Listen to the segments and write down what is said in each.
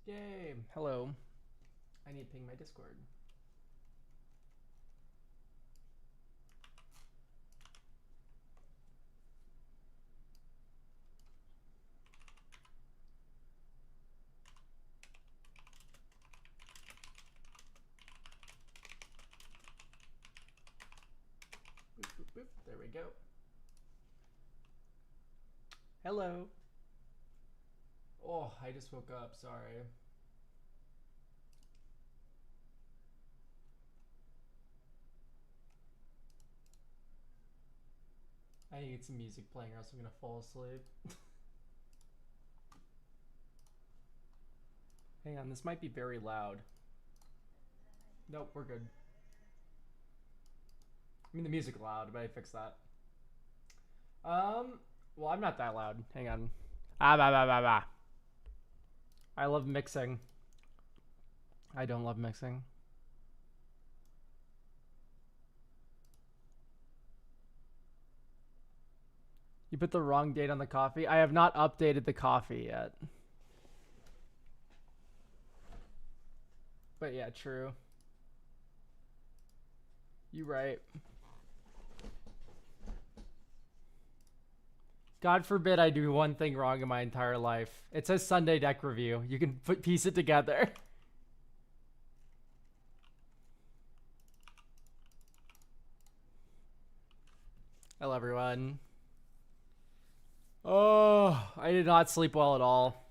Yay. Hello. I need to ping my Discord. Boop, boop, boop. There we go. Hello. Oh, I just woke up. Sorry. I need some music playing or else I'm gonna fall asleep. Hang on, this might be very loud. Nope, we're good. I mean, the music loud, but I fixed that. Well, I'm not that loud. Hang on. Ah, bah, bah, bah, bah. I love mixing. I don't love mixing. You put the wrong date on the coffee? I have not updated the coffee yet. But yeah, true. You right. God forbid I do one thing wrong in my entire life. It says Sunday deck review. You can piece it together. Hello, everyone. Oh, I did not sleep well at all.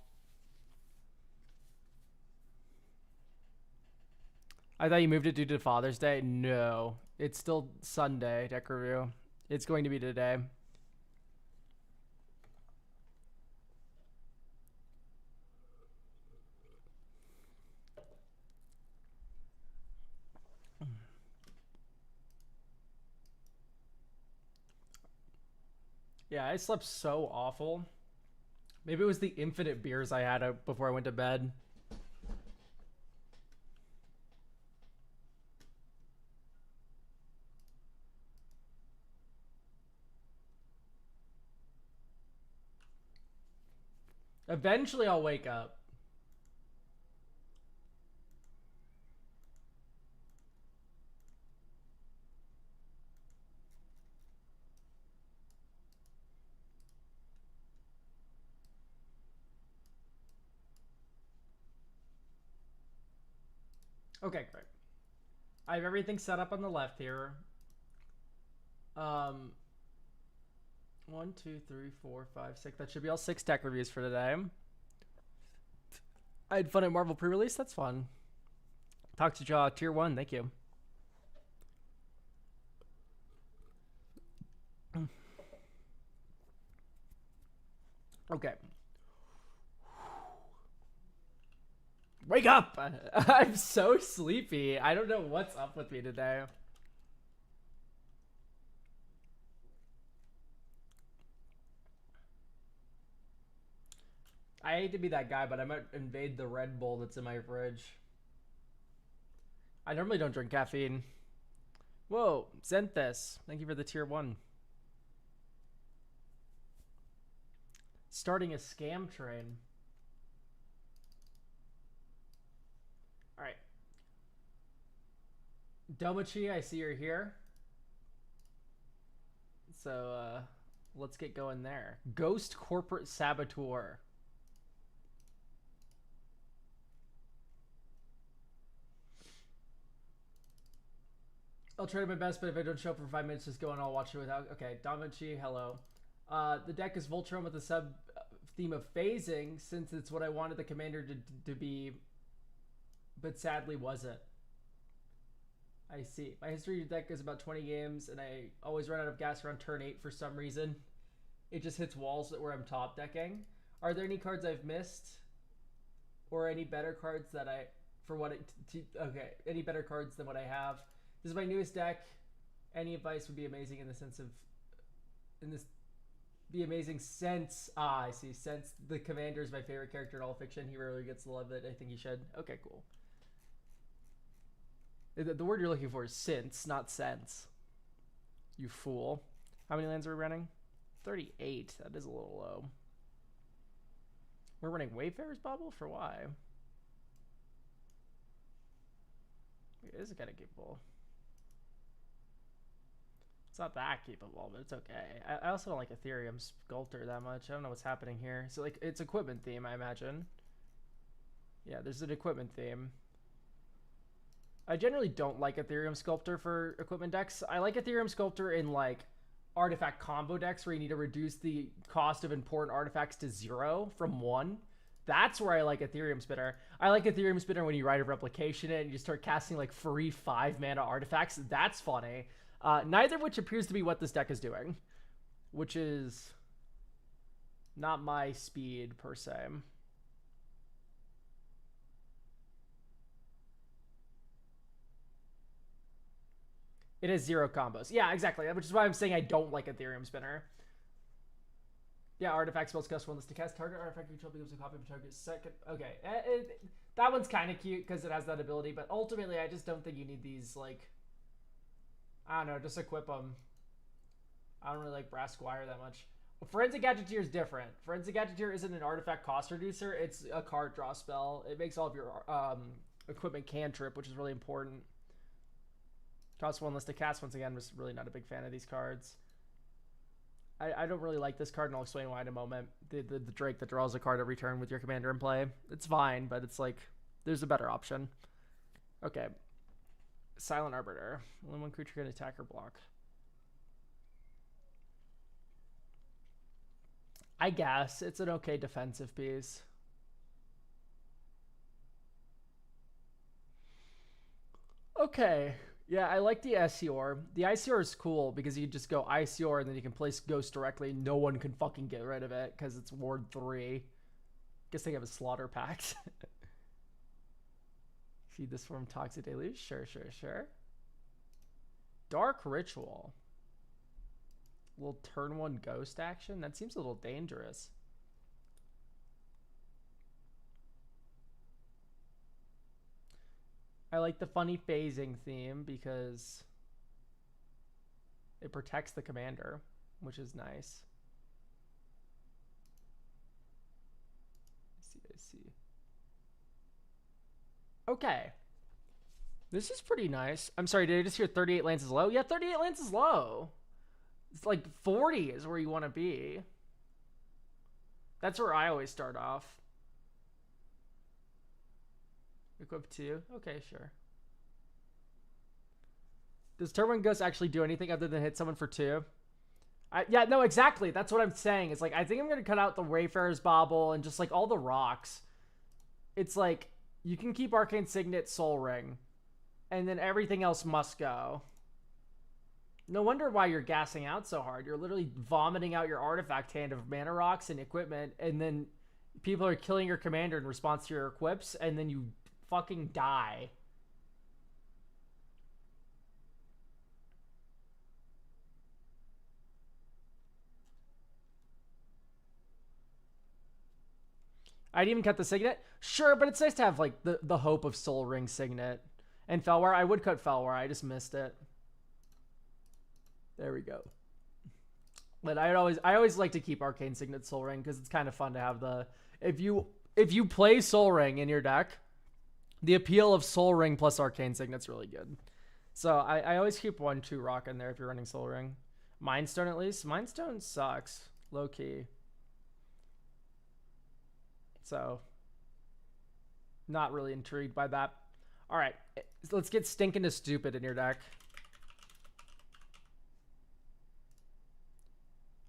I thought you moved it due to Father's Day. No, it's still Sunday deck review. It's going to be today. Yeah, I slept so awful. Maybe it was the infinite beers I had before I went to bed. Eventually, I'll wake up. Okay, great. I have everything set up on the left here. Um, 1, 2, 3, 4, 5, 6. That should be all 6 tech reviews for today. I had fun at Marvel pre-release. That's fun. Talk to Jaw Tier 1. Thank you. Okay. Wake up! I'm so sleepy. I don't know what's up with me today. I hate to be that guy, but I might invade the Red Bull that's in my fridge. I normally don't drink caffeine. Whoa, Zenthus. Thank you for the tier 1. Starting a scam train. Alright. Domachi, I see you're here. So, let's get going there. Ghost Corporate Saboteur. I'll try my best, but if I don't show up for 5 minutes, just go and I'll watch it without. Okay, Damachi, hello. The deck is Voltron with a sub theme of phasing, since it's what I wanted the commander to be, but sadly wasn't. I see. My history deck is about 20 games, and I always run out of gas around turn 8 for some reason. It just hits walls where I'm top decking. Are there any cards I've missed? Or any better cards that I... For what it... Okay, any better cards than what I have? This is my newest deck. Any advice would be amazing in the sense of... In this... The amazing sense... Ah, I see. Since the commander is my favorite character in all fiction, he rarely gets the love that I think he should. Okay, cool. The word you're looking for is since, not sense. You fool. How many lands are we running? 38. That is a little low. We're running Wayfarer's Bauble? For why? It is kind of capable. It's not that capable, but it's okay. I also don't like Ethereum Sculptor that much. I don't know what's happening here. So, like, it's equipment theme, I imagine. Yeah, there's an equipment theme. I generally don't like Ethereum Sculptor for equipment decks. I like Ethereum Sculptor in, like, artifact combo decks where you need to reduce the cost of important artifacts to 0 from 1. That's where I like Ethereum Spinner. I like Ethereum Spinner when you write a replication in and you start casting, like, free 5-mana artifacts. That's funny. Neither of which appears to be what this deck is doing, which is not my speed per se. It has 0 combos. Yeah, exactly. Which is why I'm saying I don't like Ethereum Spinner. Yeah, artifact spells cost 1 less to cast. Target artifact control becomes a copy of target second. Okay, that one's kind of cute because it has that ability, but ultimately I just don't think you need these, like, I don't know, just equip them. I don't really like Brass Squire that much. Forensic Gadgeteer is different. Forensic Gadgeteer isn't an artifact cost reducer. It's a card draw spell. It makes all of your equipment cantrip, which is really important. Costs 1 less to cast. Once again, was really not a big fan of these cards. I don't really like this card, and I'll explain why in a moment. The Drake that draws a card every turn with your commander in play. It's fine, but it's like, there's a better option. Okay. Silent Arbiter. Only one creature can attack or block. I guess it's an okay defensive piece. Okay. Yeah, I like the Isior. The Isior is cool because you just go Isior and then you can place Ghost directly. No one can fucking get rid of it because it's Ward 3. Guess they have a Slaughter Pact. Feed this form Toxic Deluge. Sure. Dark Ritual. A little turn 1 Ghost action? That seems a little dangerous. I like the funny phasing theme because it protects the commander, which is nice. I see. Okay. This is pretty nice. I'm sorry, did I just hear 38 lands is low? Yeah, 38 lands is low. It's like 40 is where you want to be. That's where I always start off. Equip 2. Okay, sure. Does Turn 1 Ghost actually do anything other than hit someone for 2? Yeah, no, exactly. That's what I'm saying. It's like, I think I'm going to cut out the Wayfarer's Bauble and just like all the rocks. It's like, you can keep Arcane Signet, Soul Ring, and then everything else must go. No wonder why you're gassing out so hard. You're literally vomiting out your artifact hand of mana rocks and equipment, and then people are killing your commander in response to your equips, and then you fucking die. I'd even cut the Signet. Sure, but it's nice to have like the hope of Soul Ring Signet. And Felwar, I would cut Felwar. I just missed it. There we go. But I always like to keep Arcane Signet Soul Ring because it's kind of fun to have the if you play Soul Ring in your deck, the appeal of Soul Ring plus Arcane Signet's really good. So I always keep 1/2 rock in there if you're running Soul Ring. Mindstone at least. Mindstone sucks. Low key. So not really intrigued by that. All right, let's get stinking to stupid in your deck.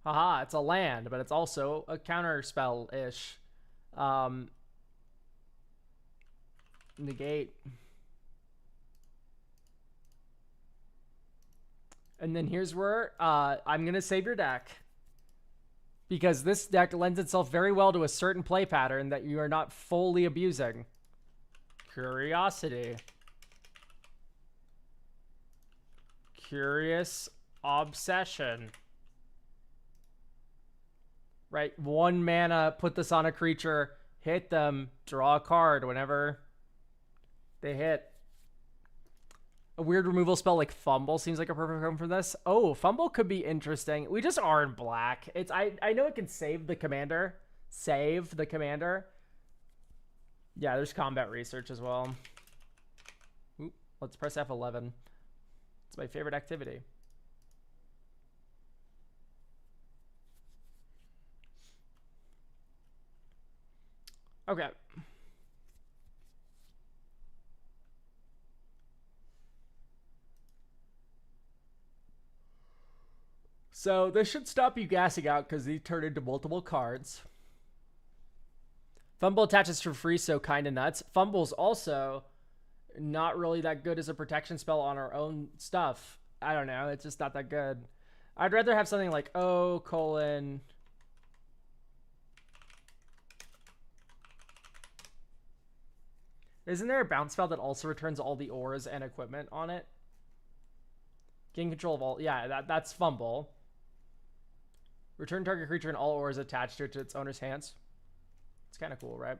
Haha, it's a land, but it's also a counter spell-ish. Negate. And then here's where I'm going to save your deck. Because this deck lends itself very well to a certain play pattern that you are not fully abusing. Curiosity. Curious Obsession. Right, 1 mana, put this on a creature, hit them, draw a card whenever they hit. A weird removal spell like Fumble seems like a perfect home for this. Oh, Fumble could be interesting. We just are in black. I know it can save the commander. Save the commander. Yeah, there's combat research as well. Oop. Let's press F11. It's my favorite activity. Okay. So this should stop you gassing out because these turn into multiple cards. Fumble attaches for free, so kind of nuts. Fumble's also not really that good as a protection spell on our own stuff. I don't know. It's just not that good. I'd rather have something like O colon. Isn't there a bounce spell that also returns all the ores and equipment on it? Gain control of all. Yeah, that's fumble. Return target creature and all ores attached to it to its owner's hands. It's kind of cool, right?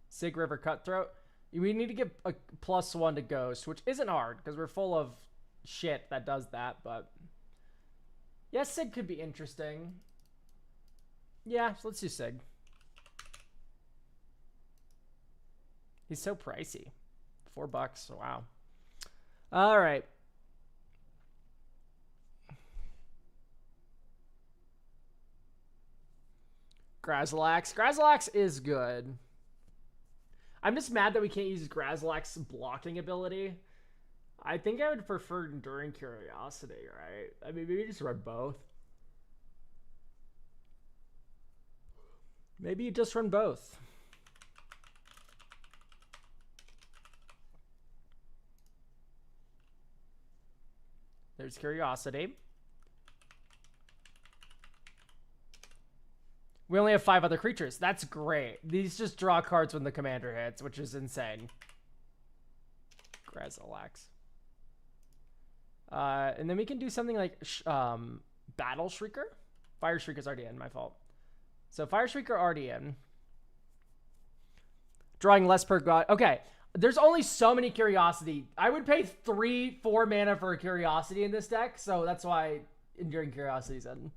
Sig River Cutthroat. We need to get a +1 to Ghost, which isn't hard because we're full of shit that does that, but yeah, Sig could be interesting. Yeah, so let's do Sig. He's so pricey. $4. Wow. All right. Grazilax. Grazilax is good. I'm just mad that we can't use Grazilax's blocking ability. I think I would prefer Enduring Curiosity, right? I mean, maybe just run both. Maybe you just run both. There's Curiosity. We only have 5 other creatures. That's great. These just draw cards when the commander hits, which is insane. Grazilax. And then we can do something like Battle Shrieker. Fire Shrieker's already in, my fault. So Fire Shrieker already in. Drawing less per god. Okay, there's only so many Curiosity. I would pay 3-4 mana for a Curiosity in this deck, so that's why Enduring Curiosity's in.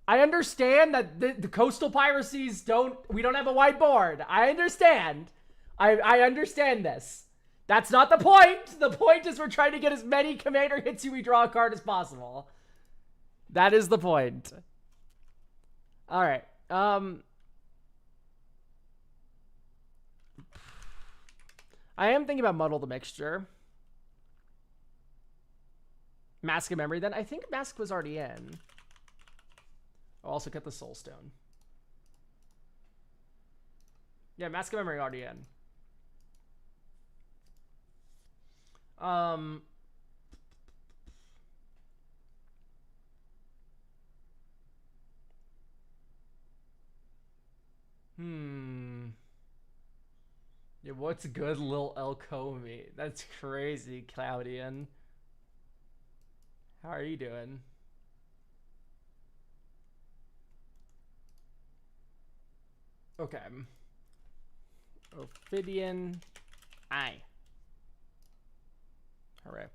I understand that the coastal piracies we don't have a white board. I understand. I understand this. That's not the point. The point is we're trying to get as many commander hits you we draw a card as possible. That is the point. All right. I am thinking about Muddle the Mixture. Mask of Memory then. I think Mask was already in. I'll also get the Soul Stone. Yeah, Mask of Memory already in. Yeah, what's good, Lil El Comey? That's crazy, Claudian. How are you doing? Okay. Ophidian Eye. Hooray.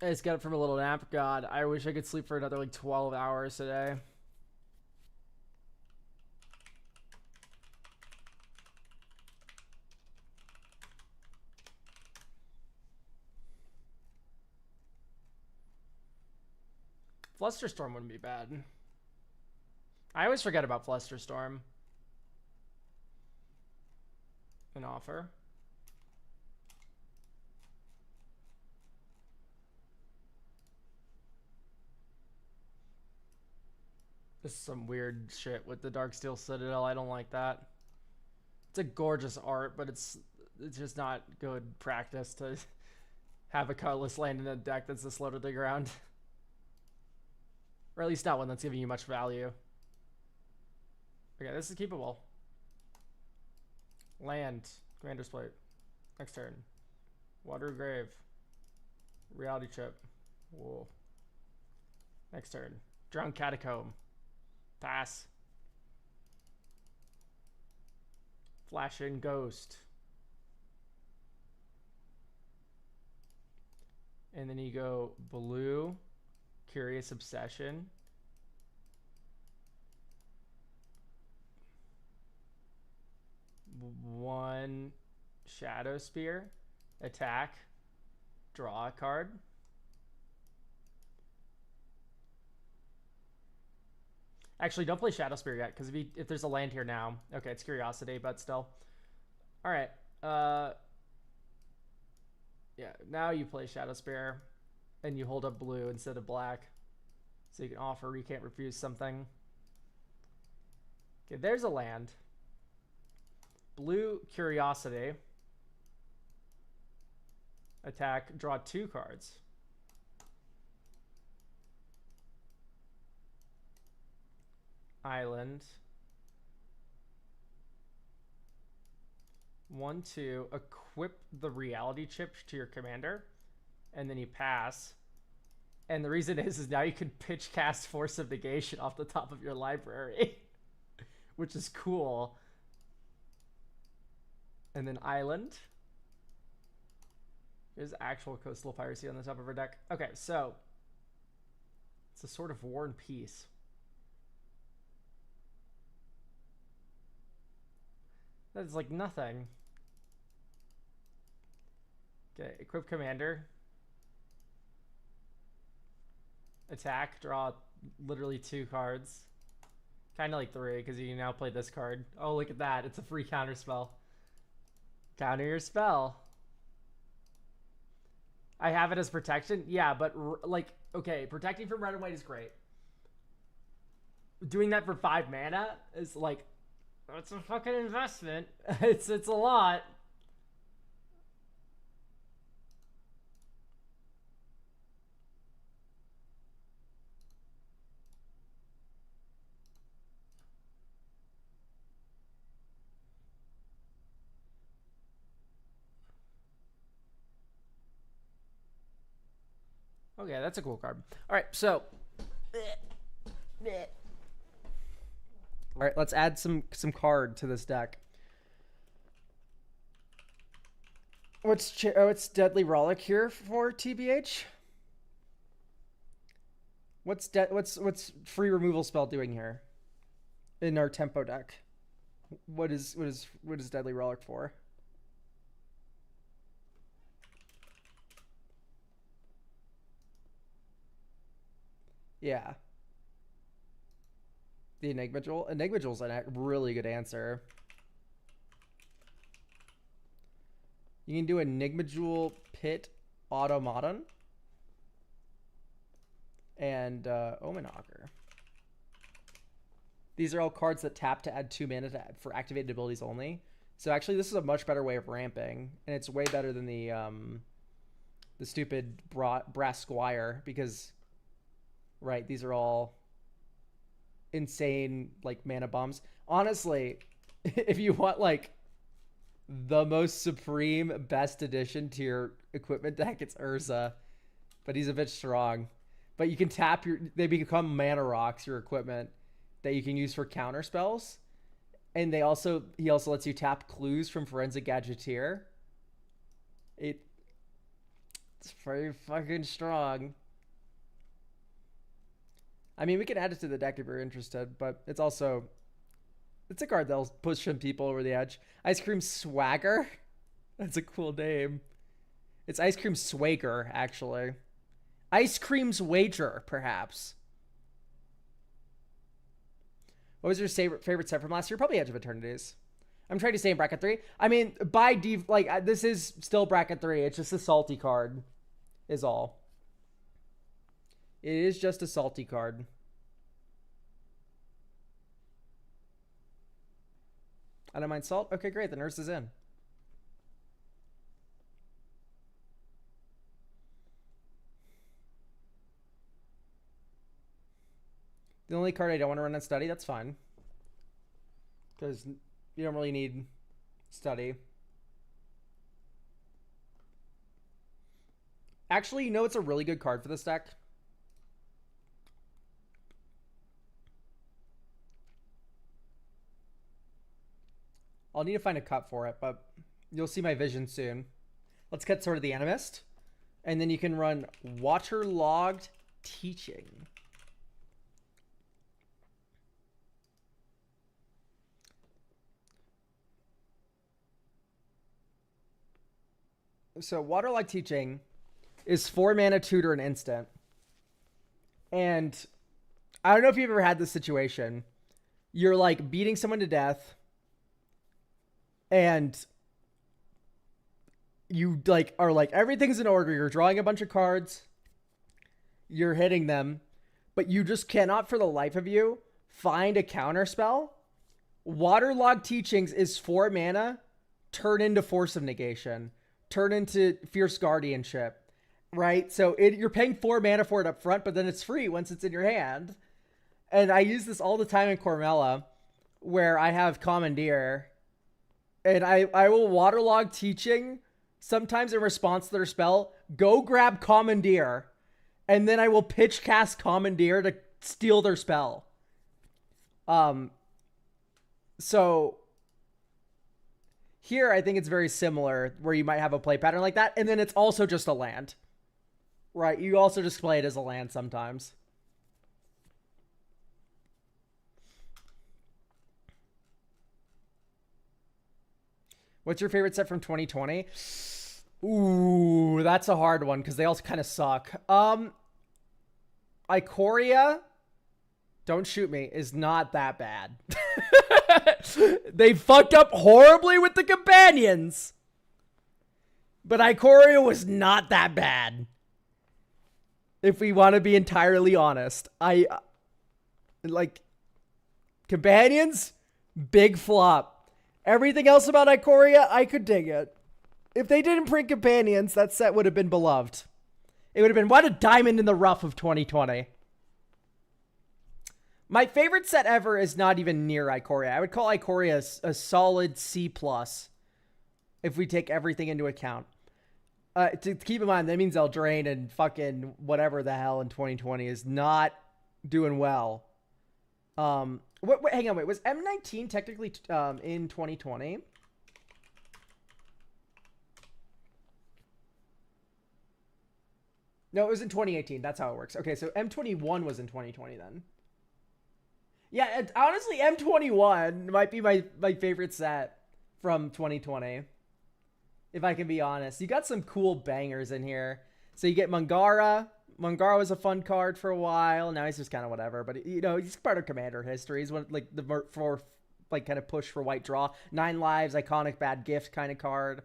I just got up from a little nap. God, I wish I could sleep for another like 12 hours today. Flusterstorm wouldn't be bad. I always forget about Flusterstorm. An offer. This is some weird shit with the Darksteel Citadel. I don't like that. It's a gorgeous art, but it's just not good practice to have a colorless land in a deck that's this low to the ground. Or at least not one that's giving you much value. Okay, this is keepable. Land. Commander's Plate. Next turn. Water Grave. Reality Chip. Whoa. Next turn. Drowned Catacomb. Pass. Flash in Ghost. And then you go blue. Curious Obsession. 1 Shadow Spear, attack, draw a card. Actually, don't play Shadow Spear yet, because if there's a land here now. Okay, it's Curiosity, but still. Alright. Yeah, now you play Shadow Spear, and you hold up blue instead of black. So you can offer or you can't refuse something. Okay, there's a land. Blue Curiosity. Attack, draw 2 cards. Island. 1, 2. Equip the reality chip to your commander. And then you pass. And the reason is now you can pitch cast Force of Negation off the top of your library. Which is cool. And then Island. There's actual Coastal Piracy on the top of our deck. Okay, so it's a sort of War and Peace. That's like nothing. Okay, equip commander. Attack, draw literally 2 cards. Kind of like 3, because you can now play this card. Oh, look at that. It's a free counter spell. Counter your spell. I have it as protection. Yeah, but like, okay, protecting from red and white is great. Doing that for 5 mana is like, it's a fucking investment. It's a lot. Okay, that's a cool card. All right, so all right, let's add some card to this deck. What's Deadly Rollick here for, TBH? What's free removal spell doing here in our tempo deck? What is Deadly Rollick for? Yeah. The Enigma Jewel. Enigma Jewel's a really good answer. You can do Enigma Jewel, Pit, Automaton, and Omenauger. These are all cards that tap to add 2 mana for activated abilities only. So actually, this is a much better way of ramping, and it's way better than the stupid Brass Squire, because, right, these are all insane like mana bombs. Honestly, if you want like the most supreme best addition to your equipment deck, it's Urza, but he's a bit strong. But you can tap they become mana rocks, your equipment, that you can use for counter spells. And he also lets you tap clues from Forensic Gadgeteer. It's very fucking strong. I mean, we can add it to the deck if you're interested, but it's a card that'll push some people over the edge. Ice Cream Swagger? That's a cool name. It's Ice Cream Swagger, actually. Ice Cream's Wager, perhaps. What was your favorite set from last year? Probably Edge of Eternities. I'm trying to stay in bracket 3. I mean, this is still bracket 3. It's just a salty card, is all. It is just a salty card. I don't mind salt. Okay, great. The nurse is in. The only card I don't want to run on study, that's fine. Because you don't really need study. Actually, you know it's a really good card for this deck? I'll need to find a cut for it, but you'll see my vision soon. Let's cut sort of the Animist. And then you can run Waterlogged Teaching. So Waterlog Teaching is 4 mana tutor and instant. And I don't know if you've ever had this situation. You're like beating someone to death and you like are like everything's in order. You're drawing a bunch of cards. You're hitting them, but you just cannot for the life of you find a counter spell. Waterlog Teachings is 4 mana, turn into Force of Negation, turn into Fierce Guardianship, right? So you're paying 4 mana for it up front, but then it's free once it's in your hand. And I use this all the time in Cormella, where I have Commandeer, and I will Waterlog Teaching, sometimes in response to their spell, go grab Commandeer, and then I will pitch cast Commandeer to steal their spell. So here I think it's very similar, where you might have a play pattern like that, and then it's also just a land, right? You also just play it as a land sometimes. What's your favorite set from 2020? Ooh, that's a hard one because they all kind of suck. Ikoria, don't shoot me, is not that bad. They fucked up horribly with the companions, but Ikoria was not that bad. If we want to be entirely honest, I like companions, big flop. Everything else about Ikoria, I could dig it. If they didn't print companions, that set would have been beloved. It would have been what a diamond in the rough of 2020. My favorite set ever is not even near Ikoria. I would call Ikoria a solid C+, if we take everything into account. To keep in mind, that means Eldraine and fucking whatever the hell in 2020 is not doing well. Hang on, wait. Was M19 technically in 2020? No, it was in 2018. That's how it works. Okay, so M21 was in 2020 then. Yeah, honestly, M21 might be my favorite set from 2020. If I can be honest. You got some cool bangers in here. So you get Mangara. Mangara was a fun card for a while. Now he's just kind of whatever. But, you know, he's part of Commander history. He's one, like, for like, kind of push for white draw. 9 lives, iconic bad gift kind of card.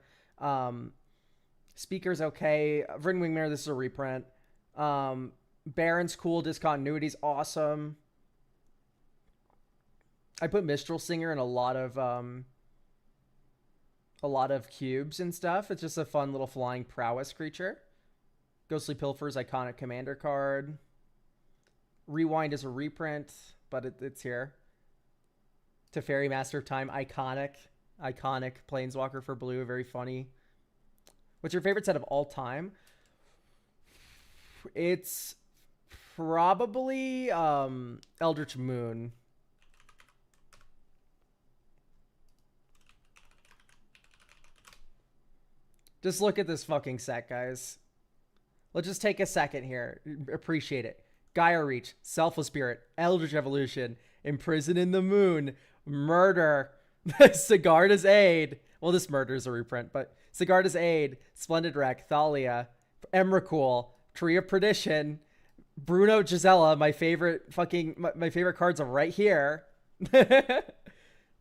Speaker's okay. Verdant Wingmare, this is a reprint. Baron's cool. Discontinuity's awesome. I put Mistral Singer in a lot of cubes and stuff. It's just a fun little flying prowess creature. Ghostly Pilfer's iconic commander card. Rewind is a reprint, but it's here. Teferi, Master of Time, iconic Planeswalker for blue, very funny. What's your favorite set of all time? It's probably Eldritch Moon. Just look at this fucking set, guys. Let's just take a second here. Appreciate it. Gaia Reach, Selfless Spirit, Eldritch Evolution, Imprison in the Moon, Murder, Sigarda's Aid. Well, this Murder is a reprint, but Sigarda's Aid, Splendid Wreck, Thalia, Emrakul, Tree of Perdition, Bruno Gisela, my favorite cards are right here.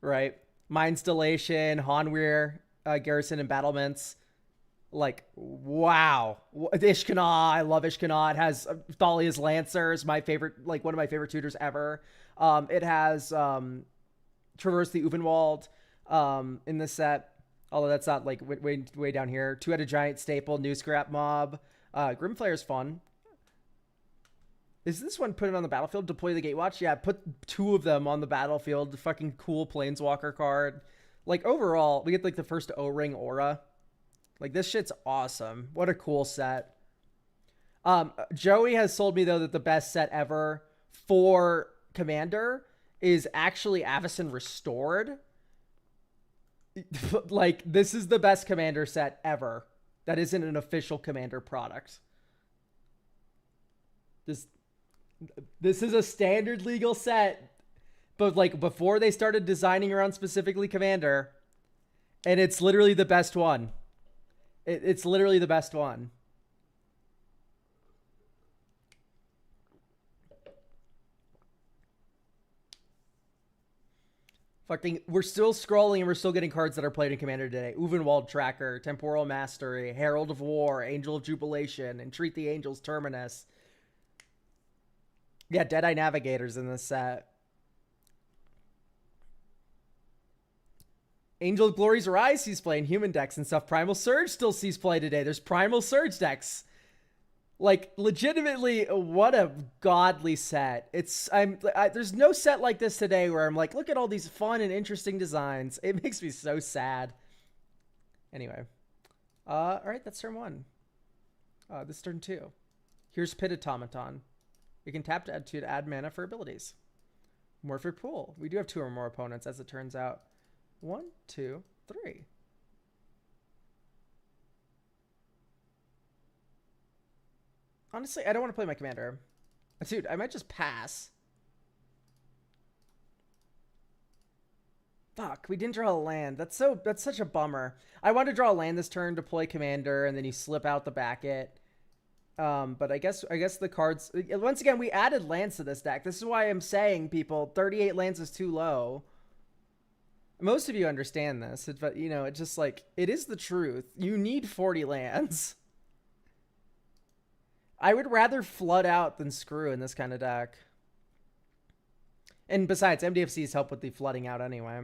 Right. Mindstillation, Hanweir, Garrison and Battlements. Like, wow. Ishkanah, I love Ishkanah. It has Thalia's Lancers, my favorite, like one of my favorite tutors ever. It has Traverse the Uvenwald in this set, although that's not like way down here. Two-Headed Giant staple, New Scrap Mob. Grimflayer is fun. Is this one put it on the battlefield? Deploy the Gatewatch? Yeah, put 2 of them on the battlefield. The fucking cool Planeswalker card. Like, overall, we get like the first O-Ring Aura. Like, this shit's awesome. What a cool set. Joey has sold me, though, that the best set ever for Commander is actually Avacyn Restored. Like, this is the best Commander set ever. That isn't an official Commander product. This is a standard legal set. But, like, before they started designing around specifically Commander. And it's literally the best one. It's literally the best one. Fucking, we're still scrolling and we're still getting cards that are played in Commander today. Uvenwald Tracker, Temporal Mastery, Herald of War, Angel of Jubilation, Entreat the Angels, Terminus. Yeah, Deadeye Navigators in this set. Angel of Glory's Rise sees play in human decks and stuff. Primal Surge still sees play today. There's Primal Surge decks. Like, legitimately, what a godly set. There's no set like this today where I'm like, look at all these fun and interesting designs. It makes me so sad. Anyway. All right, that's turn 1. This is turn 2. Here's Pit Automaton. You can tap to add mana for abilities. Morphic Pool. We do have 2 or more opponents, as it turns out. 1, 2, 3. Honestly, I don't want to play my commander. Dude, I might just pass. Fuck, we didn't draw a land. That's such a bummer. I wanted to draw a land this turn to play commander, and then you slip out the Backet. But I guess the cards... Once again, we added lands to this deck. This is why I'm saying, people, 38 lands is too low. Most of you understand this, but, you know, it's just like, it is the truth. You need 40 lands. I would rather flood out than screw in this kind of deck. And besides, MDFCs help with the flooding out anyway.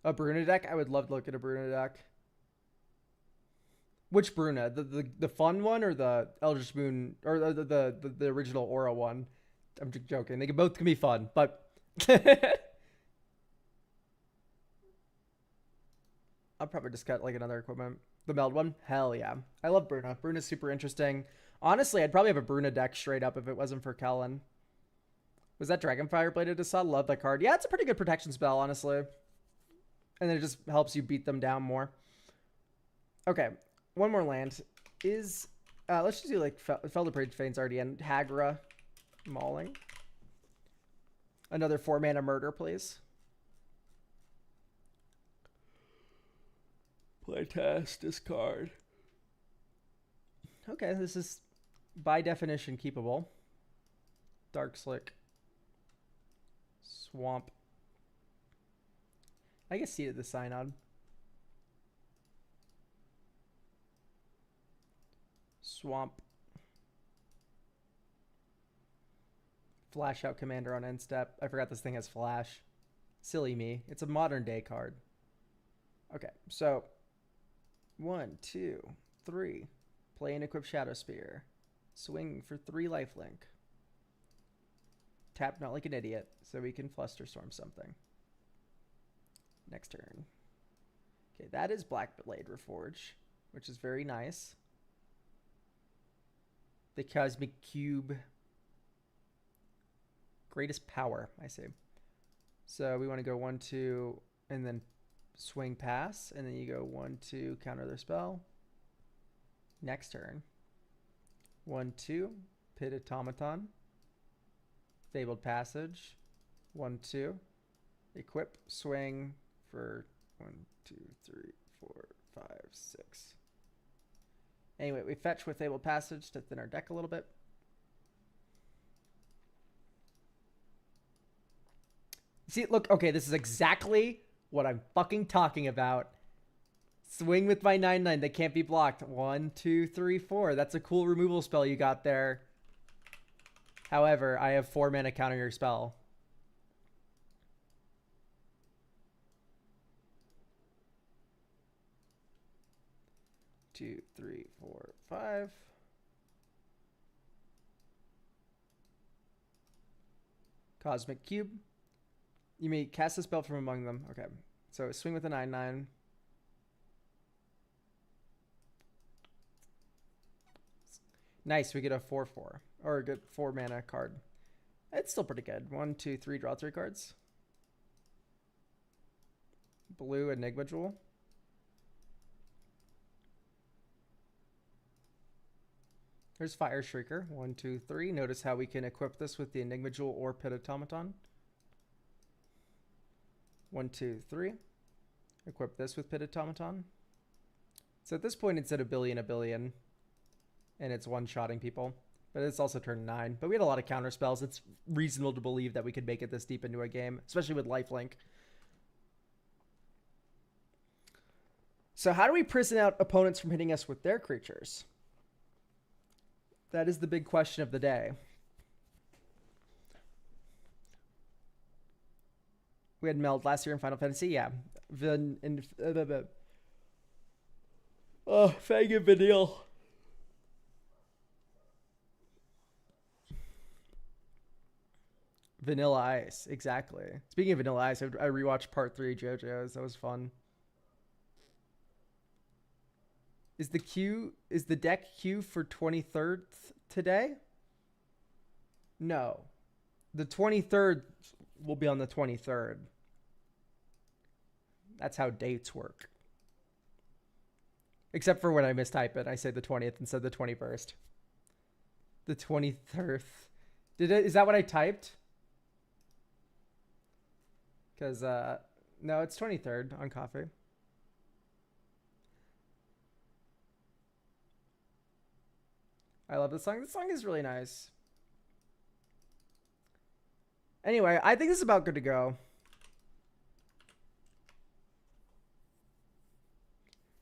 A Bruna deck? I would love to look at a Bruna deck. Which Bruna? The fun one or the Eldritch Moon or the original Aura one? I'm joking. They both can be fun, but I'll probably just cut like another equipment. The Meld one? Hell yeah. I love Bruna. Bruna's super interesting. Honestly, I'd probably have a Bruna deck straight up if it wasn't for Kellen. Was that Dragonfire Bladed Assad? Love that card. Yeah, it's a pretty good protection spell, honestly. And then it just helps you beat them down more. Okay. One more land is, let's just do like Felder Parade Fane's already in. Hagra, Mauling. Another 4-mana murder, please. Play test, discard. Okay, this is by definition keepable. Dark Slick. Swamp. I guess Seat of the Synod. Swamp. Flash out Commander on end step. I forgot this thing has flash. Silly me. It's a modern day card. Okay, so 1, 2, 3. Play and equip Shadow Spear. Swing for 3 lifelink. Tap not like an idiot, so we can Flusterstorm something. Next turn. Okay, that is Black Blade Reforge, which is very nice. The Cosmic Cube. Greatest power, I say. So we want to go 1, 2, and then swing pass, and then you go 1, 2, counter their spell. Next turn. 1, 2, Pit Automaton. Fabled Passage. 1, 2. Equip, swing for 1, 2, 3, 4, 5, 6. Anyway, we fetch with Fabled Passage to thin our deck a little bit. See, look, okay, this is exactly what I'm fucking talking about. Swing with my 9/9 that can't be blocked. 1, 2, 3, 4. That's a cool removal spell you got there. However, I have 4 mana counter your spell. Two, 3, 4, 5. Cosmic Cube. You may cast a spell from among them. Okay. So swing with a 9/9. Nice. We get a 4/4. Or a good 4 mana card. It's still pretty good. 1, 2, 3. Draw 3 cards. Blue Enigma Jewel. There's Fire Shrieker. 1, 2, 3. Notice how we can equip this with the Enigma Jewel or Pit Automaton. 1, 2, 3. Equip this with Pit Automaton. So at this point, it's at a billion, and it's one-shotting people. But it's also turn 9. But we had a lot of counter spells. It's reasonable to believe that we could make it this deep into a game, especially with lifelink. So how do we prison out opponents from hitting us with their creatures? That is the big question of the day. We had Meld last year in Final Fantasy. Yeah. Fang and Vanille. Vanilla Ice. Exactly. Speaking of Vanilla Ice, I rewatched part 3 of JoJo's. That was fun. Is the deck queue for 23rd today? No. The 23rd will be on the 23rd. That's how dates work. Except for when I mistype it. I say the 20th instead of the 21st. The 23rd. Is that what I typed? Because, no, it's 23rd on coffee. I love this song. This song is really nice. Anyway, I think this is about good to go.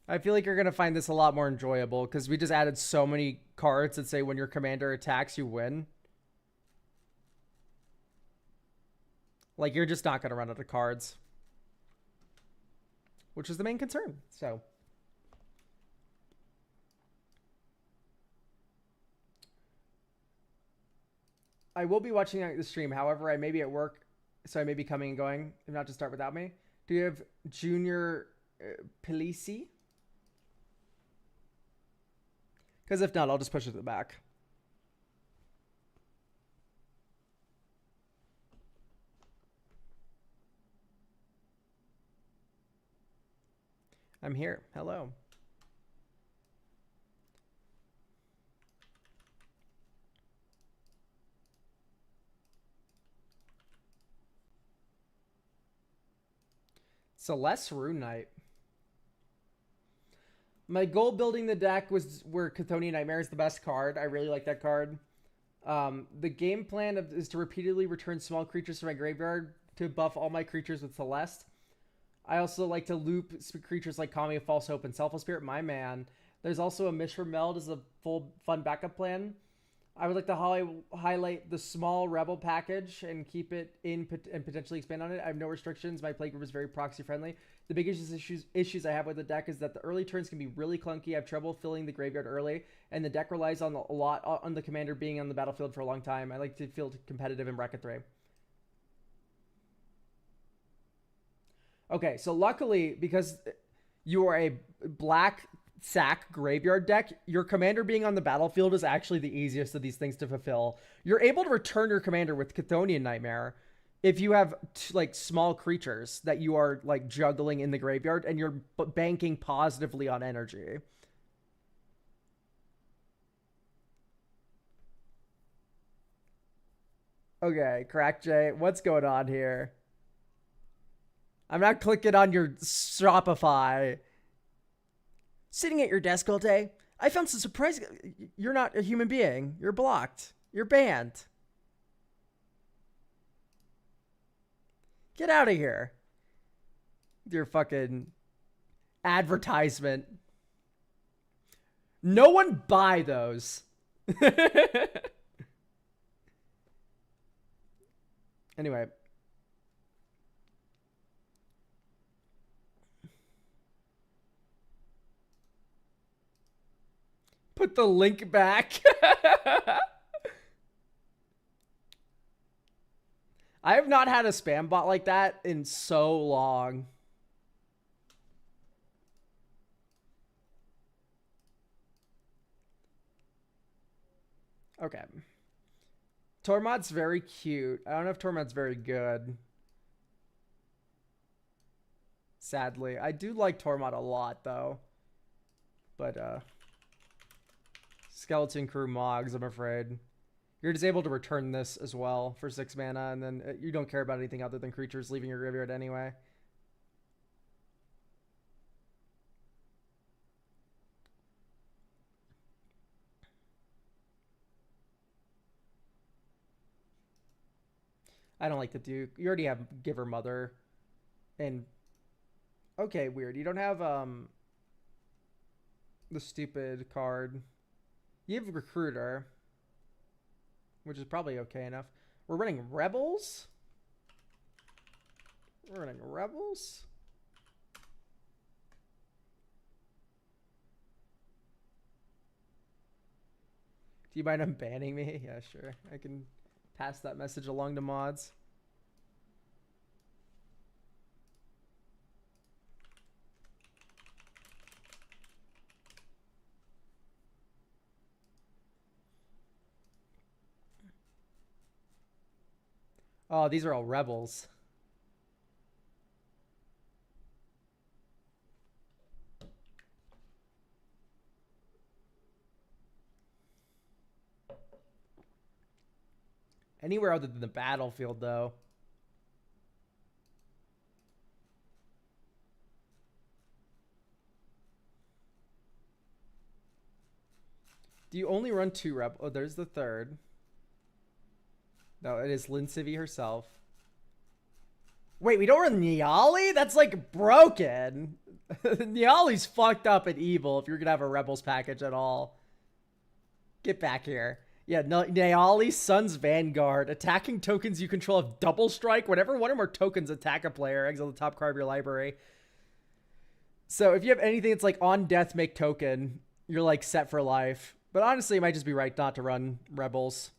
I feel like you're going to find this a lot more enjoyable because we just added so many cards that say when your commander attacks, you win. Like, you're just not going to run out of cards. Which is the main concern, so... I will be watching the stream. However, I may be at work, so I may be coming and going. If not, to start without me. Do you have Junior Pelisi? Because if not, I'll just push it to the back. I'm here. Hello. Celeste Rune Knight. My goal building the deck was where Chthonian Nightmare is the best card. I really like that card. The game plan is to repeatedly return small creatures to my graveyard to buff all my creatures with Celeste. I also like to loop creatures like Kami of False Hope and Selfless Spirit, my man. There's also a Mishra Meld as a full fun backup plan. I would like to highlight the small Rebel package and keep it in and potentially expand on it. I have no restrictions. My playgroup is very proxy friendly. The biggest issues I have with the deck is that the early turns can be really clunky. I have trouble filling the graveyard early, and the deck relies on a lot on the commander being on the battlefield for a long time. I like to feel competitive in bracket 3. Okay, so luckily, because you are a black sack graveyard deck, your commander being on the battlefield is actually the easiest of these things to fulfill. You're able to return your commander with Chthonian Nightmare if you have like small creatures that you are like juggling in the graveyard and you're banking positively on energy. Okay, Crack J, what's going on here? I'm not clicking on your Shopify. Sitting at your desk all day, I found some surprising... You're not a human being. You're blocked. You're banned. Get out of here. Your fucking advertisement. No one buy those. Anyway. Put the link back. I have not had a spam bot like that in so long. Okay. Tormod's very cute. I don't know if Tormod's very good. Sadly. I do like Tormod a lot, though. But, Skeleton Crew Mogs, I'm afraid. You're just able to return this as well for 6 mana, and then you don't care about anything other than creatures leaving your graveyard anyway. I don't like the Duke. You already have Giver Mother. And okay, weird. You don't have the stupid card. You have Recruiter, which is probably okay enough. We're running Rebels? We're running Rebels? Do you mind unbanning me? Yeah, sure. I can pass that message along to mods. Oh, these are all Rebels. Anywhere other than the battlefield, though. Do you only run 2 Rebels? Oh, there's the third. No, it is Lynn Civvy herself. Wait, we don't run Niali? That's like broken. Niali's fucked up and evil if you're going to have a Rebels package at all. Get back here. Yeah, Niali, Sun's Vanguard. Attacking tokens you control have double strike. Whenever one or more tokens attack a player, exile the top card of your library. So if you have anything that's like on death, make token, you're like set for life. But honestly, it might just be right not to run Rebels.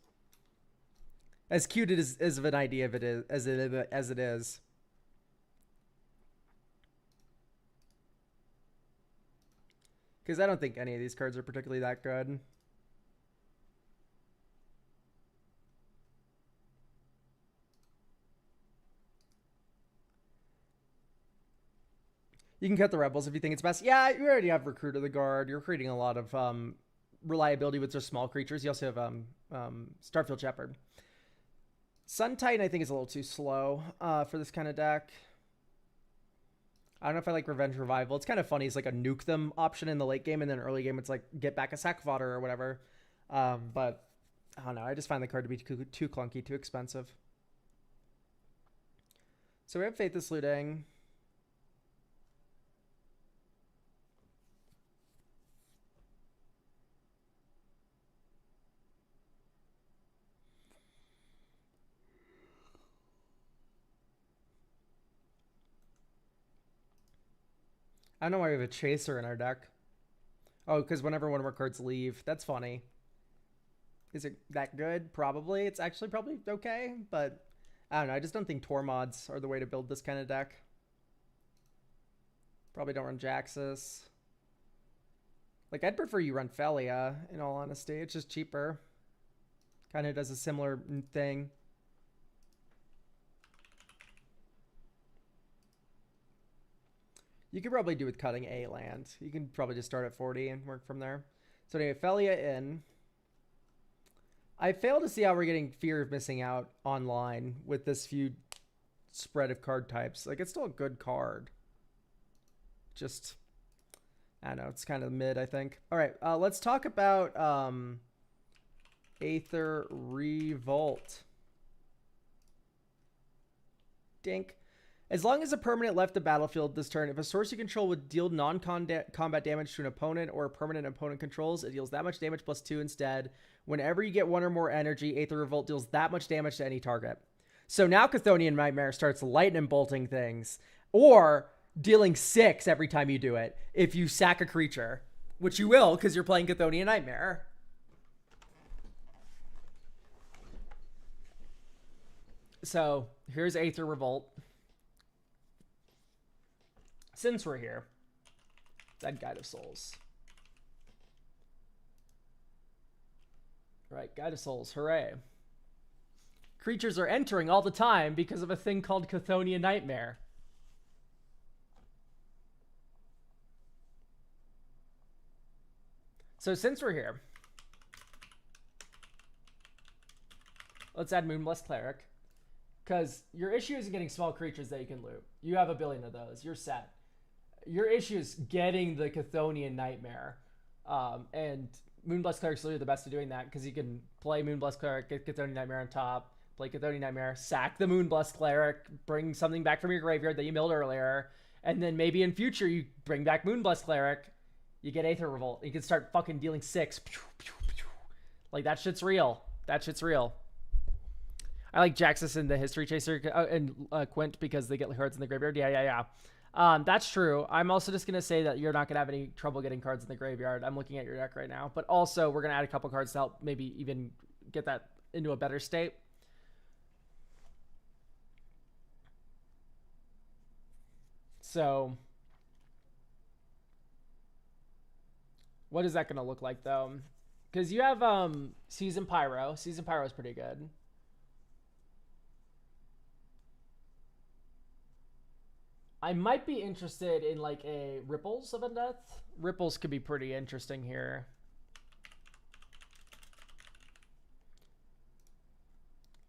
As cute as of an idea of it is, as it is. Because I don't think any of these cards are particularly that good. You can cut the Rebels if you think it's best. Yeah, you already have Recruit of the Guard. You're creating a lot of reliability with just small creatures. You also have Starfield Shepherd. Sun Titan, I think, is a little too slow for this kind of deck. I don't know if I like Revenge Revival. It's kind of funny. It's like a nuke them option in the late game, and then early game, it's like get back a sack fodder or whatever. But I don't know. I just find the card to be too clunky, too expensive. So we have Faithless Looting. I don't know why we have a Chaser in our deck. Oh, because whenever one of our cards leave. That's funny. Is it that good? Probably. It's actually probably okay, but I don't know. I just don't think Tor mods are the way to build this kind of deck. Probably don't run Jaxus. Like, I'd prefer you run Felia, in all honesty. It's just cheaper. Kind of does a similar thing. You could probably do with cutting a land. You can probably just start at 40 and work from there. So anyway, Felia in. I fail to see how we're getting Fear of Missing Out online with this feud spread of card types. Like, it's still a good card. Just, I don't know. It's kind of mid, I think. All right, let's talk about Aether Revolt. Dink. As long as a permanent left the battlefield this turn, if a source you control would deal non-combat damage to an opponent or a permanent opponent controls, it deals that much damage plus 2 instead. Whenever you get 1 or more energy, Aether Revolt deals that much damage to any target. So now Chthonian Nightmare starts lightning bolting things, or dealing 6 every time you do it if you sack a creature, which you will because you're playing Chthonian Nightmare. So here's Aether Revolt. Since we're here, Dead Guide of Souls. Right, Guide of Souls, hooray. Creatures are entering all the time because of a thing called Chthonian Nightmare. So since we're here, Let's add Moonblessed Cleric. Because your issue isn't getting small creatures that you can loot. You have a billion of those. You're set. Your issue is getting the Chthonian Nightmare. And Moonblessed Cleric's literally the best at doing that because you can play Moonblessed Cleric, get Chthonian Nightmare on top, play Chthonian Nightmare, sack the Moonblessed Cleric, bring something back from your graveyard that you milled earlier, and then maybe in future you bring back Moonblessed Cleric, you get Aether Revolt. You can start fucking dealing 6. Like, that shit's real. That shit's real. I like Jaxus and the History Chaser and Quint because they get cards in the graveyard. Yeah. That's true. I'm also just going to say that you're not going to have any trouble getting cards in the graveyard. I'm looking at your deck right now. But also, we're going to add a couple cards to help maybe even get that into a better state. So, what is that going to look like, though? Because you have Season Pyro. Season Pyro is pretty good. I might be interested in like a Ripples of Undeath. Ripples could be pretty interesting here.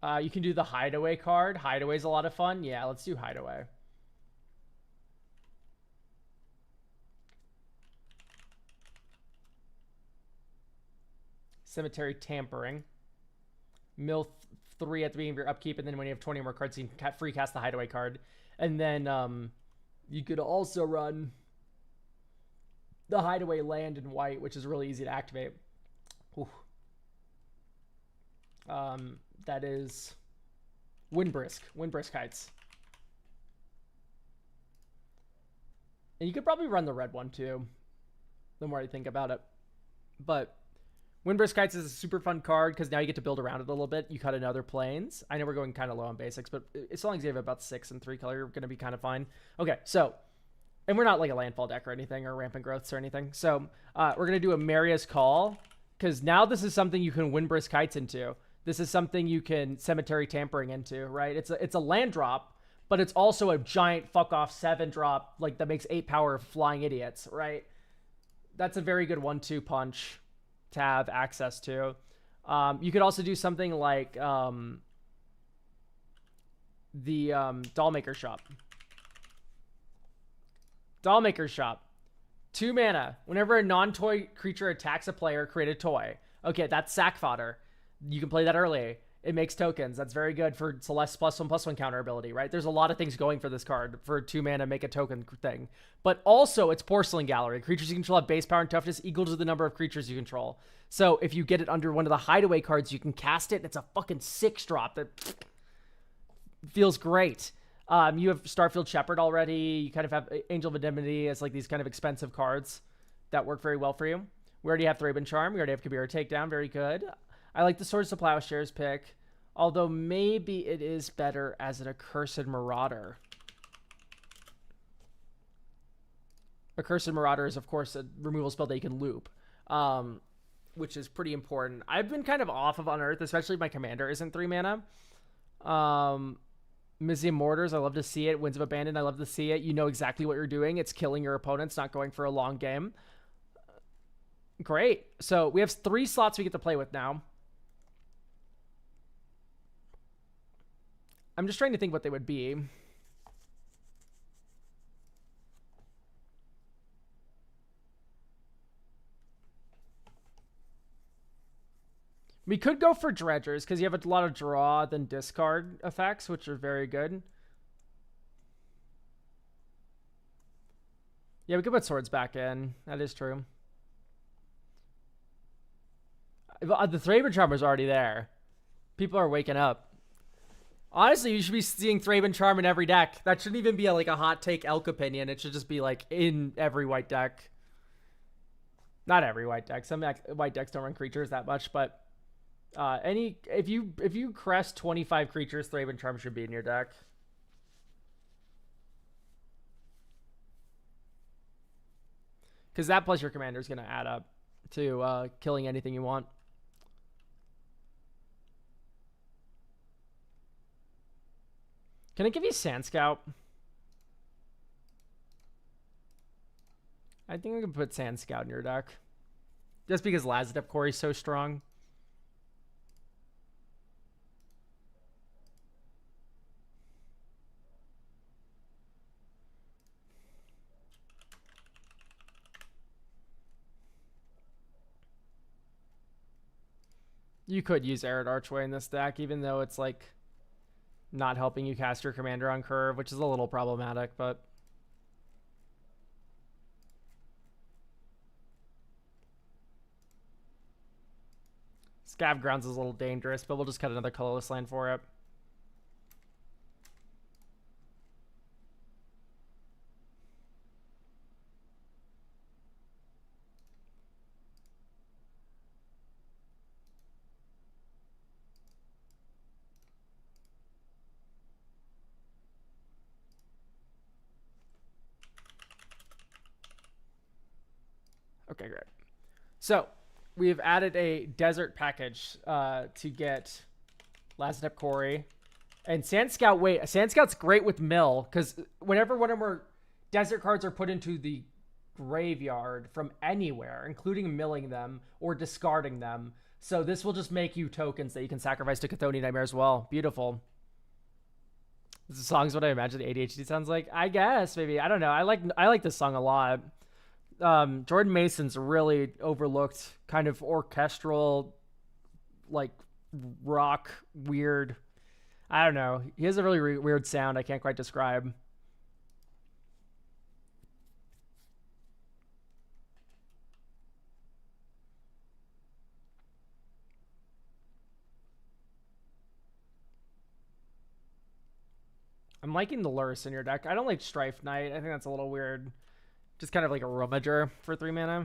You can do the Hideaway card. Hideaway's a lot of fun. Yeah, let's do Hideaway. Cemetery Tampering. Mill 3 at the beginning of your upkeep, and then when you have 20 more cards, you can free cast the Hideaway card. And then you could also run the Hideaway land in white, which is really easy to activate. That is Windbrisk Heights. And you could probably run the red one too, the more I think about it. But Windbrisk Heights is a super fun card because now you get to build around it a little bit. You cut in other planes. I know we're going kind of low on basics, but as long as you have about 6 and 3 color, you're going to be kind of fine. Okay, so, and we're not like a landfall deck or anything, or rampant growths or anything. So we're going to do a Maria's Call because now this is something you can Windbrisk Heights into. This is something you can Cemetery Tampering into, right? It's a land drop, but it's also a giant fuck off 7 drop like that makes 8 power flying idiots, right? That's a very good 1-2 punch to have access to. You could also do something like the Dollmaker Shop. Dollmaker Shop. 2 mana. Whenever a non-toy creature attacks a player, create a toy. Okay, that's sack fodder. You can play that early. It makes tokens. That's very good for Celeste +1/+1 counter ability, right? There's a lot of things going for this card. For 2 mana, make a token thing. But also, it's Porcelain Gallery. Creatures you control have base power and toughness equal to the number of creatures you control. So if you get it under one of the Hideaway cards, you can cast it. It's a fucking 6 drop that feels great. You have Starfield Shepherd already. You kind of have Angel of Indemnity as like these kind of expensive cards that work very well for you. We already have Thraben Charm. We already have Kabira Takedown. Very good. I like the Swords to Plowshares pick, although maybe it is better as an Accursed Marauder. Accursed Marauder is, of course, a removal spell that you can loop, which is pretty important. I've been kind of off of Unearth, especially if my commander isn't 3 mana. Museum Mortars, I love to see it. Winds of Abandon, I love to see it. You know exactly what you're doing. It's killing your opponents, not going for a long game. Great. So we have 3 slots we get to play with now. I'm just trying to think what they would be. We could go for Dredgers because you have a lot of draw than discard effects, which are very good. Yeah, we could put Swords back in. That is true. The Thraben Charmer's already there. People are waking up. Honestly, you should be seeing Thraben Charm in every deck. That shouldn't even be like a hot take elk opinion. It should just be like in every white deck. Not every white deck. Some white decks don't run creatures that much, but if you crest 25 creatures, Thraben Charm should be in your deck. Because that plus your commander is going to add up to killing anything you want. Can I give you Sand Scout? I think I can put Sand Scout in your deck. Just because Lazadep Quarry is so strong. You could use Arid Archway in this deck, even though it's like not helping you cast your commander on curve, which is a little problematic, but Scav Grounds is a little dangerous, but we'll just cut another colorless land for it. Okay, great. So we've added a desert package to get Last Step Quarry. And Sand Scout, wait, Sand Scout's great with mill, because whenever one of our desert cards are put into the graveyard from anywhere, including milling them or discarding them. So this will just make you tokens that you can sacrifice to Chthonian Nightmare as well. Beautiful. This song's what I imagine ADHD sounds like. I guess, maybe. I don't know. I like this song a lot. Jordan Mason's really overlooked kind of orchestral, like rock, weird. I don't know. He has a really weird sound I can't quite describe. I'm liking the Lurrus in your deck. I don't like Strife Knight. I think that's a little weird. Just kind of like a Rummager for 3 mana.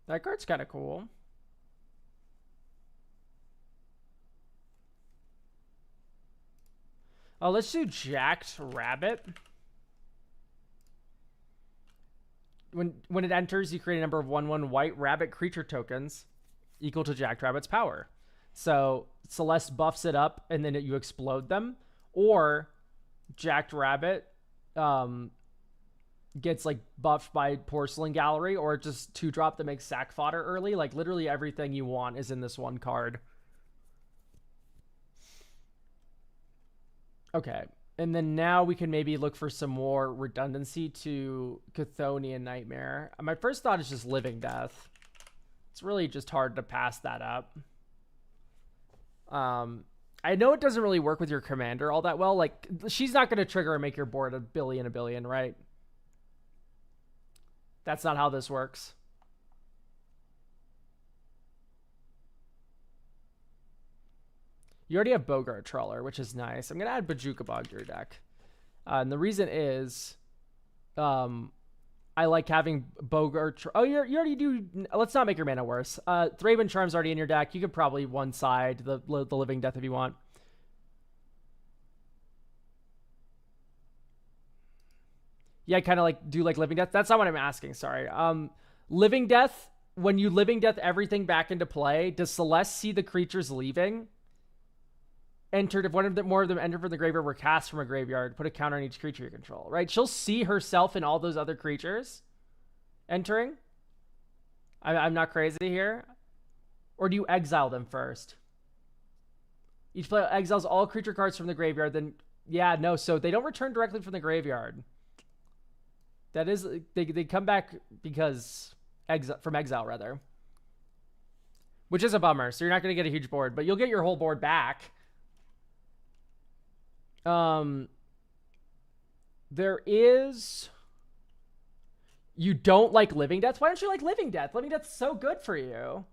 That card's kind of cool. Oh, let's do Jacked Rabbit. When it enters, you create a number of 1/1 white rabbit creature tokens equal to Jacked Rabbit's power. So Celeste buffs it up and then you explode them, or Jacked Rabbit gets like buffed by Porcelain Gallery, or just 2-drop that makes sack fodder early. Like literally everything you want is in this one card. Okay, and then now we can maybe look for some more redundancy to Chthonian Nightmare. My first thought is just Living Death. It's really just hard to pass that up. I know it doesn't really work with your commander all that well. Like, she's not going to trigger and make your board a billion, right? That's not how this works. You already have Bogart Trawler, which is nice. I'm going to add Bajuka Bog to your deck. And the reason is... I like having Bogart. Oh, you already do. Let's not make your mana worse. Thraben Charm's already in your deck. You could probably one-side the Living Death if you want. Yeah, kind of like do like Living Death. That's not what I'm asking. Sorry. Living Death. When you Living Death everything back into play, does Celeste see the creatures leaving? Entered, if more of them enter from the graveyard were cast from a graveyard, put a counter on each creature you control, right? She'll see herself and all those other creatures entering. I'm not crazy here. Or do you exile them first? Each player exiles all creature cards from the graveyard, then... Yeah, no, so they don't return directly from the graveyard. That is... They come back because... From exile, rather. Which is a bummer, so you're not going to get a huge board, but you'll get your whole board back. There is... You don't like Living Death? Why don't you like Living Death? Living Death's so good for you.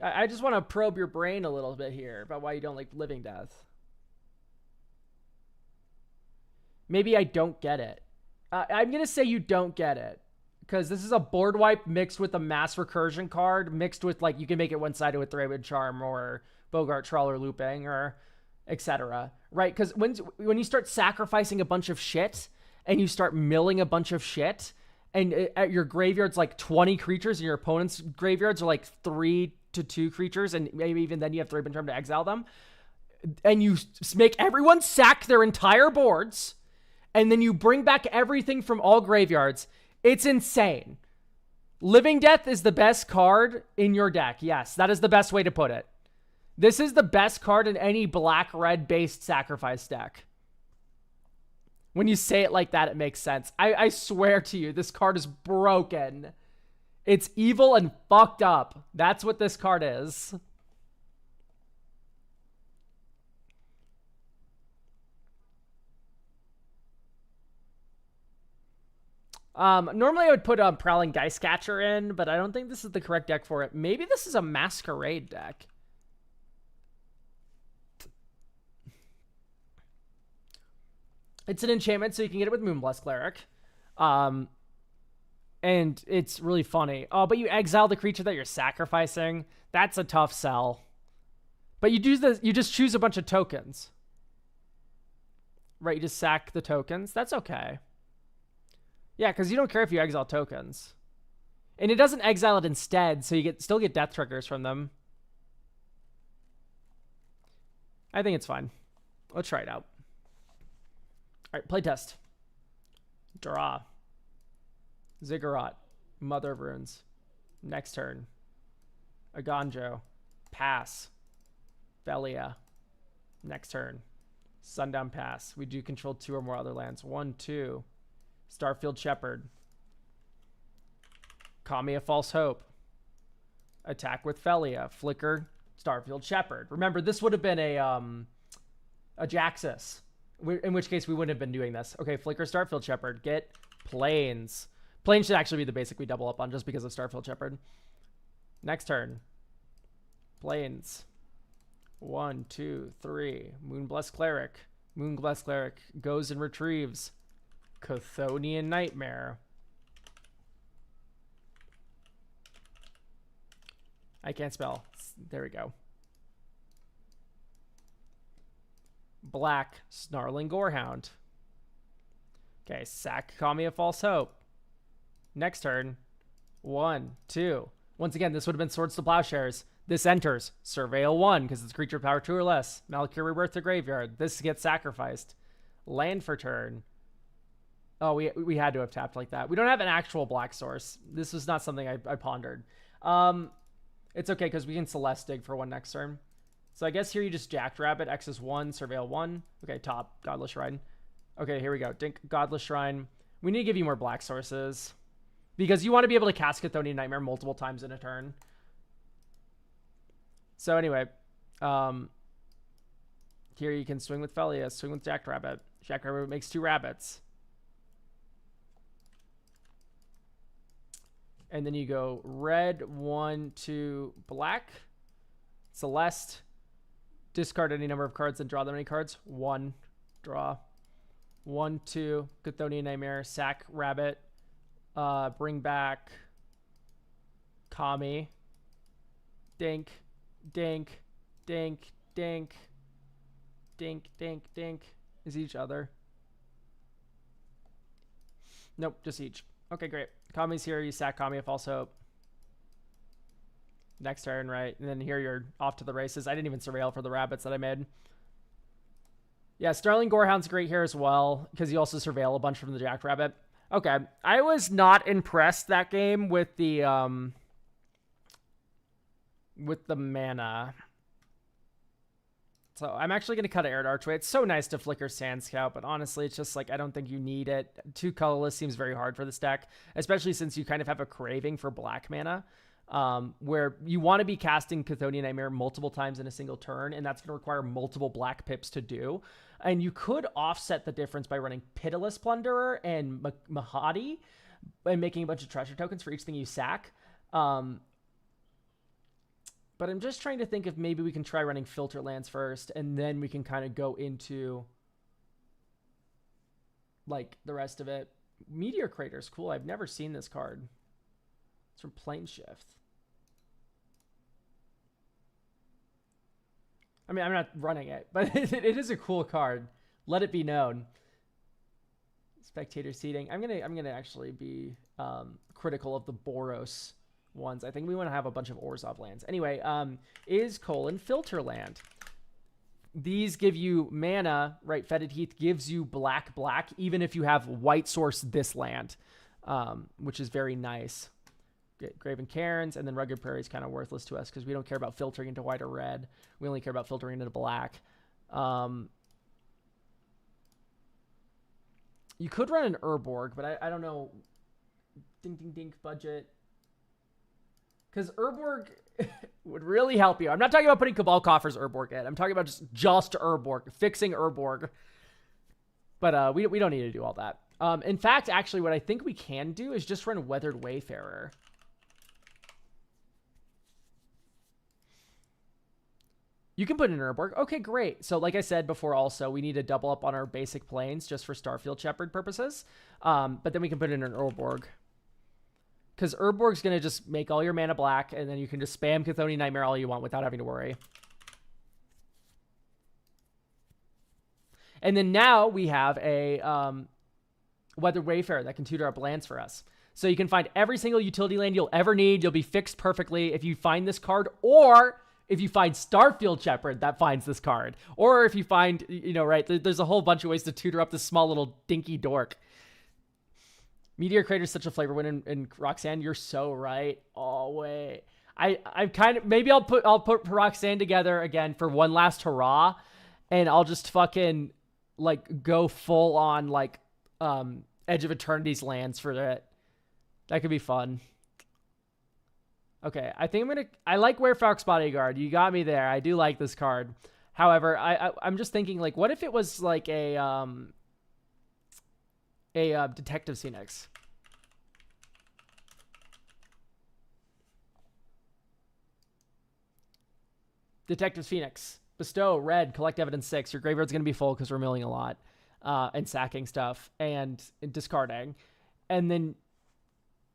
I just want to probe your brain a little bit here about why you don't like Living Death. Maybe I don't get it. I'm going to say you don't get it. Because this is a board wipe mixed with a mass recursion card, mixed with, like, you can make it one-sided with Thraben Charm or Bogart Trawler looping or etc. Right? Because when you start sacrificing a bunch of shit and you start milling a bunch of shit, and at your graveyard's like 20 creatures and your opponent's graveyards are like 3 to 2 creatures, and maybe even then you have Thraben Charm to exile them, and you make everyone sack their entire boards, and then you bring back everything from all graveyards. It's insane. Living Death is the best card in your deck. Yes, that is the best way to put it. This is the best card in any black-red based sacrifice deck. When you say it like that, it makes sense. I swear to you, this card is broken. It's evil and fucked up. That's what this card is. Normally I would put Prowling Geistcatcher in, but I don't think this is the correct deck for it. Maybe this is a Masquerade deck. It's an enchantment, so you can get it with Moonblast Cleric. And it's really funny. Oh, but you exile the creature that you're sacrificing. That's a tough sell. But you do this, you just choose a bunch of tokens. Right, you just sack the tokens. That's okay. Yeah, because you don't care if you exile tokens. And it doesn't exile it instead, so you still get death triggers from them. I think it's fine. Let's try it out. All right, playtest. Draw. Ziggurat. Mother of Runes. Next turn. Agonjo. Pass. Velia. Next turn. Sundown Pass. We do control 2 or more other lands. 1, 2. Starfield Shepherd. Kami of False Hope. Attack with Velia. Flicker. Starfield Shepherd. Remember, this would have been a Jaxus. In which case, we wouldn't have been doing this. Okay, Flicker, Starfield Shepherd. Get Plains. Plains should actually be the basic we double up on just because of Starfield Shepherd. Next turn. Plains. 1, 2, 3. Moonblast Cleric. Moonblast Cleric goes and retrieves Chthonian Nightmare. I can't spell. There we go. Black Snarling Gorehound. Okay, sack Kami of False Hope. Next turn. 1, 2. Once again, this would have been Swords to Plowshares. This enters. Surveil 1, because it's creature power 2 or less. Malakir Rebirth to Graveyard. This gets sacrificed. Land for turn. Oh, we had to have tapped like that. We don't have an actual black source. This was not something I pondered. It's okay, because we can Celeste Dig for 1 next turn. So I guess here you just Jackrabbit. X is 1, Surveil 1. Okay, top. Godless Shrine. Okay, here we go. Dink, Godless Shrine. We need to give you more black sources. Because you want to be able to cast Chthonian Nightmare multiple times in a turn. So anyway. Here you can swing with Velia. Swing with Jackrabbit. Jackrabbit makes 2 rabbits. And then you go red, 1, 2, black. Celeste. Discard any number of cards and draw that many cards. 1. Draw. 1, 2. Chthonian Nightmare. Sack rabbit. Bring back Kami. Dink. Dink. Dink. Dink. Dink. Dink. Dink. Is each other? Nope, just each. Okay, great. Kami's here. You sack Kami of False Hope. Next turn, right? And then here you're off to the races. I didn't even surveil for the rabbits that I made. Yeah, Snarling Gorehound's great here as well, because you also surveil a bunch from the Jackrabbit. Okay, I was not impressed that game with the mana. So I'm actually going to cut Arid Archway. It's so nice to flicker Sand Scout, but honestly, it's just like I don't think you need it. 2 colorless seems very hard for this deck, especially since you kind of have a craving for black mana, where you want to be casting Chthonian Nightmare multiple times in a single turn, and that's going to require multiple black pips to do. And you could offset the difference by running Pitiless Plunderer and Mahadi and making a bunch of treasure tokens for each thing you sack. But I'm just trying to think if maybe we can try running Filter Lands first, and then we can kind of go into like the rest of it. Meteor Crater's cool. I've never seen this card. It's from Plane Shift. I mean, I'm not running it, but it is a cool card. Let it be known. Spectator seating. I'm gonna actually be critical of the Boros ones. I think we want to have a bunch of Orzhov lands. Anyway, is Filter Land. These give you mana, right? Fetid Heath gives you black, even if you have white source this land, which is very nice. Graven Cairns, and then Rugged Prairie is kind of worthless to us because we don't care about filtering into white or red. We only care about filtering into black. You could run an Urborg, but I don't know. Ding, ding, ding, budget. Because Urborg would really help you. I'm not talking about putting Cabal Coffers Urborg in. I'm talking about just Urborg, fixing Urborg. But we don't need to do all that. In fact, actually, what I think we can do is just run Weathered Wayfarer. You can put in Urborg. Okay, great. So like I said before also, we need to double up on our basic planes just for Starfield Shepherd purposes. But then we can put in an Urborg. Because Urborg's going to just make all your mana black, and then you can just spam Chthoni Nightmare all you want without having to worry. And then now we have a Weathered Wayfarer that can tutor up lands for us. So you can find every single utility land you'll ever need. You'll be fixed perfectly if you find this card, or if you find Starfield Shepherd that finds this card. Or if you find, you know, right, there's a whole bunch of ways to tutor up this small little dinky dork. Meteor Crater is such a flavor win in Roxanne. You're so right. Oh, wait. I'm kind of, maybe I'll put Roxanne together again for one last hurrah, and I'll just fucking, like, go full on, like, Edge of Eternity's lands for it. That could be fun. Okay, I think I like Werefalk's Bodyguard. You got me there. I do like this card. However, I'm just thinking, like, what if it was like a Detective Phoenix? Detective Phoenix. Bestow, red, collect evidence 6. Your graveyard's going to be full because we're milling a lot. And sacking stuff and discarding. And then,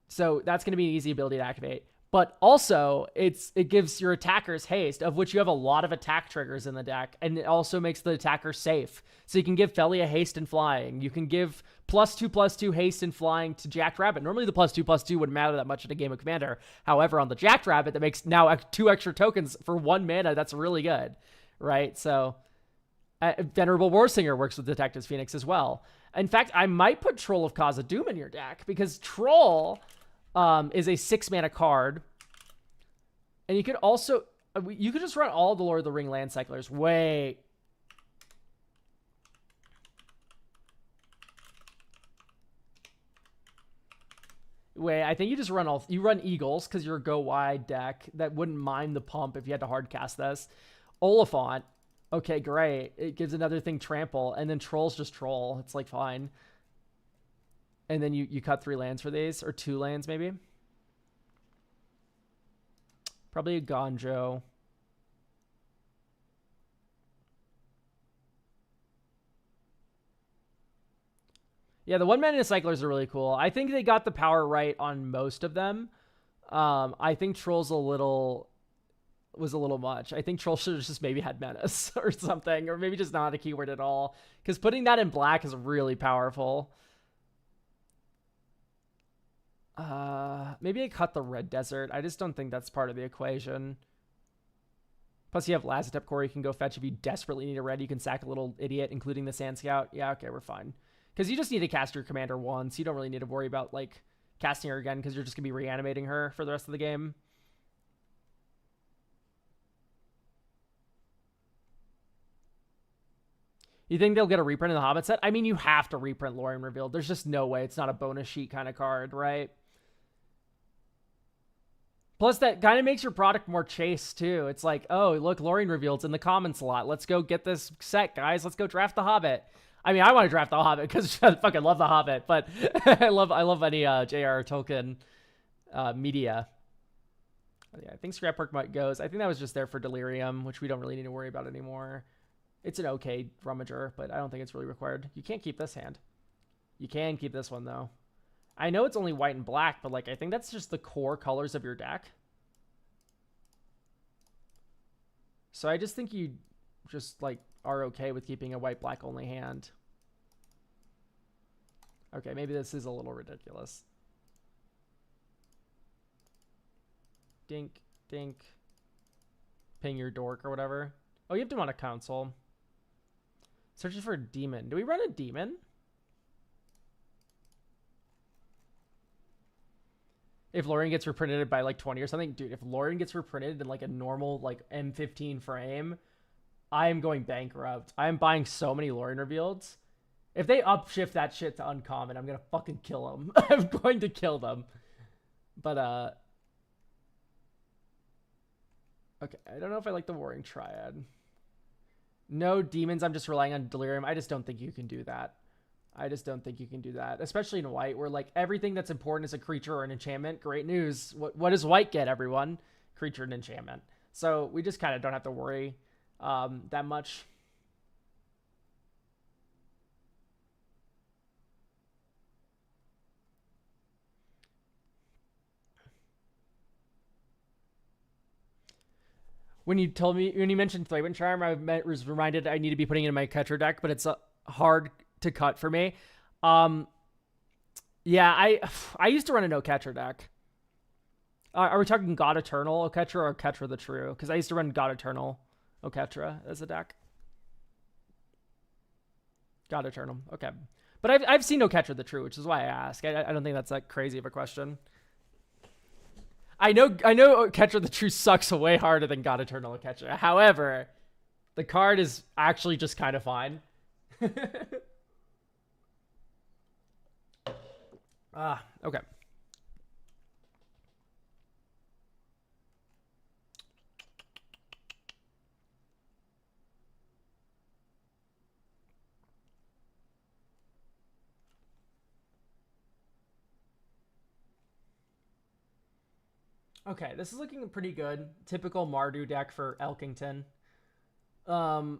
so that's going to be an easy ability to activate. But also, it gives your attackers haste, of which you have a lot of attack triggers in the deck, and it also makes the attacker safe. So you can give Felia haste and flying. You can give +2/+2 haste and flying to Jacked Rabbit. Normally the +2/+2 wouldn't matter that much in a game of Commander. However, on the Jacked Rabbit, that makes now 2 extra tokens for 1 mana. That's really good, right? So Venerable Warsinger works with Detective's Phoenix as well. In fact, I might put Troll of Khazad-dûm in your deck, because Troll is a 6-mana card. And you could also, you could just run all the Lord of the Ring land cyclers. Wait. I think you just run you run Eagles, because you're a go wide deck that wouldn't mind the pump if you had to hard cast this. Oliphant. Okay, great. It gives another thing trample, and then Troll's just Troll. It's like fine. And then you cut 3 lands for these, or 2 lands maybe. Probably a Gonjo. Yeah, the 1-mana cyclers are really cool. I think they got the power right on most of them. I think Troll's was a little much. I think Troll should have just maybe had Menace or something, or maybe just not a keyword at all, because putting that in black is really powerful. Maybe I cut the Red Desert. I just don't think that's part of the equation. Plus you have Lazotep Core you can go fetch if you desperately need a red. You can sack a little idiot, including the Sand Scout. Yeah, okay, we're fine. Because you just need to cast your commander once. You don't really need to worry about, like, casting her again, because you're just going to be reanimating her for the rest of the game. You think they'll get a reprint in the Hobbit set? I mean, you have to reprint Lorien Revealed. There's just no way. It's not a bonus sheet kind of card, right? Plus, that kind of makes your product more chase, too. It's like, oh, look, Lorien Revealed's in the common slot. Let's go get this set, guys. Let's go draft the Hobbit. I mean, I want to draft the Hobbit because I fucking love the Hobbit, but I love any J.R.R. Tolkien media. Yeah, I think Scrapbook might goes. I think that was just there for Delirium, which we don't really need to worry about anymore. It's an okay Rummager, but I don't think it's really required. You can't keep this hand. You can keep this one, though. I know it's only white and black, but, like, I think that's just the core colors of your deck. So I just think you just, like, are okay with keeping a white-black only hand. Okay, maybe this is a little ridiculous. Dink, dink. Ping your dork or whatever. Oh, you have Demonic Council. Searching for a demon. Do we run a demon? If Lorien gets reprinted by like 20 or something, dude, if Lorien gets reprinted in like a normal like M15 frame, I am going bankrupt. I am buying so many Lorien revealed. If they upshift that shit to uncommon, I'm gonna fucking kill them. I'm going to kill them. But okay, I don't know if I like the Warring Triad. No demons, I'm just relying on Delirium. I just don't think you can do that. I just don't think you can do that, especially in white, where like everything that's important is a creature or an enchantment. Great news. What does white get, everyone? Creature and enchantment. So we just kind of don't have to worry that much. When you mentioned Thwaite Charm, I was reminded I need to be putting it in my catcher deck, but it's hard to cut for me. Yeah, I used to run a no catcher deck. Are we talking God Eternal Oketra or Oketra the True? Because I used to run God Eternal Oketra as a deck. God Eternal, okay. But I've seen Oketra the True, which is why I ask. I don't think that's that crazy of a question. I know Oketra the True sucks way harder than God Eternal Oketra. However, the card is actually just kind of fine. Okay. Okay, this is looking pretty good. Typical Mardu deck for Elkington. Damn,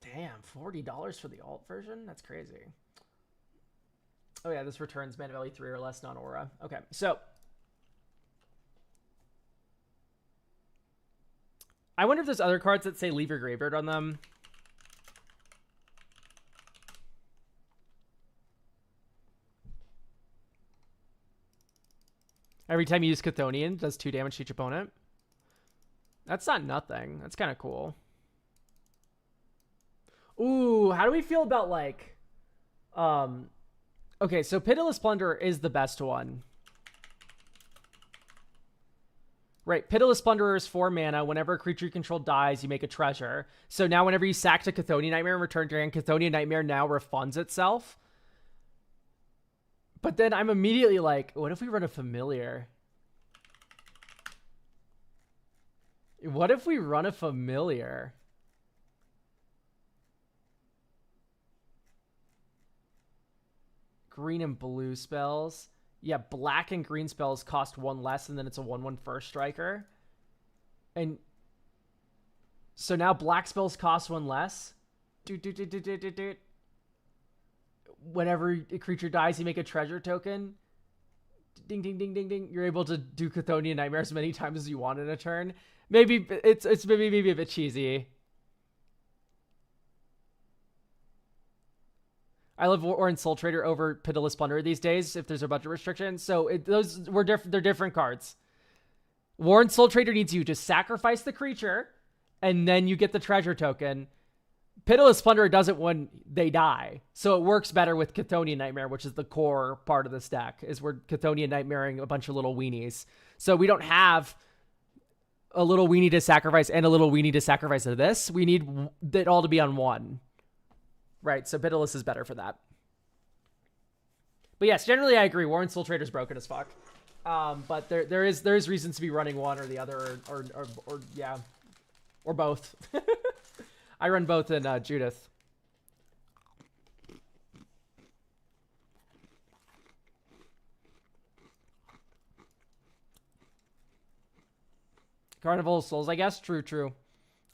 $40 for the alt version? That's crazy. Oh yeah, this returns mana value 3 or less non-aura. Okay, so I wonder if there's other cards that say leave your graveyard on them. Every time you use Chthonian, does 2 damage to each opponent. That's not nothing. That's kind of cool. Ooh, how do we feel about like... Okay, so Pitiless Plunderer is the best one. Right, Pitiless Plunderer is 4 mana. Whenever a creature you control dies, you make a treasure. So now whenever you sack to Chthonian Nightmare and return to your hand, Chthonian Nightmare now refunds itself. But then I'm immediately like, what if we run a Familiar? What if we run a Familiar? Green and blue spells. Yeah, black and green spells cost 1 less, and then it's a 1/1 first striker. And so now black spells cost 1 less. Whenever a creature dies, you make a treasure token. Ding, ding, ding, ding, ding. You're able to do Chthonian Nightmare as many times as you want in a turn. Maybe it's maybe a bit cheesy. I love Orange Soul Trader over Pitiless Plunderer these days if there's a budget restriction. So they're different cards. Warren Soul Trader needs you to sacrifice the creature, and then you get the treasure token. Pitiless Plunderer does it when they die. So it works better with Chthonian Nightmare, which is the core part of this deck, is we're Chthonian Nightmaring a bunch of little weenies. So we don't have a little weenie to sacrifice and a little weenie to sacrifice to this. We need it all to be on one. Right, so Pitiless is better for that. But yes, generally I agree. Warren Soul Trader's broken as fuck. But there is reasons to be running one or the other, or yeah, or both. I run both in Judith. Carnival of Souls, I guess. True.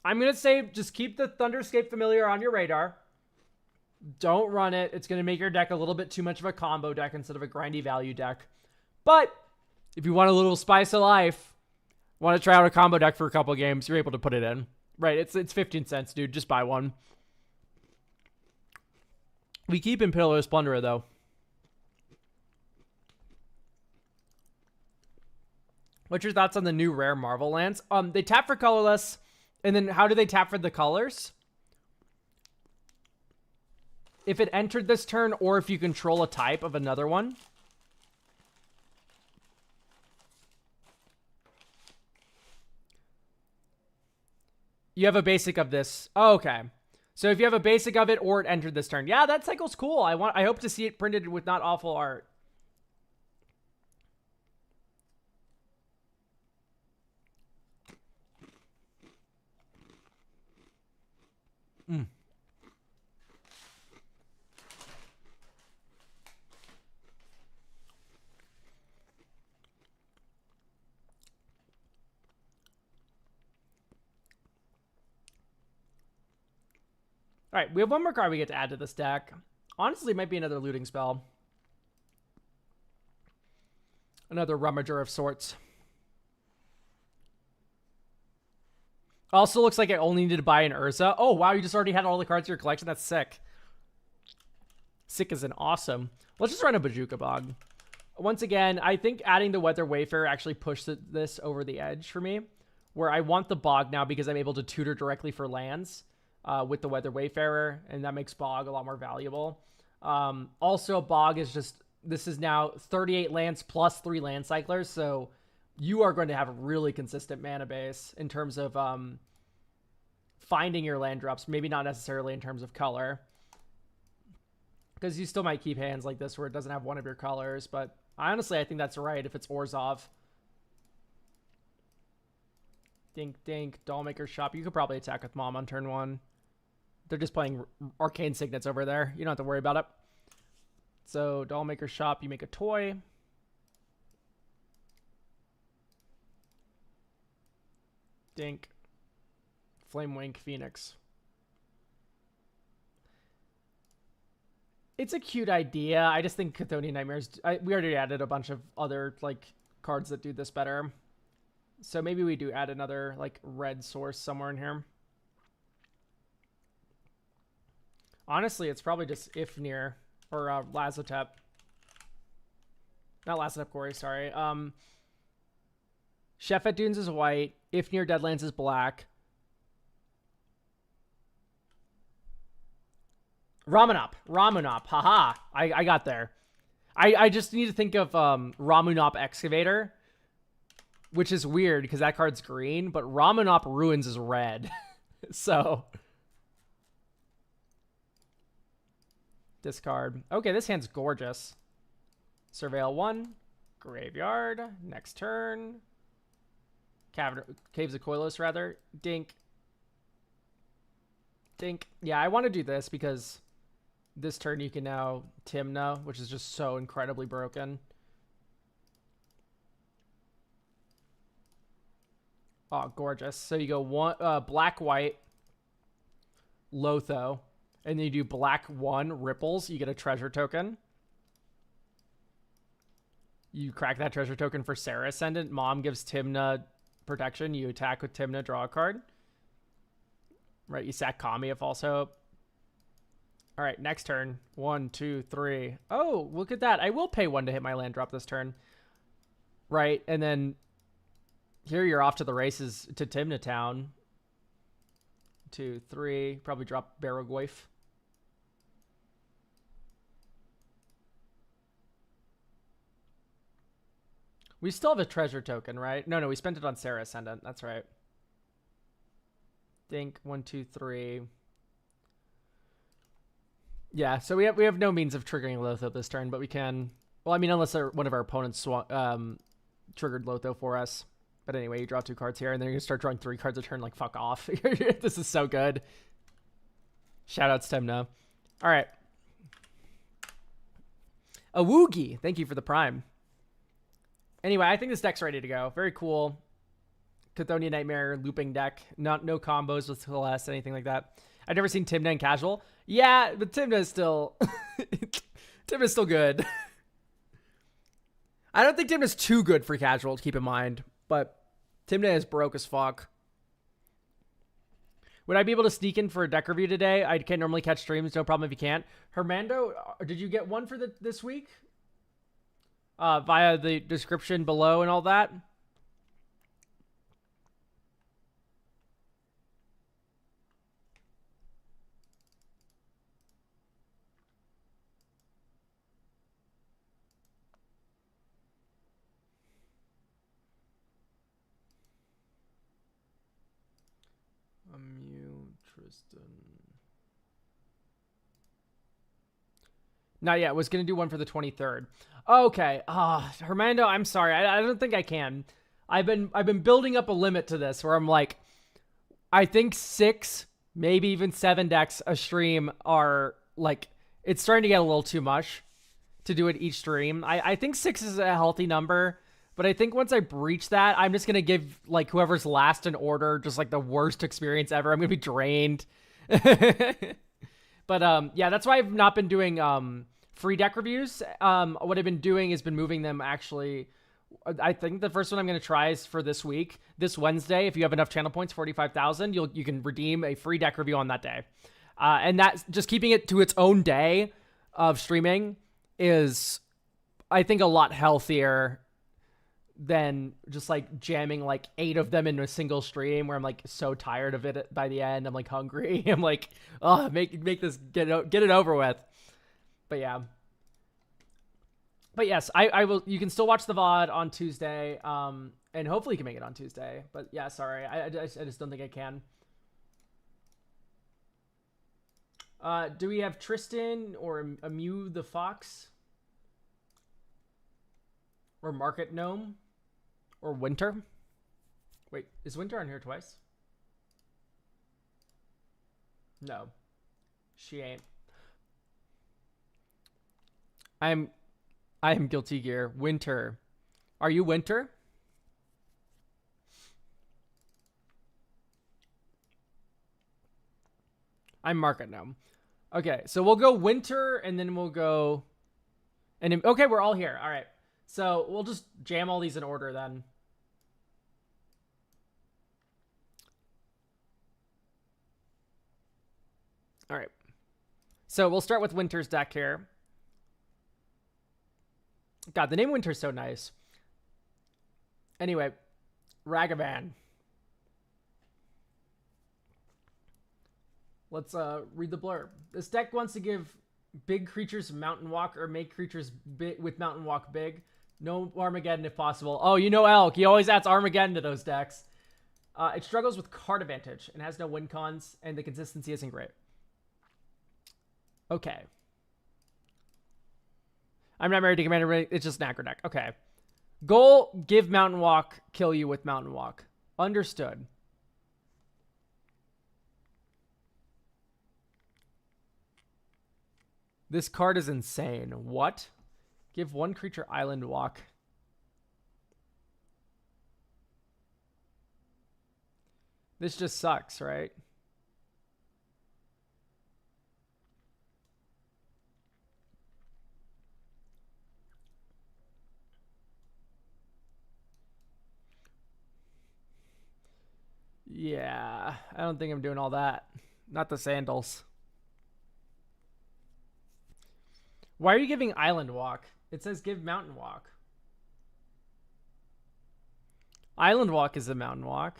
I'm gonna say just keep the Thunderscape Familiar on your radar. Don't run it. It's going to make your deck a little bit too much of a combo deck instead of a grindy value deck. But if you want a little spice of life, want to try out a combo deck for a couple games, you're able to put it in. Right, it's 15 cents, dude. Just buy one. We keep in Pitiless Plunderer, though. What's your thoughts on the new rare Marvel lands? They tap for colorless, and then how do they tap for the colors? If it entered this turn, or if you control a type of another one. You have a basic of this. Oh, okay. So if you have a basic of it or it entered this turn. Yeah, that cycle's cool. I hope to see it printed with not awful art. Mm. All right, we have one more card we get to add to this deck. Honestly, it might be another looting spell. Another rummager of sorts. Also looks like I only needed to buy an Urza. Oh, wow, you just already had all the cards in your collection? That's sick. Sick is an awesome. Let's just run a Bajuka Bog. Once again, I think adding the Weather Wayfarer actually pushed this over the edge for me, where I want the Bog now because I'm able to tutor directly for lands with the Weather Wayfarer, and that makes Bog a lot more valuable. Also, Bog is just, this is now 38 lands plus 3 land cyclers, so you are going to have a really consistent mana base in terms of finding your land drops, maybe not necessarily in terms of color, because you still might keep hands like this where it doesn't have one of your colors, but honestly, I think that's right if it's Orzhov. Dink, dink, Dollmaker Shop. You could probably attack with Mom on turn 1. They're just playing Arcane Signets over there. You don't have to worry about it. So, Dollmaker Shop, you make a toy. Dink. Flamewink Phoenix. It's a cute idea. I just think Chthonian Nightmares... we already added a bunch of other, like, cards that do this better. So maybe we do add another, like, red source somewhere in here. Honestly, it's probably just Ifnir or Lazotep. Not Lazotep Quarry, sorry. Shefet Dunes is white. Ifnir Deadlands is black. Ramunap. Haha. I got there. I just need to think of Ramunap Excavator, which is weird because that card's green, but Ramunap Ruins is red. So discard. Okay, this hand's gorgeous. Surveil 1. Graveyard. Next turn. Caves of Koilos, rather. Dink. Dink. Yeah, I want to do this because this turn you can now Tymna, which is just so incredibly broken. Oh, gorgeous. So you go one black, white, Lotho, and then you do black 1 Ripples. You get a treasure token. You crack that treasure token for Serra Ascendant. Mom gives Tymna protection. You attack with Tymna, draw a card. Right, you sack Kami of False Hope. All right, next turn. 1, 2, 3. Oh, look at that. I will pay 1 to hit my land drop this turn. Right, and then here you're off to the races to Tymna Town. 2, 3. Probably drop Barrogoyf. We still have a treasure token, right? No, we spent it on Serra Ascendant. That's right. Think 1, 2, 3. Yeah, so we have no means of triggering Lotho this turn, but we can. Well, I mean, unless one of our opponents triggered Lotho for us. But anyway, you draw 2 cards here, and then you start drawing 3 cards a turn. Like, fuck off. This is so good. Shoutouts Tymna. All right. Awoogie, thank you for the prime. Anyway, I think this deck's ready to go. Very cool. Chthonian Nightmare looping deck. No combos with Celeste, anything like that. I've never seen Tymna in casual. Yeah, but Tymna is still... Tymna's still good. I don't think Tymna's too good for casual, to keep in mind. But Tymna is broke as fuck. Would I be able to sneak in for a deck review today? I can normally catch streams. No problem if you can't. Hermando, did you get one for this week? Via the description below and all that? Not yet. Was going to do one for the 23rd. Okay. Hermando, I'm sorry. I don't think I can. I've been building up a limit to this where I'm like, I think 6, maybe even 7 decks a stream are like, it's starting to get a little too much to do it each stream. I think 6 is a healthy number, but I think once I breach that, I'm just going to give like whoever's last in order just like the worst experience ever. I'm going to be drained. But yeah, that's why I've not been doing free deck reviews. What I've been doing is been moving them actually. I think the first one I'm going to try is for this week, this Wednesday. If you have enough channel points, 45,000, you can redeem a free deck review on that day. And that's just keeping it to its own day of streaming is, I think, a lot healthier than just like jamming like 8 of them into a single stream where I'm like so tired of it by the end. I'm like hungry. I'm like, oh, make this get it over with. But yeah. But yes, I will. You can still watch the VOD on Tuesday, and hopefully you can make it on Tuesday. But yeah, sorry, I just don't think I can. Do we have Tristan or Mew the Fox? Or Market Gnome? Or Winter? Wait, is Winter on here twice? No. She ain't. I am Guilty Gear. Winter. Are you Winter? I'm Market Gnome. Okay, so we'll go Winter, and then we'll go... And okay, we're all here. All right. So we'll just jam all these in order then. All right. So we'll start with Winter's deck here. God, the name Winter's so nice. Anyway, Ragavan. Let's read the blurb. This deck wants to give big creatures Mountain Walk or make creatures with Mountain Walk big. No Armageddon if possible. Oh, you know Elk. He always adds Armageddon to those decks. It struggles with card advantage and has no win cons, and the consistency isn't great. Okay. I'm not married to Commander. It's just an aggro deck. Okay. Goal, give Mountain Walk, kill you with Mountain Walk. Understood. This card is insane. What? Give one creature Island Walk. This just sucks, right? Yeah, I don't think I'm doing all that. Not the sandals. Why are you giving Island Walk? It says give Mountain Walk. Island Walk is a Mountain Walk.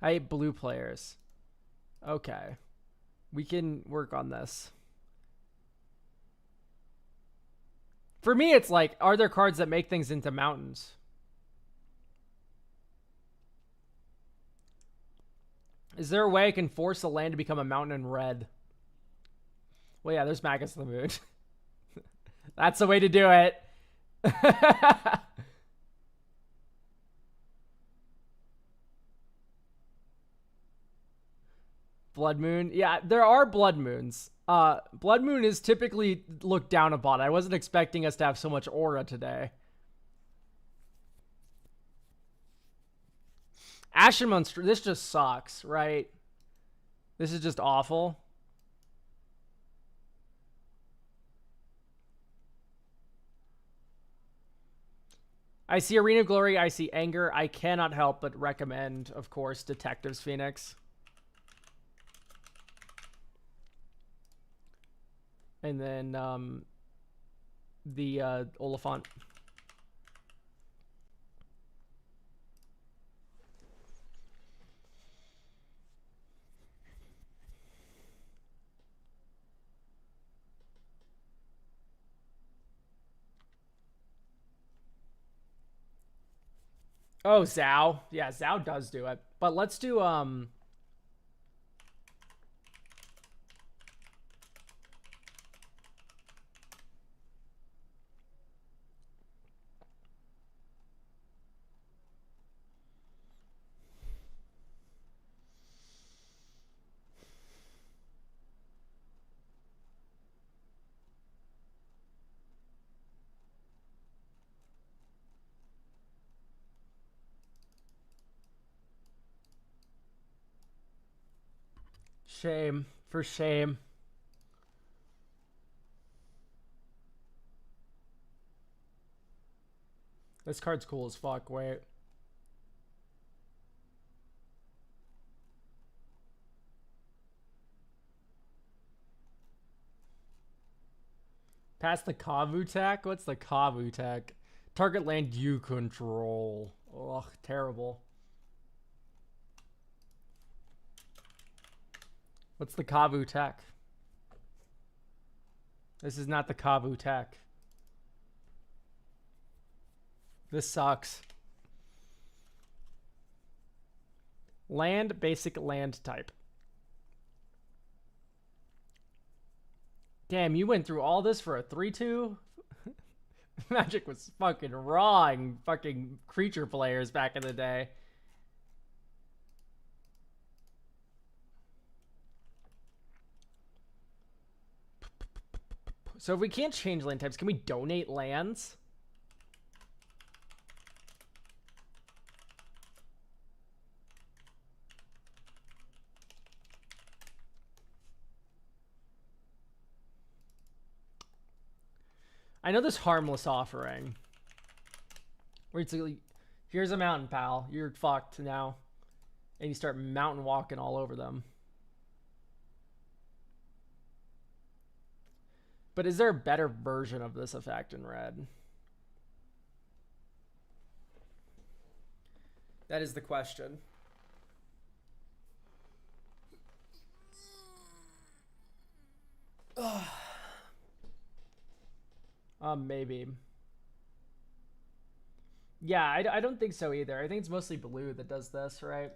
I hate blue players. Okay. We can work on this. For me, it's like, are there cards that make things into mountains? Is there a way I can force a land to become a mountain in red? Well, yeah, there's Magus of the Moon. That's the way to do it. Blood Moon. Yeah, there are Blood Moons. Blood Moon is typically looked down upon. I wasn't expecting us to have so much aura today. Ashen Monster. This just sucks, right? This is just awful. I see Arena of Glory. I see Anger. I cannot help but recommend, of course, Detectives Phoenix. And then the Oliphant. Oh, Zhao. Yeah, Zhao does do it. But let's do shame for shame. This card's cool as fuck. Wait. Past the Kavu tech? What's the Kavu tech? Target land you control. Ugh, terrible. What's the Kavu tech? This is not the Kavu tech. This sucks. Land, basic land type. Damn, you went through all this for a 3-2? Magic was fucking rawing fucking creature players back in the day. So if we can't change land types, can we donate lands? I know this harmless offering. Where it's like, here's a mountain, pal. You're fucked now. And you start mountain walking all over them. But is there a better version of this effect in red? That is the question. Maybe. Yeah, I don't think so either. I think it's mostly blue that does this, right?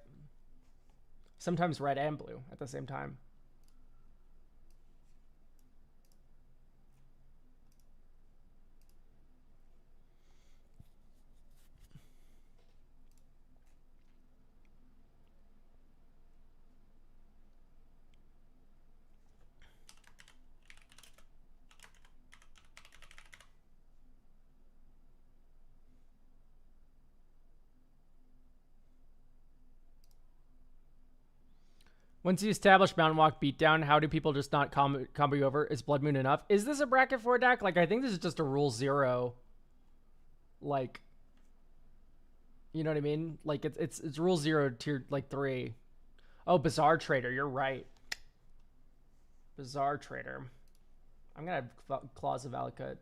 Sometimes red and blue at the same time. Once you establish Mountain Walk beatdown, how do people just not combo you over? Is Blood Moon enough? Is this a bracket 4 deck? Like, I think this is just a rule 0. Like, you know what I mean? Like, it's rule 0 tier, like, 3. Oh, Bizarre Trader. You're right. Bizarre Trader. I'm going to have Claws of Valakut.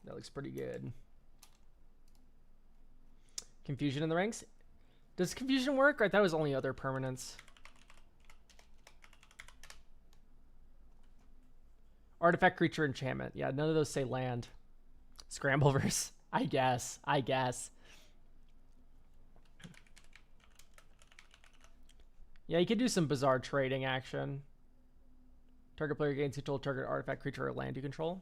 That looks pretty good. Confusion in the ranks? Does Confusion work? I thought it was only other permanents. Artifact, creature, enchantment. Yeah, none of those say land. Scrambleverse. I guess. Yeah, you could do some bizarre trading action. Target player gains control of target artifact, creature, or land you control.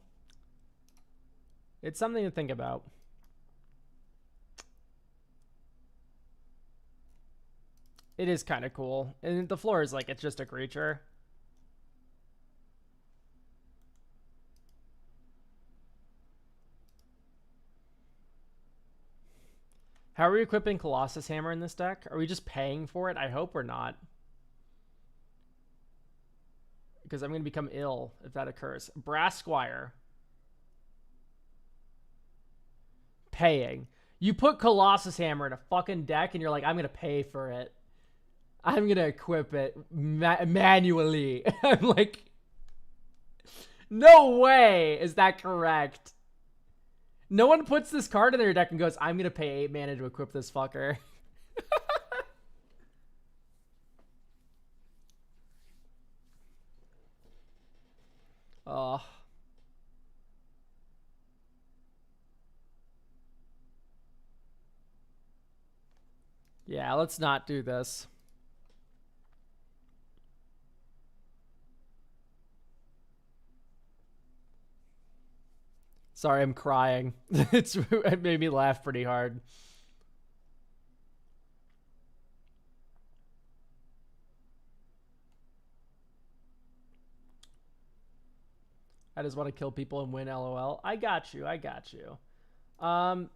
It's something to think about. It is kind of cool. And the floor is like, it's just a creature. How are we equipping Colossus Hammer in this deck? Are we just paying for it? I hope we're not. Because I'm going to become ill if that occurs. Brass Squire. Paying. You put Colossus Hammer in a fucking deck and you're like, I'm going to pay for it. I'm going to equip it manually. I'm like, no way is that correct. No one puts this card in their deck and goes, I'm going to pay 8 mana to equip this fucker. Oh. Yeah, let's not do this. Sorry, I'm crying. It made me laugh pretty hard. I just want to kill people and win, lol. I got you. I got you.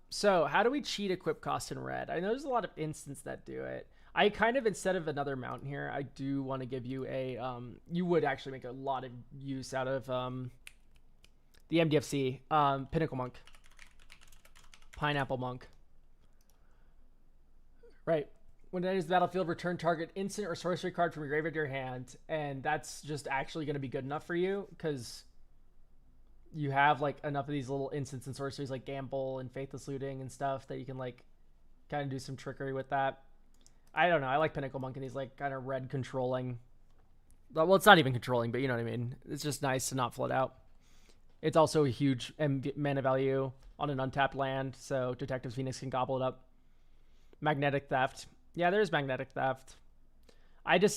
So how do we cheat equip cost in red? I know there's a lot of instants that do it. I kind of, instead of another mountain here, I do want to give you a, you would actually make a lot of use out of, the MDFC, Pinnacle Monk. Pineapple Monk. Right. When it enters the battlefield, return target instant or sorcery card from your graveyard to your hand, and that's just actually going to be good enough for you, because you have like enough of these little instants and sorceries like Gamble and Faithless Looting and stuff that you can like kind of do some trickery with that. I don't know. I like Pinnacle Monk, and he's like kind of red controlling. Well, it's not even controlling, but you know what I mean. It's just nice to not flood out. It's also a huge mana value on an untapped land, so Detective's Phoenix can gobble it up. Magnetic Theft. Yeah, there's Magnetic Theft.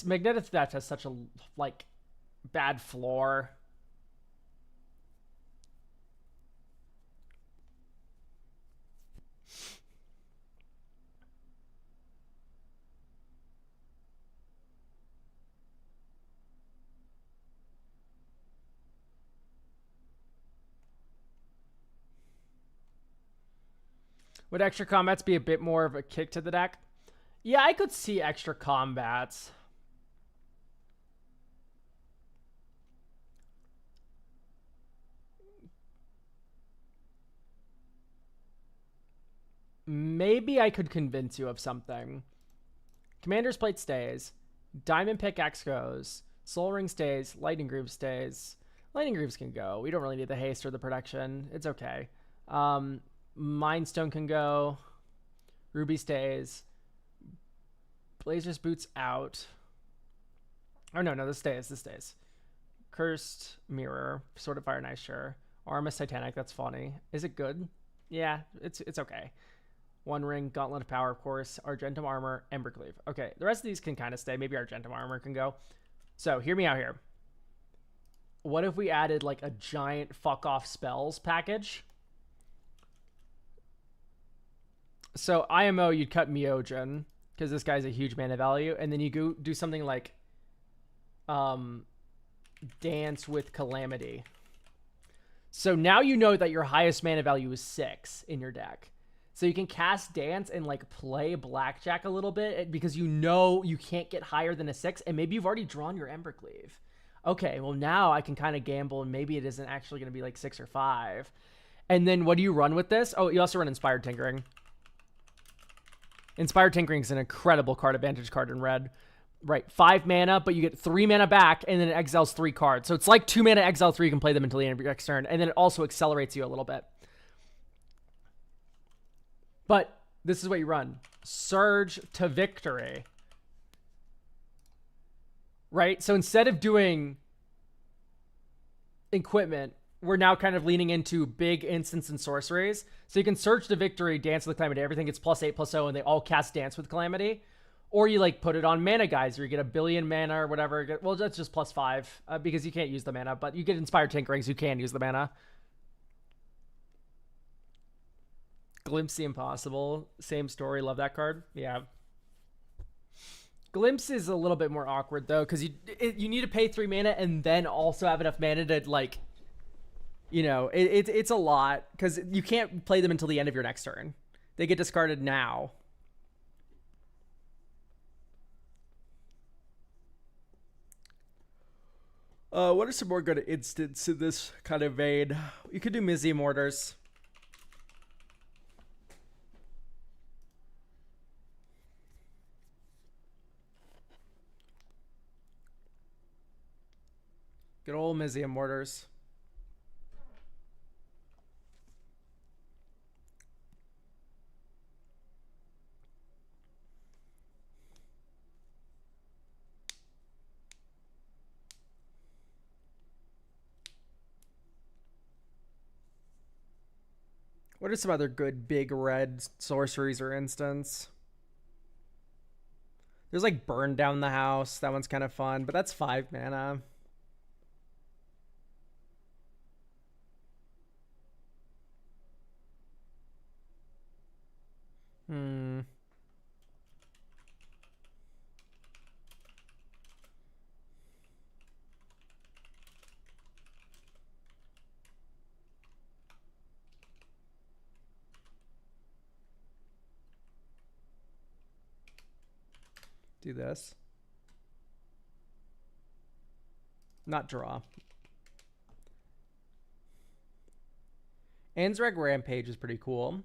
Magnetic Theft has such a like bad floor. Would extra combats be a bit more of a kick to the deck? Yeah, I could see extra combats. Maybe I could convince you of something. Commander's Plate stays. Diamond Pickaxe goes. Soul Ring stays. Lightning Greaves stays. Lightning Greaves can go. We don't really need the haste or the protection. It's okay. Mind Stone can go. Ruby stays. Blazer's Boots out. Oh, no, this stays. This stays. Cursed Mirror. Sword of Fire and Ice, sure. Armus Titanic, that's funny. Is it good? Yeah, it's okay. One Ring, Gauntlet of Power, of course. Argentum Armor, Embercleave. Okay, the rest of these can kind of stay. Maybe Argentum Armor can go. So, hear me out here. What if we added, like, a giant fuck-off spells package? So, IMO, you'd cut Myojin, because this guy's a huge mana value, and then you go do something like Dance with Calamity. So now you know that your highest mana value is 6 in your deck. So you can cast Dance and like play Blackjack a little bit because you know you can't get higher than a 6, and maybe you've already drawn your Embercleave. Okay, well now I can kind of gamble, and maybe it isn't actually going to be like 6 or 5. And then what do you run with this? Oh, you also run Inspired Tinkering. Inspired Tinkering is an incredible card advantage card in red. Right, 5 mana, but you get 3 mana back, and then it exiles 3 cards. So it's like 2 mana, exile 3, you can play them until the end of your next turn, and then it also accelerates you a little bit. But this is what you run. Surge to Victory. Right? So instead of doing equipment, we're now kind of leaning into big instants and sorceries. So you can Surge to Victory, Dance with Calamity. Everything gets +8/+0, and they all cast Dance with Calamity. Or you like put it on Mana Geyser, you get a billion mana or whatever. Well, that's just +5 because you can't use the mana, but you get Inspired Tinkerings, you can use the mana. Glimpse the Impossible, same story. Love that card. Yeah. Glimpse is a little bit more awkward though, because you need to pay 3 mana and then also have enough mana to like, you know, it's a lot because you can't play them until the end of your next turn. They get discarded now. What are some more good instants in this kind of vein? You could do Mizzy Mortars. Good old Mizzy Mortars. What are some other good big red sorceries or instants? There's like burn down the house. That one's kind of fun, but that's 5 mana. Hmm. Do this. Not draw. Anzreg Rampage is pretty cool.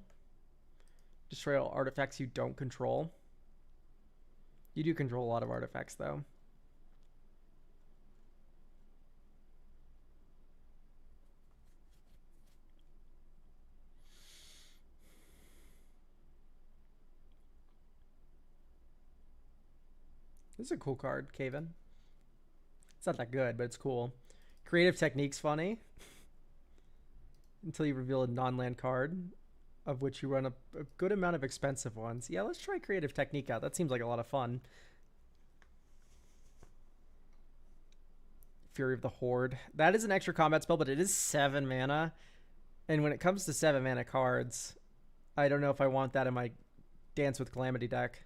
Destroy all artifacts you don't control. You do control a lot of artifacts, though. This is a cool card, Caven. It's not that good, but it's cool. Creative Technique's funny. Until you reveal a non-land card, of which you run a good amount of expensive ones. Yeah, let's try Creative Technique out. That seems like a lot of fun. Fury of the Horde. That is an extra combat spell, but it is 7 mana. And when it comes to 7 mana cards, I don't know if I want that in my Dance with Calamity deck.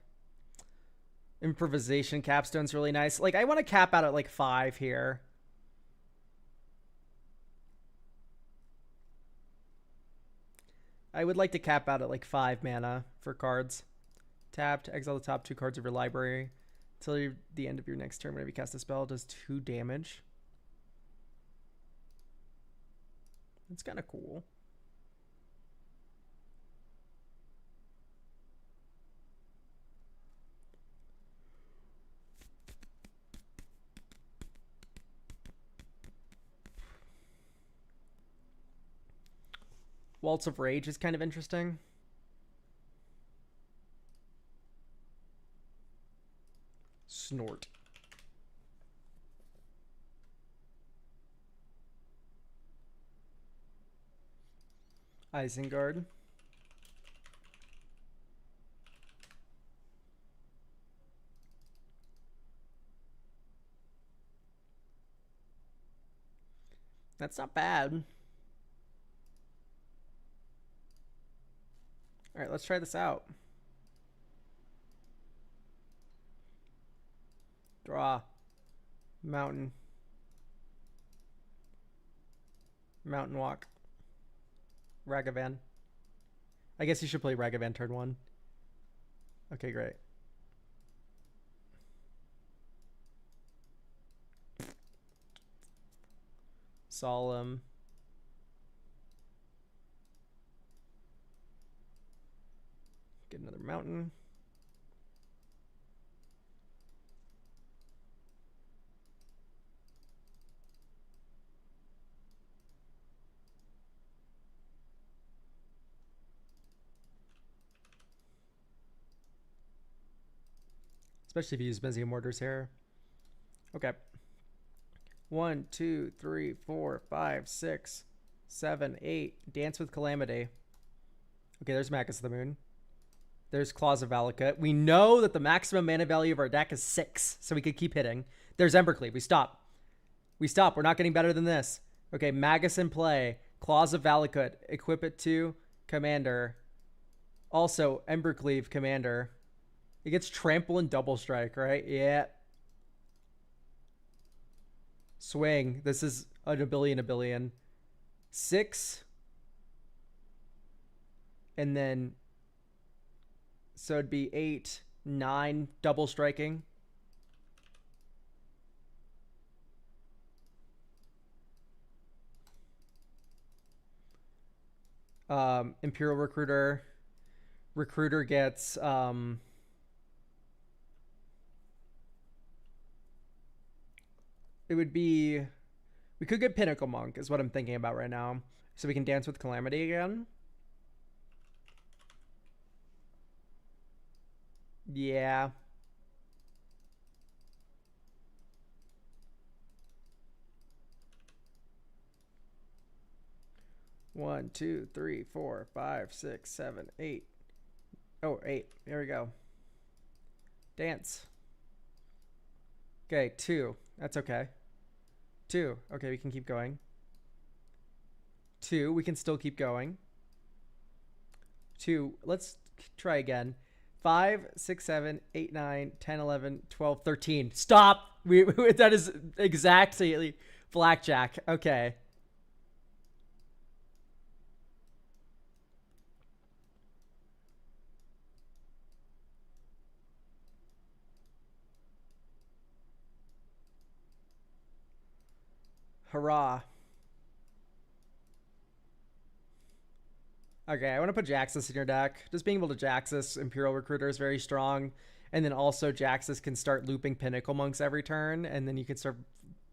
Improvisation Capstone's really nice. Like, I want to cap out at like 5 here. I would like to cap out at like 5 mana for cards. Tapped, exile the top 2 cards of your library. Until the end of your next turn, whenever you cast a spell, it does 2 damage. It's kind of cool. Waltz of Rage is kind of interesting. Snort. Isengard. That's not bad. All right, let's try this out. Draw. Mountain. Mountain Walk. Ragavan. I guess you should play Ragavan turn 1. Okay, great. Solemn. Get another mountain. Especially if you use Mizzium Mortars here. Okay. 1, 2, 3, 4, 5, 6, 7, 8. Dance with Calamity. Okay, there's Magus of the Moon. There's Claws of Valakut. We know that the maximum mana value of our deck is 6, so we could keep hitting. There's Embercleave. We stop. We stop. We're not getting better than this. Okay, Magus in play. Claws of Valakut. Equip it to Commander. Also, Embercleave Commander. It gets Trample and Double Strike, right? Yeah. Swing. This is a billion. 6. And then... So it'd be 8, 9 double striking. Imperial Recruiter. Recruiter gets... it would be... We could get Pinnacle Monk is what I'm thinking about right now. So we can Dance with Calamity again. Yeah. One, 2, 3, 4, 5, 6, 7, 8. Oh, 8. There we go. Dance. Okay, 2. That's okay. 2. Okay, we can keep going. 2. We can still keep going. 2. Let's try again. 5, 6, 7, 8, 9, 10, 11, 12, 13. Stop! That is exactly blackjack. Okay. Hurrah. Okay, I want to put Jaxus in your deck. Just being able to Jaxus Imperial Recruiter is very strong. And then also Jaxus can start looping Pinnacle Monks every turn. And then you can start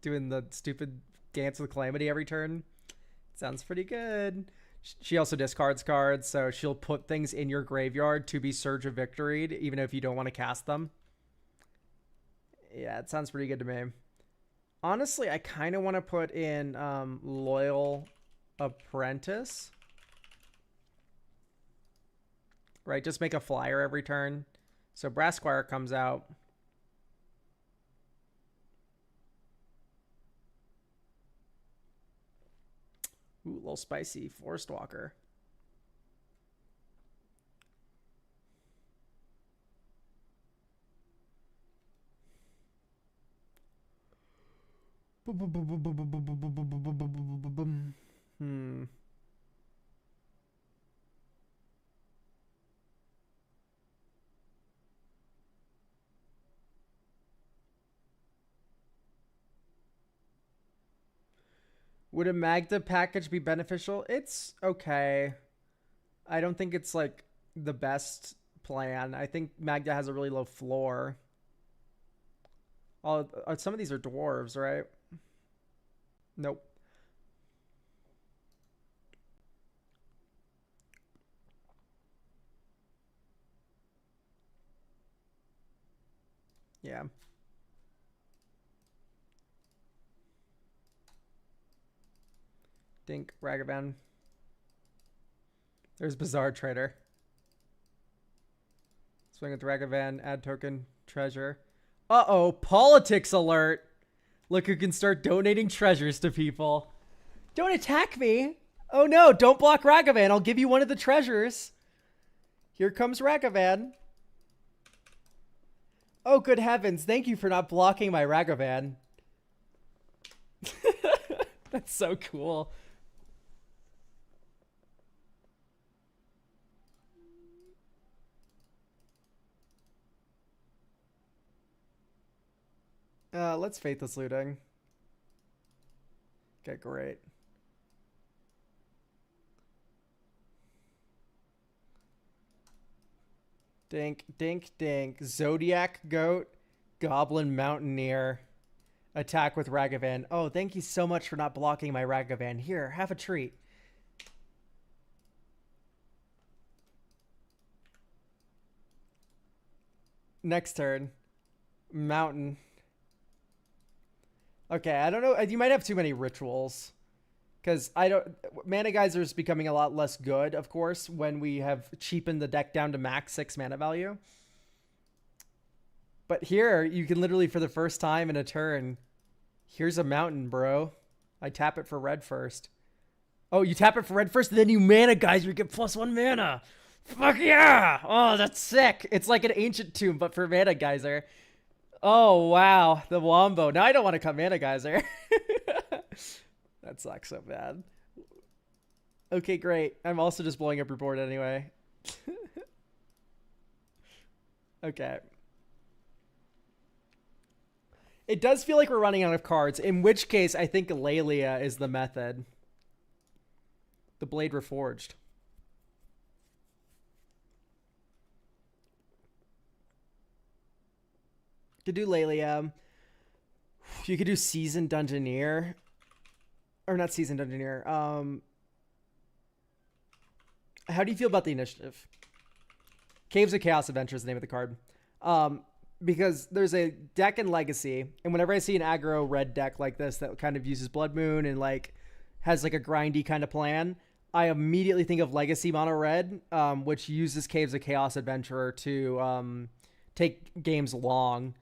doing the stupid Dance with Calamity every turn. Sounds pretty good. She also discards cards, so she'll put things in your graveyard to be Surge of Victoried, even if you don't want to cast them. Yeah, it sounds pretty good to me. Honestly, I kind of want to put in Loyal Apprentice. Right, just make a flyer every turn. So Brass Squire comes out. Ooh, a little spicy. Forest Walker. Would a Magda package be beneficial? It's okay. I don't think it's like the best plan. I think Magda has a really low floor. Some of these are dwarves, right? Nope. Yeah. Dink, Ragavan. There's Bizarre Trader. Swing with Ragavan, add token, treasure. Uh-oh, politics alert. Look who can start donating treasures to people. Don't attack me. Oh no, don't block Ragavan. I'll give you one of the treasures. Here comes Ragavan. Oh, good heavens. Thank you for not blocking my Ragavan. That's so cool. Let's Faithless Looting. Okay, great. Dink, dink, dink. Zodiac Goat, Goblin Mountaineer. Attack with Ragavan. Oh, thank you so much for not blocking my Ragavan. Here, have a treat. Next turn. Mountain. Okay, I don't know. You might have too many rituals. Because Mana Geyser is becoming a lot less good, of course, when we have cheapened the deck down to max 6 mana value. But here, you can literally, for the first time in a turn, here's a mountain, bro. I tap it for red first. Oh, you tap it for red first, and then you Mana Geyser, you get +1 mana. Fuck yeah! Oh, that's sick. It's like an Ancient Tomb, but for Mana Geyser. Oh, wow. The Wombo. Now I don't want to cut Mana Geyser. That sucks so bad. Okay, great. I'm also just blowing up your board anyway. Okay. It does feel like we're running out of cards, in which case I think Lelia is the method. The Blade Reforged. Could do Lelia. You could do Seasoned Dungeoneer. Or not Seasoned Dungeoneer. How do you feel about the initiative? Caves of Chaos Adventure is the name of the card. Because there's a deck in Legacy, and whenever I see an aggro red deck like this that kind of uses Blood Moon and like has like a grindy kind of plan, I immediately think of Legacy Mono Red, which uses Caves of Chaos Adventurer to take games long.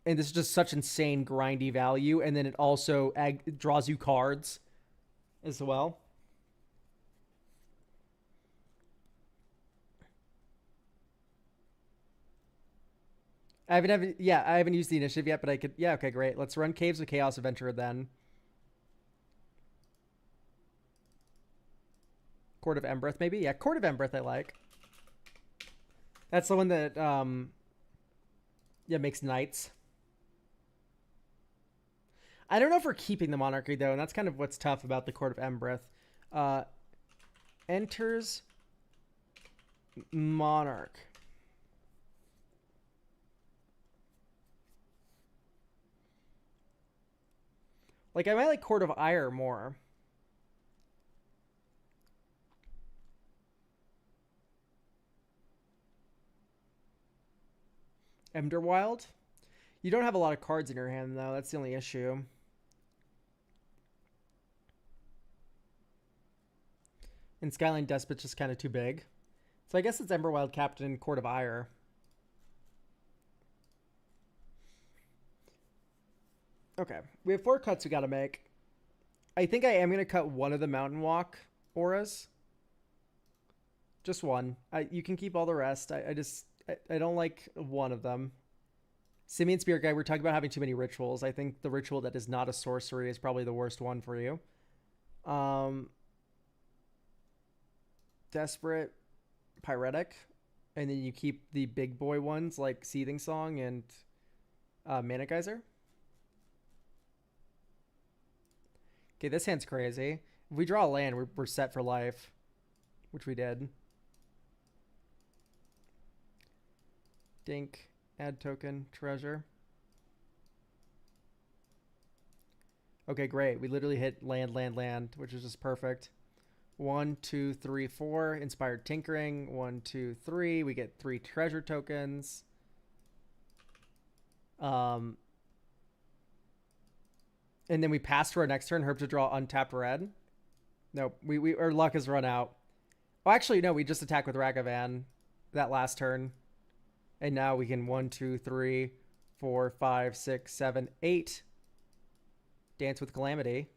And this is just such insane grindy value. And then it also draws you cards as well. I haven't used the initiative yet, but I could. Yeah, okay, great. Let's run Caves of Chaos Adventurer then. Court of Embereth, maybe? Yeah, Court of Embereth I like. That's the one that, yeah, makes knights. I don't know if we're keeping the Monarchy, though, and that's kind of what's tough about the Court of Embereth. Enters Monarch. Like, I might like Court of Ire more. Emderwild? You don't have a lot of cards in your hand, though. That's the only issue. And Skyline Despot's just kind of too big. So I guess it's Emberwild Captain, Court of Ire. Okay. We have 4 cuts we got to make. I think I am going to cut one of the Mountain Walk auras. Just one. You can keep all the rest. I don't like one of them. Simian Spirit Guide, we're talking about having too many rituals. I think the ritual that is not a sorcery is probably the worst one for you. Desperate, Pyretic, and then you keep the big boy ones like Seething Song and Mana Geyser. Okay, this hand's crazy. If we draw a land, we're set for life, which we did. Dink, add token, treasure. Okay, great. We literally hit land, which is just perfect. 1, 2, 3, 4. Inspired Tinkering. 1, 2, 3. We get 3 treasure tokens. And then we pass to our next turn. Herb to draw untapped red. No, our luck has run out. Oh, actually, no. We just attack with Ragavan that last turn. And now we can 1, 2, 3, 4, 5, 6, 7, 8. Dance with Calamity.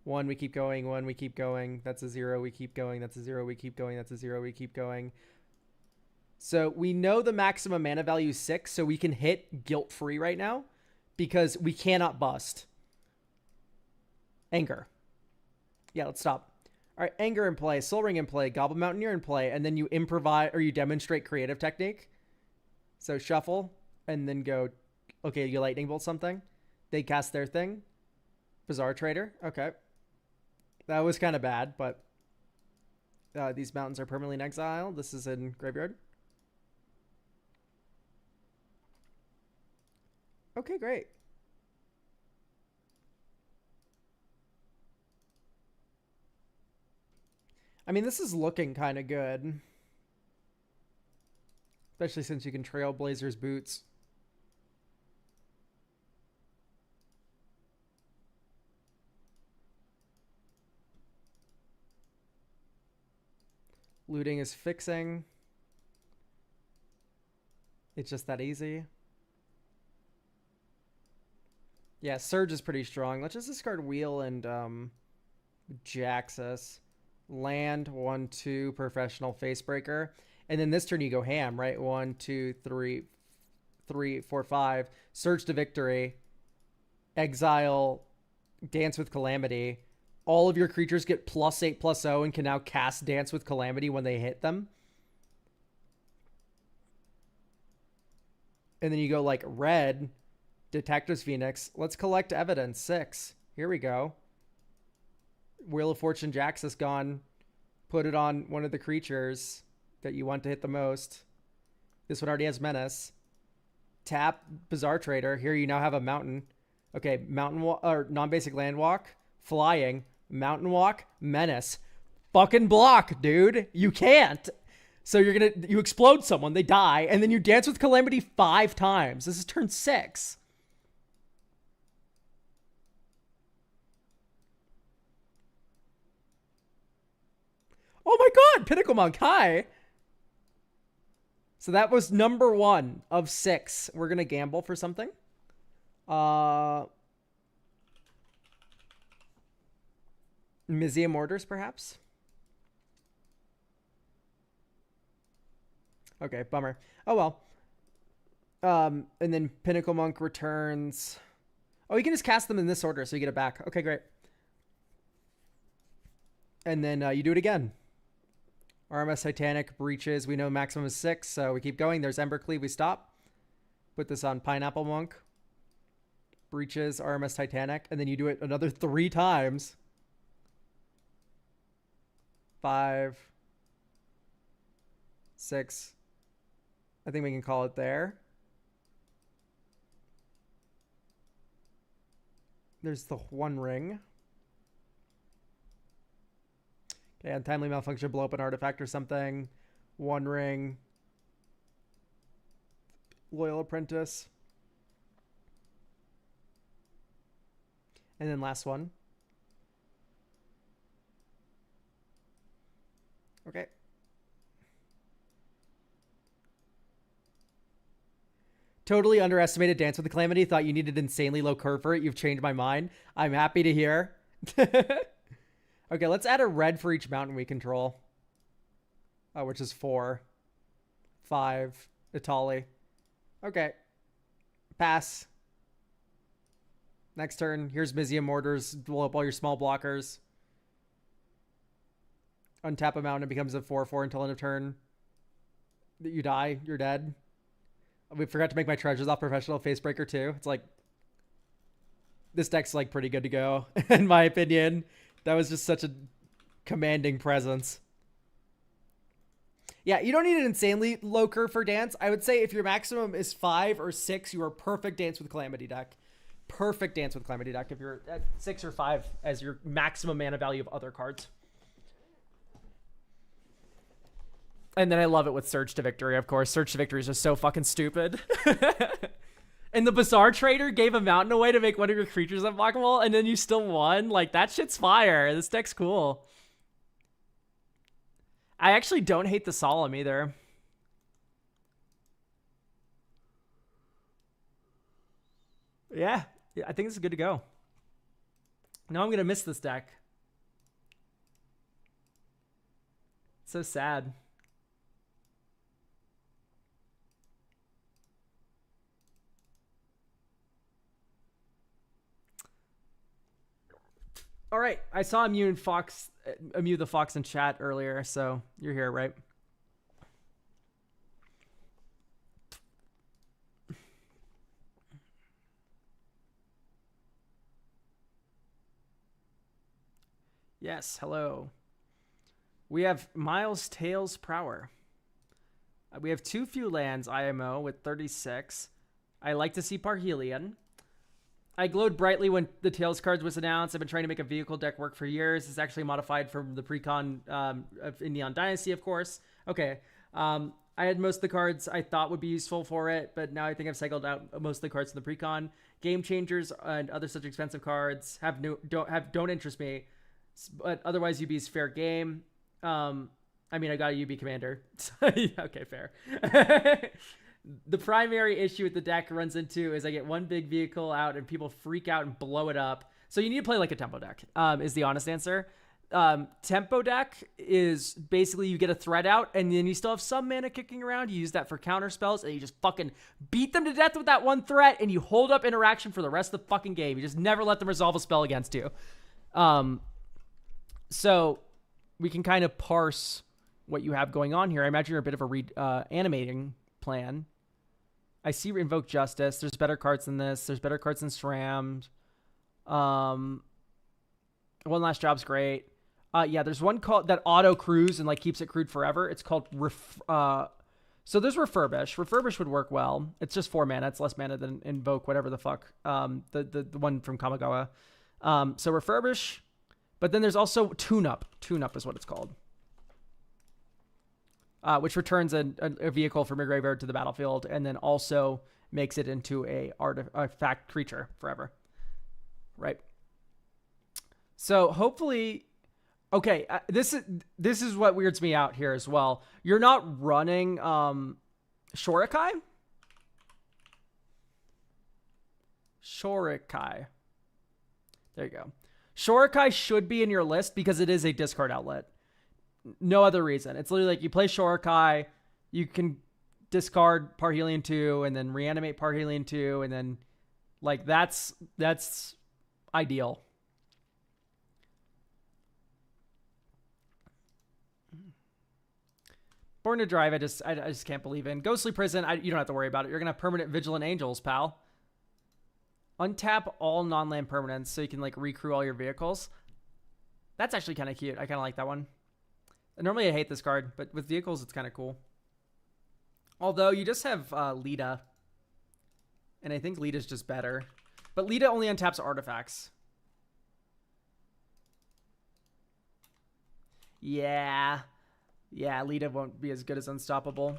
1, we keep going. 1, we keep going. That's a 0. We keep going. That's a 0. We keep going. That's a 0. We keep going. So we know the maximum mana value is 6, so we can hit guilt-free right now because we cannot bust. Anger. Yeah, let's stop. All right, Anger in play, Soul Ring in play, Goblin Mountaineer in play, and then you improvise or you demonstrate creative technique. So shuffle and then go, okay, you Lightning Bolt something. They cast their thing. Bizarre Trader. Okay. That was kind of bad, but these mountains are permanently in exile. This is in Graveyard. Okay, great. I mean, this is looking kind of good. Especially since you can Trailblazer's Boots. Looting is fixing. It's just that easy. Yeah, Surge is pretty strong. Let's just discard Wheel and Jaxus. Land, 1, 2, Professional Facebreaker. And then this turn you go ham, right? 1, 2, 3, 4, 5. Surge to Victory. Exile, Dance with Calamity. All of your creatures get +8/+0 and can now cast Dance with Calamity when they hit them. And then you go like red, Detective's Phoenix. Let's collect evidence. 6. Here we go. Wheel of Fortune Jaxus gone. Put it on one of the creatures that you want to hit the most. This one already has Menace. Tap Bizarre Trader. Here you now have a mountain. Okay, mountain walk or non-basic land walk. Flying. Mountain walk. Menace. Fucking block, dude. You can't. So you explode someone, they die, and then you Dance with Calamity 5 times. This is turn 6. Oh my god, Pinnacle Monk, hi. So that was number 1 of 6. We're going to gamble for something. Museum Orders, perhaps? Okay, bummer. Oh, well. And then Pinnacle Monk returns. Oh, you can just cast them in this order, so you get it back. Okay, great. And then you do it again. RMS Titanic, Breaches. We know maximum is 6, so we keep going. There's Embercleave. We stop. Put this on Pineapple Monk. Breaches, RMS Titanic. And then you do it another 3 times. 5, 6. I think we can call it there. There's the 1 ring. Okay, untimely malfunction, blow up an artifact or something. 1 ring. Loyal Apprentice. And then last one. Okay. Totally underestimated Dance with the Calamity. Thought you needed insanely low curve for it. You've changed my mind. I'm happy to hear. Okay, let's add a red for each mountain we control. Oh, which is 4. 5. Itali. Okay. Pass. Next turn. Here's Museum Orders. Blow up all your small blockers. Untap a mountain. It becomes a 4/4 until end of turn. You die. You're dead. We forgot to make my Treasures Off Professional Facebreaker too. It's like... This deck's like pretty good to go, in my opinion. That was just such a commanding presence. Yeah, you don't need an insanely low curve for Dance. I would say if your maximum is 5 or 6, you are perfect Dance with Calamity deck. Perfect Dance with Calamity deck if you're at 6 or 5 as your maximum mana value of other cards. And then I love it with Surge to Victory, of course. Surge to Victory is just so fucking stupid. And the Bazaar Trader gave a mountain away to make one of your creatures unblockable, and then you still won? Like, that shit's fire. This deck's cool. I actually don't hate the Solemn either. Yeah, I think this is good to go. Now I'm going to miss this deck. It's so sad. All right, I saw Immune the Fox in chat earlier, so you're here, right? Yes, hello. We have Miles Tails Prower. We have 2 few lands, IMO, with 36. I like to see Parhelion. I glowed brightly when the Tails cards was announced. I've been trying to make a vehicle deck work for years. It's actually modified from the precon of Neon Dynasty, of course. Okay. I had most of the cards I thought would be useful for it, but now I think I've cycled out most of the cards in the precon. Game Changers and other such expensive cards don't interest me, but otherwise UB is fair game. I mean, I got a UB commander. Okay, fair. The primary issue with the deck runs into is I get one big vehicle out and people freak out and blow it up. So you need to play like a tempo deck, is the honest answer. Tempo deck is basically you get a threat out and then you still have some mana kicking around. You use that for counter spells and you just fucking beat them to death with that one threat and you hold up interaction for the rest of the fucking game. You just never let them resolve a spell against you. So we can kind of parse what you have going on here. I imagine you're a bit of a animating plan. I see Invoke Justice. There's better cards than this. There's better cards than SRAM. One Last Job's great. Yeah, there's one called that auto cruise and like keeps it crewed forever. It's called so there's Refurbish. Refurbish would work well. It's just 4 mana. It's less mana than Invoke, whatever the fuck. The one from Kamigawa. So Refurbish. But then there's also Tune Up. Tune Up is what it's called. Which returns a vehicle from your graveyard to the battlefield and then also makes it into a artifact creature forever. Right? So hopefully... Okay, this is what weirds me out here as well. You're not running Shorikai? Shorikai. There you go. Shorikai should be in your list because it is a discard outlet. No other reason. It's literally like you play Shorikai, you can discard Parhelion 2 and then reanimate Parhelion 2 and then like that's ideal. Born to Drive, I just can't believe in. Ghostly Prison, you don't have to worry about it. You're going to have permanent Vigilant Angels, pal. Untap all non-land permanents so you can like recrew all your vehicles. That's actually kind of cute. I kind of like that one. Normally I hate this card, but with vehicles it's kind of cool. Although you just have Lita. And I think Lita's just better. But Lita only untaps artifacts. Yeah. Yeah, Lita won't be as good as Unstoppable.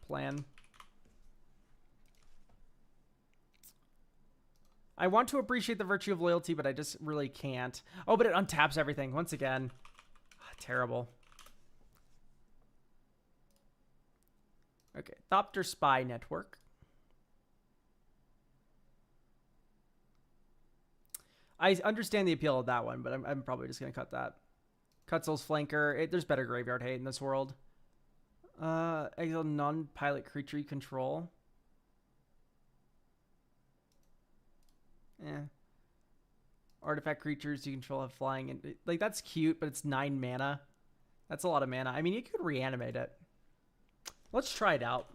Plan. I want to appreciate the virtue of loyalty, but I just really can't. Oh, but it untaps everything. Once again. Terrible. Okay, Thopter Spy Network. I understand the appeal of that one, but I'm probably just going to cut that. Cutzel's Flanker. There's better graveyard hate in this world. Exile non-pilot creature you control. Artifact creatures you control have flying. And like, that's cute, but it's 9 mana. That's a lot of mana. I mean, you could reanimate it. Let's try it out.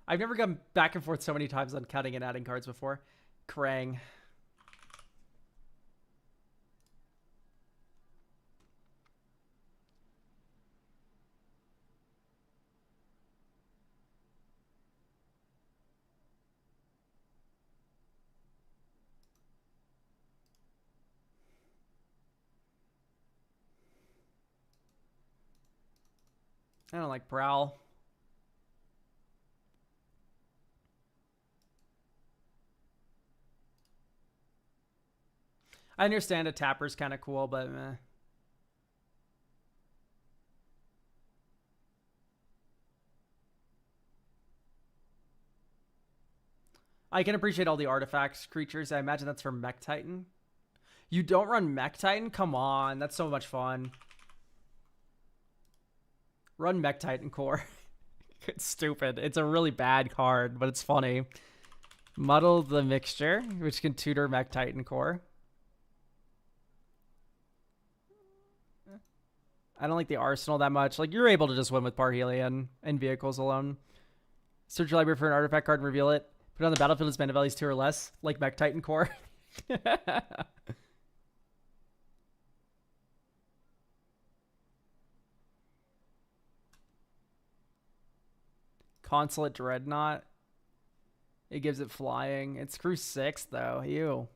I've never gone back and forth so many times on cutting and adding cards before. Krang. I don't like Prowl. I understand a tapper's kind of cool, but meh. I can appreciate all the artifacts creatures. I imagine that's for Mech Titan. You don't run Mech Titan? Come on, that's so much fun. Run Mech Titan Core. It's stupid. It's a really bad card, but it's funny. Muddle the Mixture, which can tutor Mech Titan Core. I don't like the Arsenal that much. Like, you're able to just win with Parhelion and vehicles alone. Search your library for an artifact card and reveal it. Put it on the battlefield as mana values 2 or less, like Mech Titan Core. Consulate Dreadnought. It gives it flying. It's crew 6 though. Ew.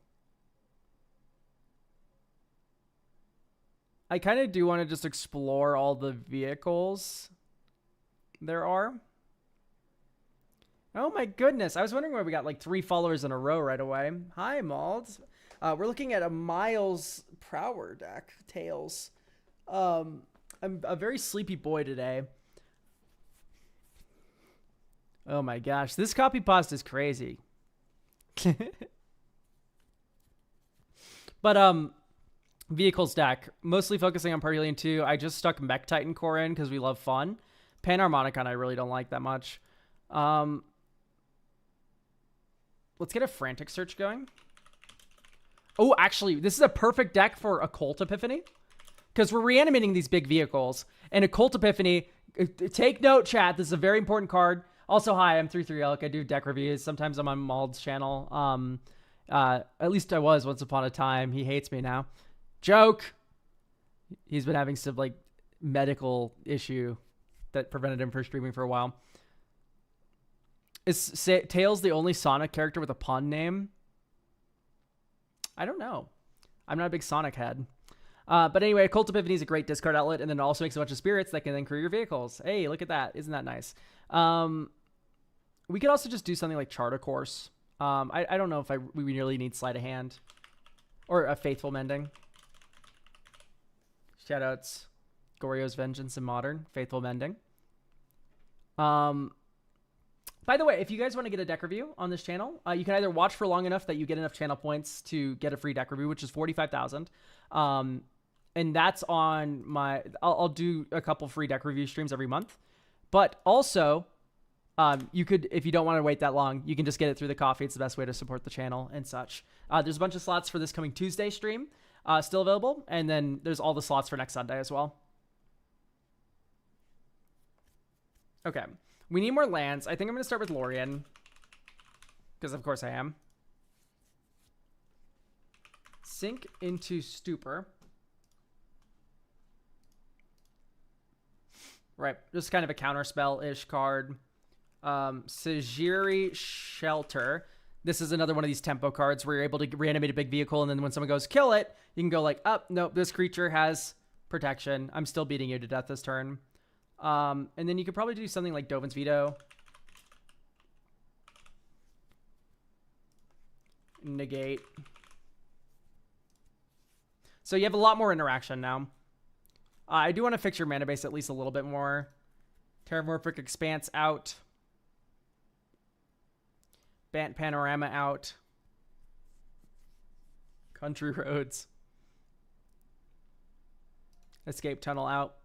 I kind of do want to just explore all the vehicles there are. Oh my goodness. I was wondering why we got like 3 followers in a row right away. Hi, Mald. We're looking at a Miles Prower deck, Tails. I'm a very sleepy boy today. Oh my gosh, this copy pasta is crazy. But vehicles deck, mostly focusing on Parhelion 2. I just stuck Mech Titan Core in because we love fun. Panharmonicon I really don't like that much. Let's get a Frantic Search going. Oh, actually, this is a perfect deck for Occult Epiphany because we're reanimating these big vehicles. And Occult Epiphany, take note, chat. This is a very important card. Also, hi, I'm 33 Elk. I do deck reviews. Sometimes I'm on Mald's channel. At least I was once upon a time. He hates me now. Joke. He's been having some like medical issue that prevented him from streaming for a while. Is Tails the only Sonic character with a pun name? I don't know. I'm not a big Sonic head. But anyway, Occult Epiphany is a great discard outlet, and then it also makes a bunch of spirits that can then crew your vehicles. Hey, look at that. Isn't that nice? We could also just do something like Chart a Course. I don't know if we really need Sleight of Hand. Or a Faithful Mending. Shoutouts. Goryo's Vengeance in Modern. Faithful Mending. By the way, if you guys want to get a deck review on this channel, you can either watch for long enough that you get enough channel points to get a free deck review, which is 45,000. And that's on my... I'll do a couple free deck review streams every month. But also, you could, if you don't want to wait that long, you can just get it through the coffee. It's the best way to support the channel and such. There's a bunch of slots for this coming Tuesday stream still available. And then there's all the slots for next Sunday as well. Okay. We need more lands. I think I'm going to start with Lorien. Because of course I am. Sink into Stupor. Right. Just kind of a counterspell-ish card. Sajiri Shelter. This is another one of these tempo cards where you're able to reanimate a big vehicle, and then when someone goes, kill it, you can go like, oh, nope, this creature has protection. I'm still beating you to death this turn. And then you could probably do something like Dovin's Veto. Negate. So you have a lot more interaction now. I do want to fix your mana base at least a little bit more. Terramorphic Expanse out. Bant Panorama out. Country Roads. Escape Tunnel out.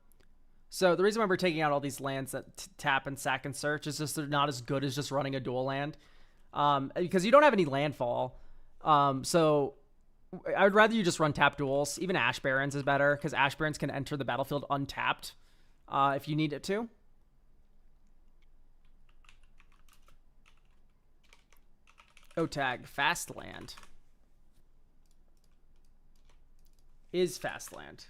So the reason why we're taking out all these lands that tap and sack and search is just they're not as good as just running a dual land. Because you don't have any landfall. So I would rather you just run tap duels. Even Ash Barrens is better because Ash Barrens can enter the battlefield untapped if you need it to. Otag, fast land. Is fast land.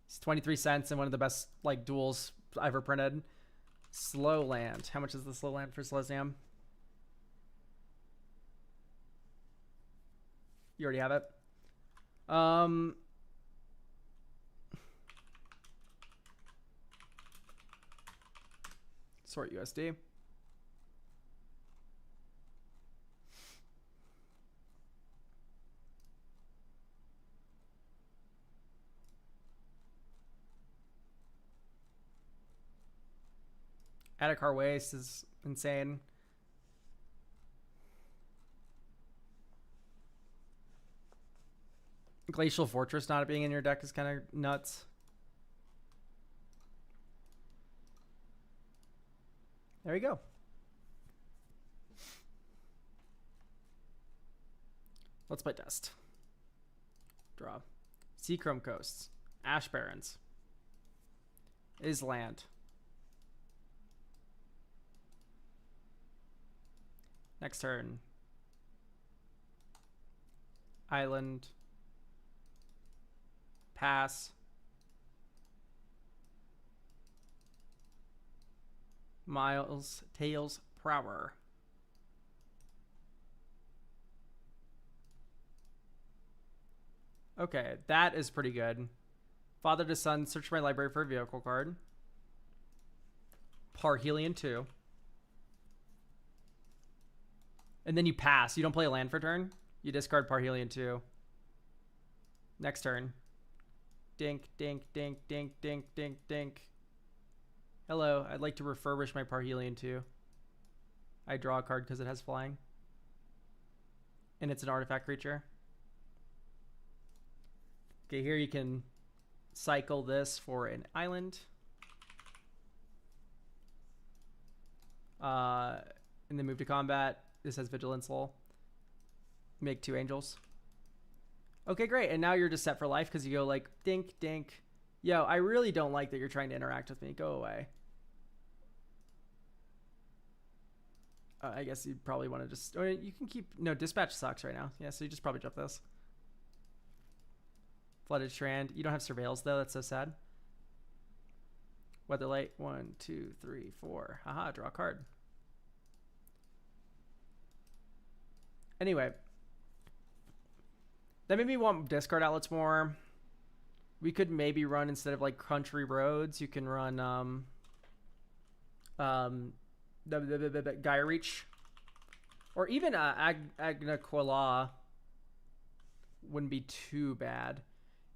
It's 23 cents and one of the best like duels I ever printed. Slow land. How much is the slow land for Selesnyam? You already have it. Sort USD. Atticar Waste is insane. Glacial Fortress not being in your deck is kind of nuts. There you go. Let's play test. Draw. Seachrome Coasts. Ash Barrens. Is land. Next turn. Island. Pass. Miles. Tails. Prower. Okay, that is pretty good. Father to son. Search my library for a vehicle card. Parhelion 2. And then you pass. You don't play a land for turn. You discard Parhelion 2. Next turn. Dink, dink, dink, dink, dink, dink, dink. Hello, I'd like to refurbish my Parhelion 2. I draw a card because it has flying. And it's an artifact creature. Okay, here you can cycle this for an island. And then move to combat. This has Vigilance Lull. Make 2 angels. Okay, great. And now you're just set for life because you go like, dink, dink. Yo, I really don't like that you're trying to interact with me. Go away. I guess you'd probably want to just... Or you can keep... No, Dispatch sucks right now. Yeah, so you just probably drop this. Flooded Strand. You don't have Surveils, though. That's so sad. Weatherlight. 1, 2, 3, 4. Haha, draw a card. Anyway. That made me want discard outlets more. We could maybe run, instead of like Country Roads, you can run Gaia Reach. Or even Agnaquila wouldn't be too bad.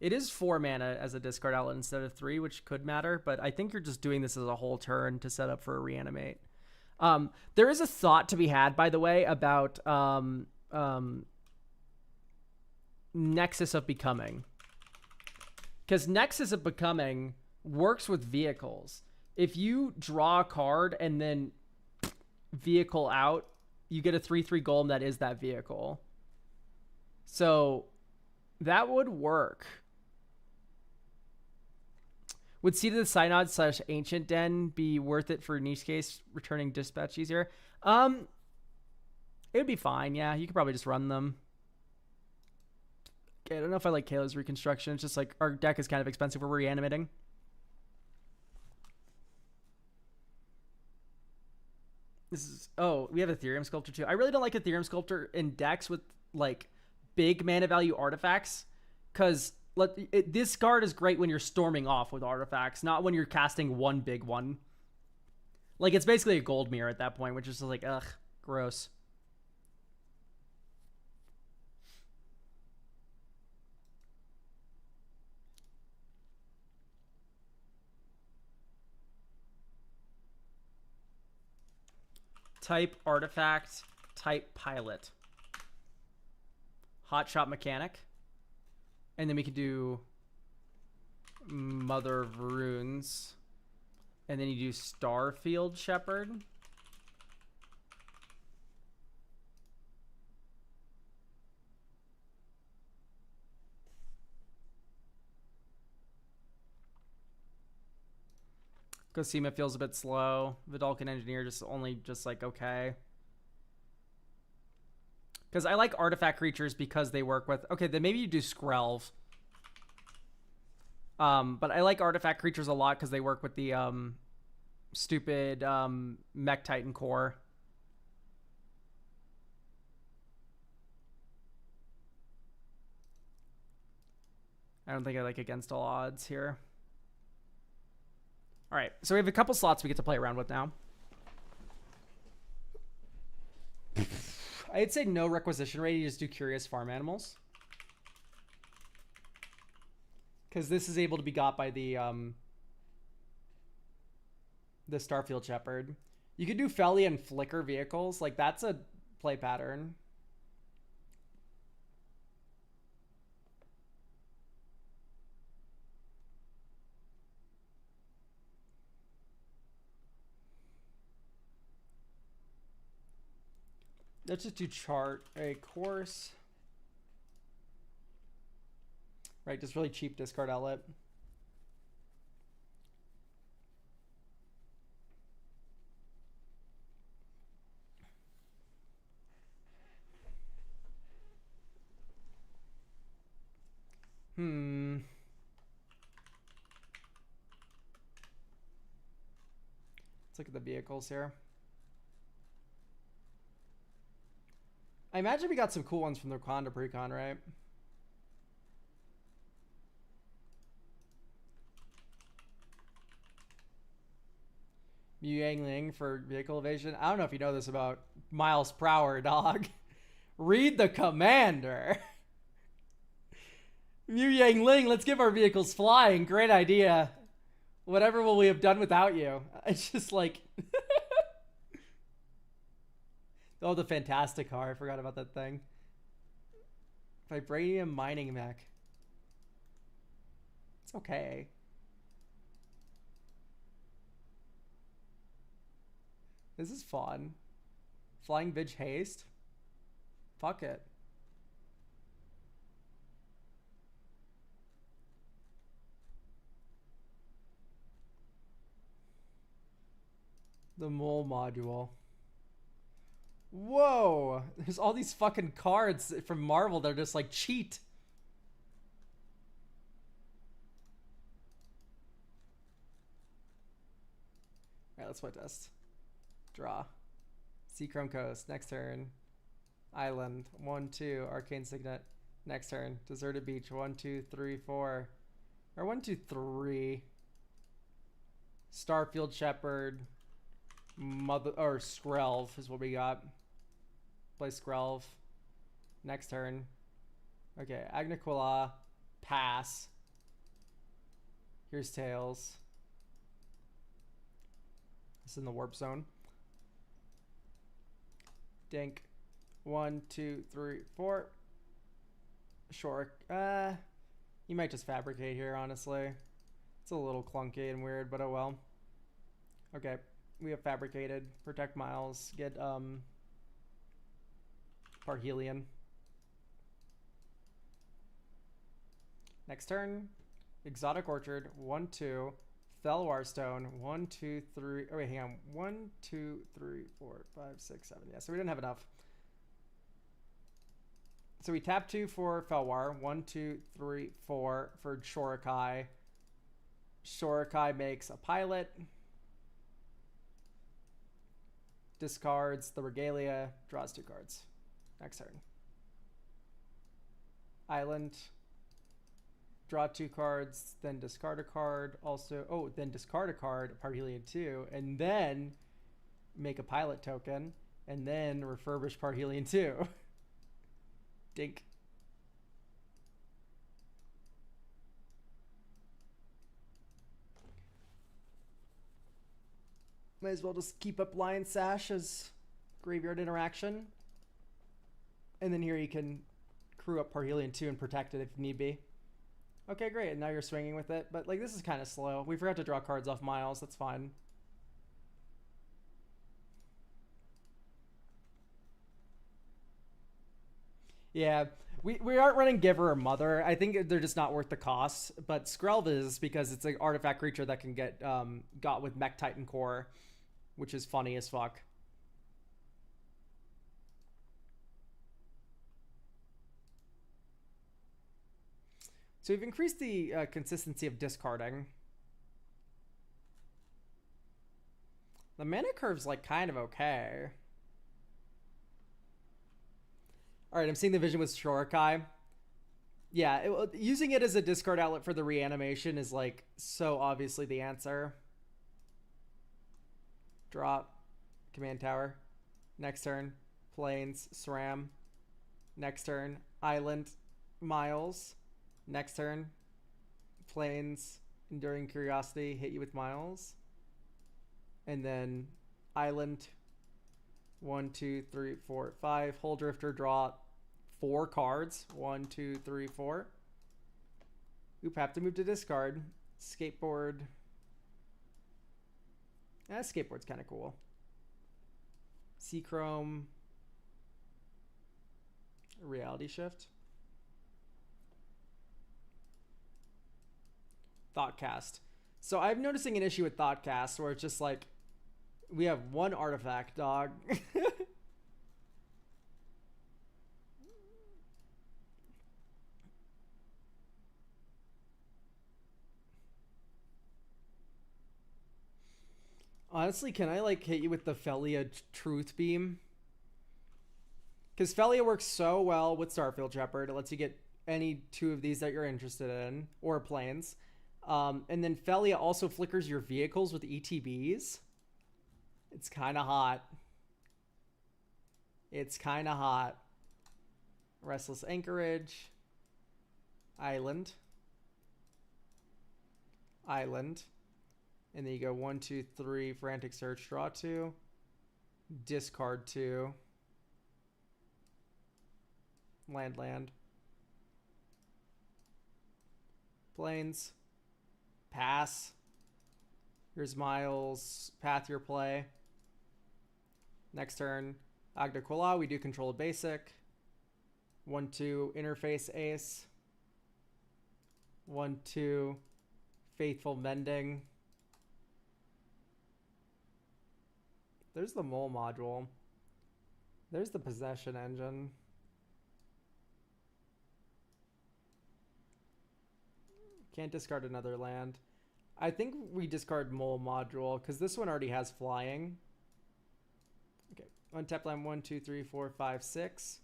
It is 4 mana as a discard outlet instead of 3, which could matter, but I think you're just doing this as a whole turn to set up for a reanimate. There is a thought to be had, by the way, about Nexus of Becoming. Because Nexus of Becoming works with vehicles. If you draw a card and then vehicle out, you get a 3/3 golem that is that vehicle. So that would work. Would Seed of the Synod / Ancient Den be worth it for niche case returning dispatch easier? It would be fine. Yeah, you could probably just run them. Okay, I don't know if I like Kayla's reconstruction. It's just like our deck is kind of expensive for reanimating. This is, oh, we have Ethereum Sculptor too. I really don't like Ethereum Sculptor in decks with like big mana value artifacts, because this card is great when you're storming off with artifacts, not when you're casting one big one. Like, it's basically a gold mirror at that point, which is just like, ugh, gross. Type artifact, type pilot. Hotshot mechanic. And then we could do Mother of Runes. And then you do Starfield Shepherd. Cosima feels a bit slow. Vidalcan Engineer just like okay. Because I like artifact creatures because they work with... Okay, then maybe you do Skrelv. But I like artifact creatures a lot because they work with the stupid Mech Titan core. I don't think I like Against All Odds here. All right, so we have a couple slots we get to play around with now. I'd say no requisition rate. You just do Curious Farm Animals. Because this is able to be got by the Starfield Shepherd. You could do Felly and Flicker vehicles. Like, that's a play pattern. Let's just do chart a course. Right, just really cheap discard outlet. Let's look at the vehicles here. I imagine we got some cool ones from the con to pre-con, right? Mu Yangling for vehicle evasion. I don't know if you know this about Miles Prower, dog. Read the commander. Mu Yangling, let's give our vehicles flying. Great idea. Whatever will we have done without you? It's just like... Oh, the Fantastic car. I forgot about that thing. Vibranium mining mech. It's okay. This is fun. Flying Bitch Haste. Fuck it. The Mole module. Whoa! There's all these fucking cards from Marvel that are just like cheat. Alright, let's play test. Draw. Seachrome Coast. Next turn. Island. 1, 2. Arcane Signet. Next turn. Deserted Beach. 1, 2, 3, 4. Or 1, 2, 3. Starfield Shepherd. Mother or Skrelv is what we got. Play Skrelv. Next turn. Okay, Agnicola. Pass. Here's Tails. This is in the warp zone. Dink. 1, 2, 3, 4. Sure. You might just fabricate here, honestly. It's a little clunky and weird, but oh well. Okay. We have fabricated. Protect Miles. Get Parhelion. Next turn. Exotic Orchard. 1, 2. Felwar Stone. 1, 2, 3. Oh wait, hang on. 1, 2, 3, 4, 5, 6, 7. Yeah, so we didn't have enough. So we tap 2 for Felwar. 1, 2, 3, 4 for Shorikai. Shorikai makes a pilot. Discards the Regalia. Draws 2 cards. Next turn. Island. Draw 2 cards. Then discard a card. Also, then discard a card. Parhelion 2. And then make a pilot token. And then refurbish Parhelion 2. Dink. Might as well just keep up Lion Sash as graveyard interaction. And then here you can crew up Parhelion 2 and protect it if need be. Okay, great. And now you're swinging with it. But like this is kind of slow. We forgot to draw cards off Miles. That's fine. Yeah. We aren't running Giver or Mother. I think they're just not worth the cost. But Skrelv is because it's an artifact creature that can get got with Mech Titan Core, which is funny as fuck. So we've increased the consistency of discarding. The mana curve's like kind of okay. All right, I'm seeing the vision with Shorikai. Yeah, using it as a discard outlet for the reanimation is like so obviously the answer. Drop. Command Tower. Next turn. Plains. SRAM. Next turn. Island. Miles. Next turn. Plains. Enduring Curiosity. Hit you with Miles. And then Island. 1, 2, 3, 4, 5. Hull Drifter. Draw 4 cards. 1, 2, 3, 4. Oop, have to move to discard. Skateboard. Skateboard's kind of cool. Seachrome. Reality Shift. Thoughtcast. So I'm noticing an issue with Thoughtcast where it's just like we have 1 artifact, dog. Honestly, can I like hit you with the Felia Truth Beam? Because Felia works so well with Starfield Shepherd. It lets you get any 2 of these that you're interested in, or Plains. And then Felia also flickers your vehicles with ETBs. It's kind of hot. It's kind of hot. Restless Anchorage. Island. Island. And then you go 1, 2, 3, Frantic Search, draw 2, discard 2, land, Plains, pass. Here's Miles, path your play. Next turn, Agdakola, we do control a basic. 1, 2, interface ace. 1, 2, faithful mending. There's the mole module. There's the possession engine. Can't discard another land. I think we discard mole module because this one already has flying. Okay, untap land 1, 2, 3, 4, 5, 6.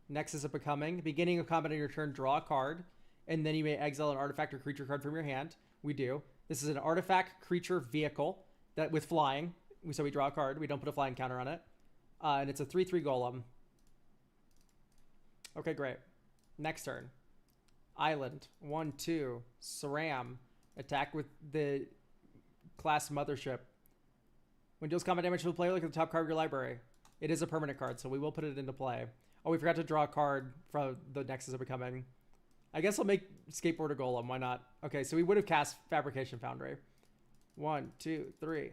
Nexus of Becoming. Beginning of combat on your turn, draw a card. And then you may exile an artifact or creature card from your hand. We do. This is an artifact creature vehicle that with flying. So we draw a card. We don't put a flying counter on it. And it's a 3/3 golem. Okay, great. Next turn. Island. 1, 2. SRAM. Attack with the class Mothership. When deals combat damage to the player, look at the top card of your library. It is a permanent card, so we will put it into play. Oh, we forgot to draw a card from the Nexus of Becoming. I guess I'll make Skateboarder Golem. Why not? Okay, so we would have cast Fabrication Foundry. 1, 2, 3.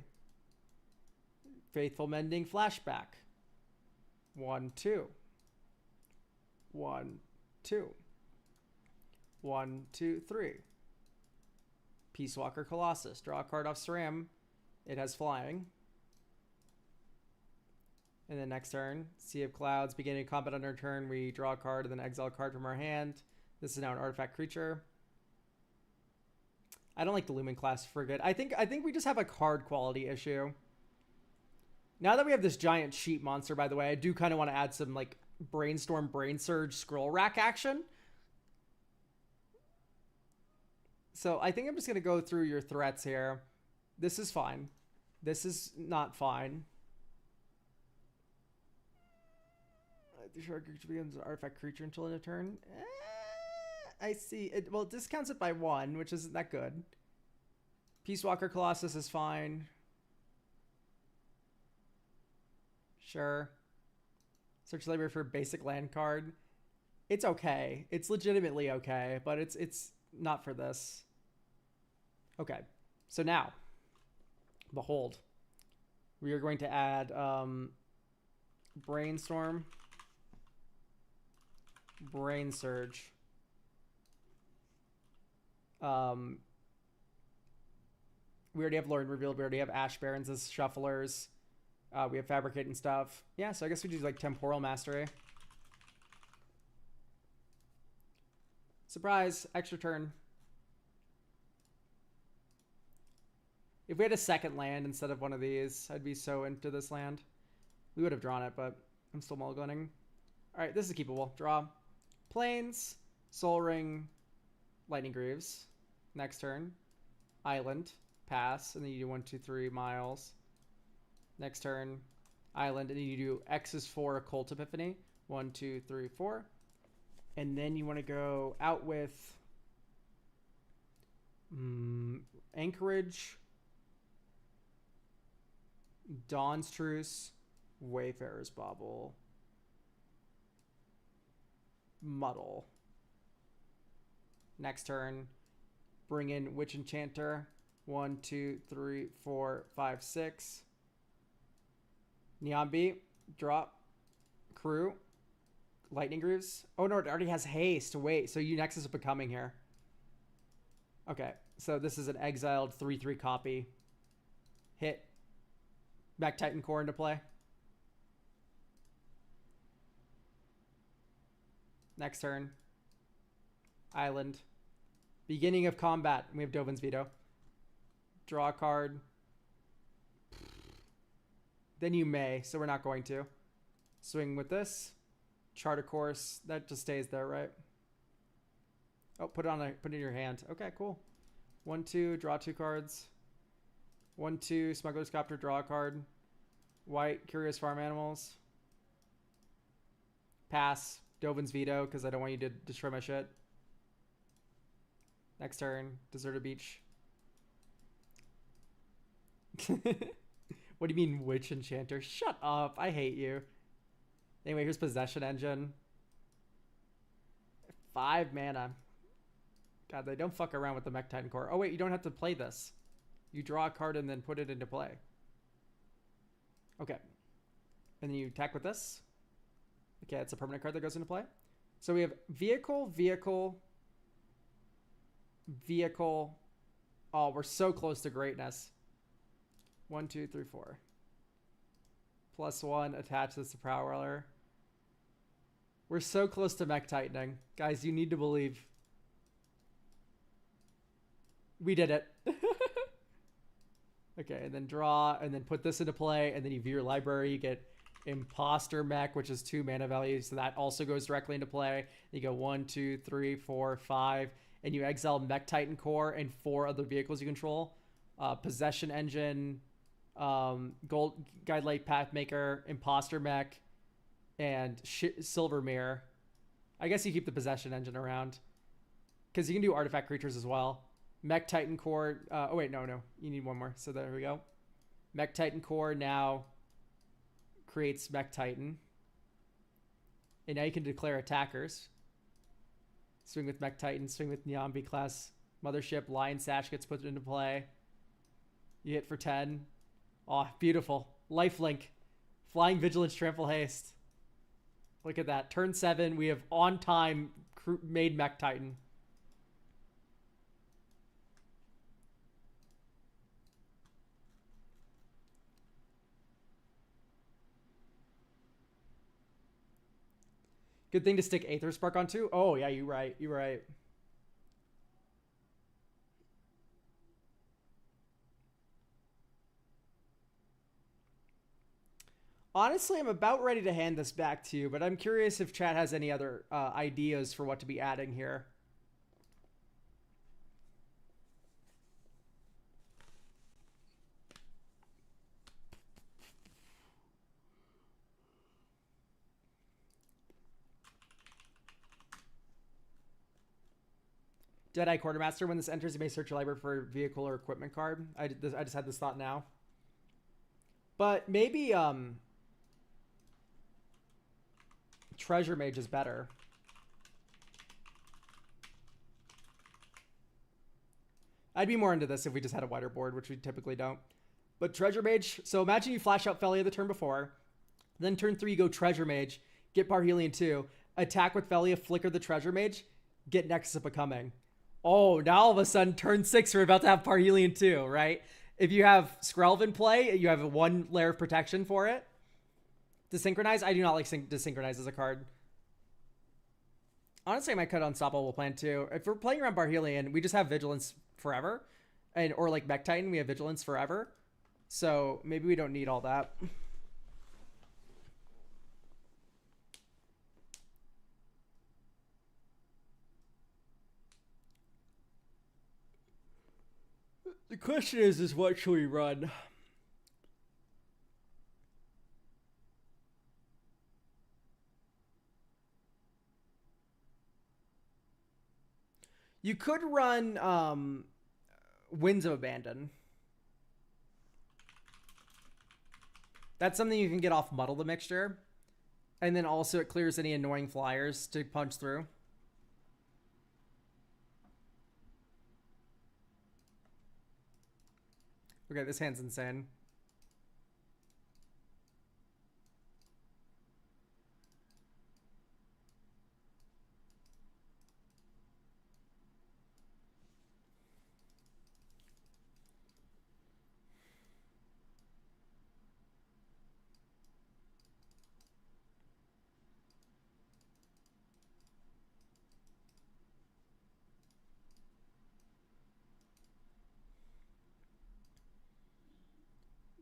Faithful Mending Flashback. 1, 2. 1, 2. 1, 2, 3. Peace Walker Colossus. Draw a card off SRAM. It has flying. And then next turn, Sea of Clouds. Beginning of combat on our turn, we draw a card and then exile a card from our hand. This is now an artifact creature. I don't like the Lumen class frigate. I think we just have a card quality issue. Now that we have this giant sheep monster, by the way, I do kind of want to add some like Brainstorm, Brain Surge, Scroll Rack action. So I think I'm just going to go through your threats here. This is fine. This is not fine. The shark creature becomes an artifact creature until end of turn. I see. Well, it discounts it by 1, which isn't that good. Peace Walker Colossus is fine. Sure. Search library for a basic land card. It's okay. It's legitimately okay, but it's not for this. Okay. So now, behold, we are going to add Brainstorm, Brain Surge. We already have Lord Revealed. We already have Ash Barons as shufflers. We have Fabricating stuff. Yeah, so I guess we do like Temporal Mastery. Surprise, extra turn. If we had a second land instead of one of these, I'd be so into this land. We would have drawn it, but I'm still mulliganing. All right, this is keepable. Draw. Plains, Soul Ring, Lightning Greaves. Next turn. Island, pass, and then you do 1, 2, 3 miles. Next turn, Island, and then you do X is 4 Occult Epiphany. 1, 2, 3, 4. And then you want to go out with Anchorage, Dawn's Truce, Wayfarer's Bauble, Muddle. Next turn, bring in Witch Enchanter. 1, 2, 3, 4, 5, 6. Neon Beat, drop, Crew, Lightning Grooves. Oh no, it already has haste. Wait, so you Nexus of Becoming here. Okay, so this is an exiled 3/3 copy. Hit. Back Titan Core into play. Next turn. Island. Beginning of combat. We have Dovin's Veto. Draw a card. Then you may, so we're not going to. Swing with this. Chart a course. That just stays there, right? Oh, put it in your hand. Okay, cool. 1, 2, draw 2 cards. 1, 2, Smuggler's Copter, draw a card. White, Curious Farm Animals. Pass. Dovin's Veto, because I don't want you to destroy my shit. Next turn, Deserted Beach. What do you mean, Witch Enchanter? Shut up. I hate you. Anyway, here's Possession Engine. 5 mana. God, they don't fuck around with the Mech Titan Core. Oh, wait, you don't have to play this. You draw a card and then put it into play. Okay. And then you attack with this. Okay, it's a permanent card that goes into play. So we have Vehicle, Vehicle, Vehicle. Oh, we're so close to greatness. 1, 2, 3, 4. +1, attach this to Prowler. We're so close to Mech Titaning. Guys, you need to believe. We did it. Okay, and then draw, and then put this into play, and then you view your library. You get Imposter Mech, which is 2 mana value, so that also goes directly into play. You go 1, 2, 3, 4, 5, and you exile Mech Titan Core and 4 other vehicles you control. Possession Engine, Gold Guidelight Pathmaker, Imposter Mech, and Silver Mirror. I guess you keep the Possession Engine around because you can do artifact creatures as well. Mech Titan Core. Oh, wait, no. You need one more. So there we go. Mech Titan Core now creates Mech Titan. And now you can declare attackers. Swing with Mech Titan, swing with Nyambi class Mothership. Lion Sash gets put into play. You hit for 10. Oh, beautiful. Lifelink. Flying Vigilance, Trample Haste. Look at that. Turn 7, we have on time made Mech Titan. Good thing to stick Aether Spark onto. Oh, yeah, you're right. You're right. Honestly, I'm about ready to hand this back to you, but I'm curious if chat has any other ideas for what to be adding here. Deadeye Quartermaster, when this enters, you may search your library for a vehicle or equipment card. I just had this thought now. But maybe Treasure Mage is better. I'd be more into this if we just had a wider board, which we typically don't. But Treasure Mage, so imagine you flash out Felia the turn before. Then turn 3, you go Treasure Mage, get Parhelion 2, attack with Felia, flicker the Treasure Mage, get Nexus of Becoming. Oh, now all of a sudden, turn 6, we're about to have Parhelion 2, right? If you have Skrelv in play, you have a 1 layer of protection for it. Desynchronize? I do not like Desynchronize as a card. Honestly, I might cut Unstoppable Plan too. If we're playing around Parhelion, we just have Vigilance forever. Or like Mech Titan, we have Vigilance forever. So maybe we don't need all that. The question is what should we run? You could run Winds of Abandon. That's something you can get off Muddle the Mixture. And then also it clears any annoying flyers to punch through. Okay, this hand's insane.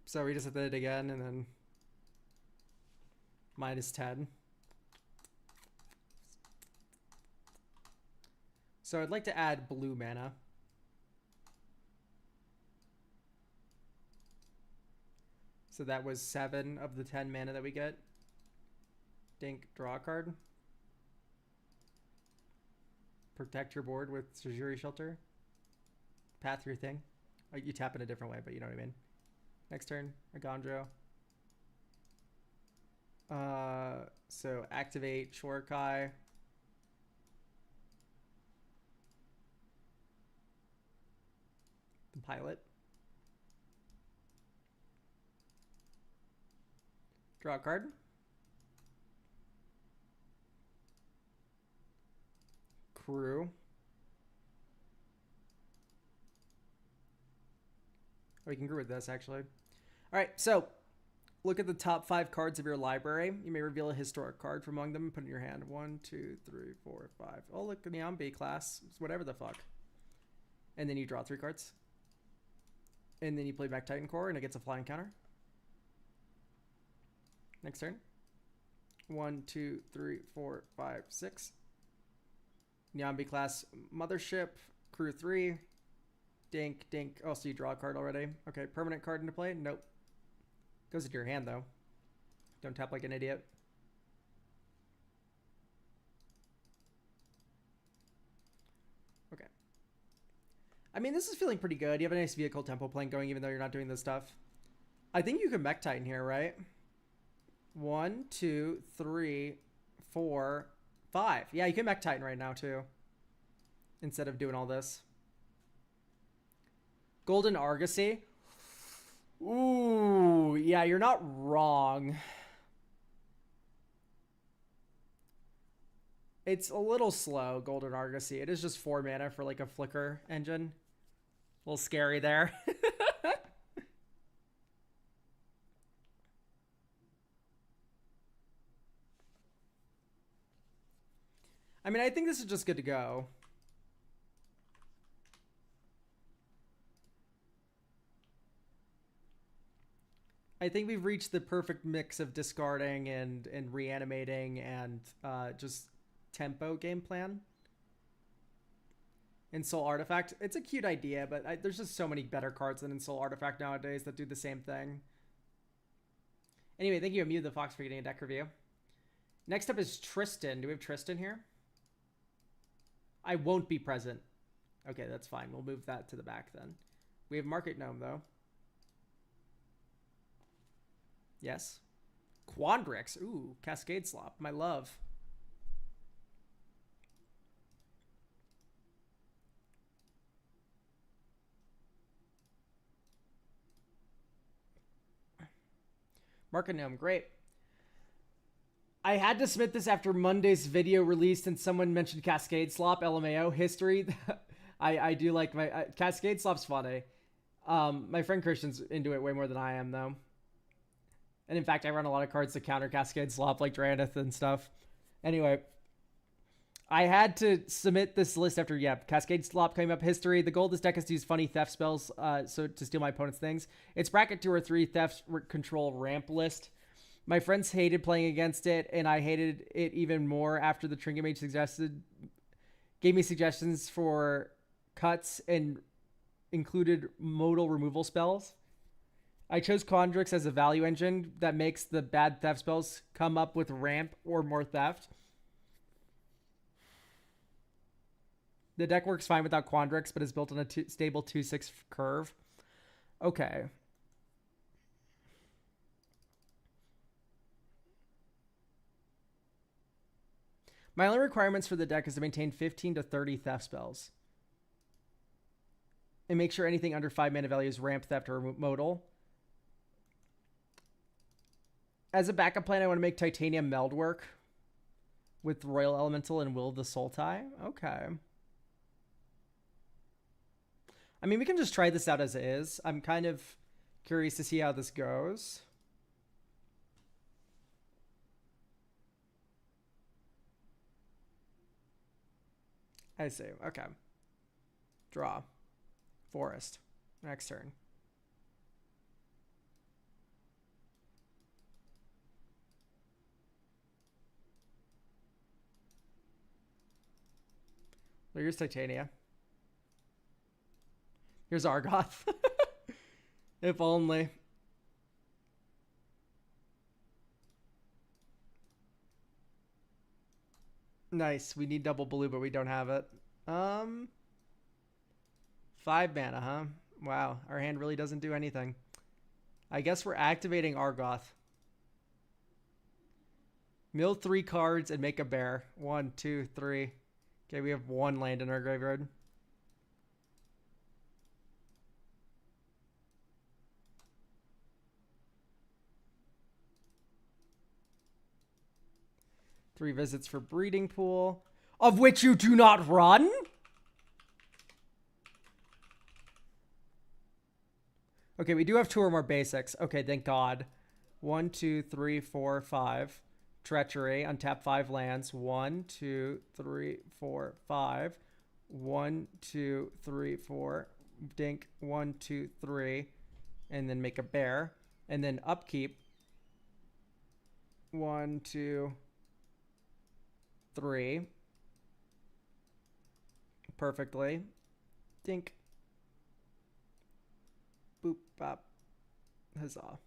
So we just hit it again and then -10. So I'd like to add blue mana. So that was 7 of the 10 mana that we get. Dink, draw a card. Protect your board with Sejuri Shelter. Path your thing. You tap in a different way, but you know what I mean. Next turn, Agandro. So activate Shorkai. The pilot. Draw a card. Crew. Oh, you can agree with this, actually. All right, so look at the top 5 cards of your library. You may reveal a historic card from among them and put it in your hand. 1, 2, 3, 4, 5. Oh, look, Nyambi class. It's whatever the fuck. And then you draw 3 cards. And then you play back Titan Core, and it gets a flying counter. Next turn. 1, 2, 3, 4, 5, 6. Nyambi class Mothership. Crew 3. Dink, dink. Oh, so you draw a card already. Okay, permanent card into play? Nope. Goes into your hand, though. Don't tap like an idiot. Okay. I mean, this is feeling pretty good. You have a nice vehicle tempo plan going, even though you're not doing this stuff. I think you can Mech Titan here, right? 1, 2, 3, 4, 5. Yeah, you can Mech Titan right now, too. Instead of doing all this. Golden Argosy. Ooh, yeah, you're not wrong. It's a little slow, Golden Argosy. It is just 4 mana for like a flicker engine. A little scary there. I mean, I think this is just good to go. I think we've reached the perfect mix of discarding and reanimating and just tempo game plan. Ensoul Artifact. It's a cute idea, but there's just so many better cards than Ensoul Artifact nowadays that do the same thing. Anyway, thank you, Amu the Fox, for getting a deck review. Next up is Tristan. Do we have Tristan here? I won't be present. Okay, that's fine. We'll move that to the back then. We have Market Gnome, though. Yes. Quandrix. Ooh, Cascade Slop. My love. Market Gnome. Great. I had to submit this after Monday's video released and someone mentioned Cascade Slop, LMAO history. I do like my... Cascade Slop's funny. My friend Christian's into it way more than I am, though. And in fact, I run a lot of cards to counter Cascade Slop, like Drannith and stuff. Anyway, I had to submit this list after, Cascade Slop came up. History. The goal of this deck is to use funny theft spells so to steal my opponent's things. It's bracket 2 or 3 theft control ramp list. My friends hated playing against it, and I hated it even more after the Trinket Mage gave me suggestions for cuts and included modal removal spells. I chose Quandrix as a value engine that makes the bad theft spells come up with ramp or more theft. The deck works fine without Quandrix, but is built on a stable 2/6 curve. Okay. My only requirements for the deck is to maintain 15 to 30 theft spells. And make sure anything under 5 mana value is ramp, theft, or modal. As a backup plan, I want to make Titanium Meld work with Royal Elemental and Will of the Sultai. Okay. I mean, we can just try this out as is. I'm kind of curious to see how this goes. I see. Okay. Draw. Forest. Next turn. Here's Titania. Here's Argoth. If only. Nice. We need double blue, but we don't have it. 5 mana, huh? Wow. Our hand really doesn't do anything. I guess we're activating Argoth. Mill 3 cards and make a bear. 1, 2, 3. Okay, we have 1 land in our graveyard. Three visits for Breeding Pool, of which you do not run? Okay, we do have 2 or more basics. Okay, thank God. 1, 2, 3, 4, 5. Treachery. Untap 5 lands. 1, 2, 3, 4, 5. 1, 2, 3, 4. Dink. 1, 2, 3. And then make a bear. And then upkeep. 1, 2, 3. Perfectly. Dink. Boop, bop. Huzzah.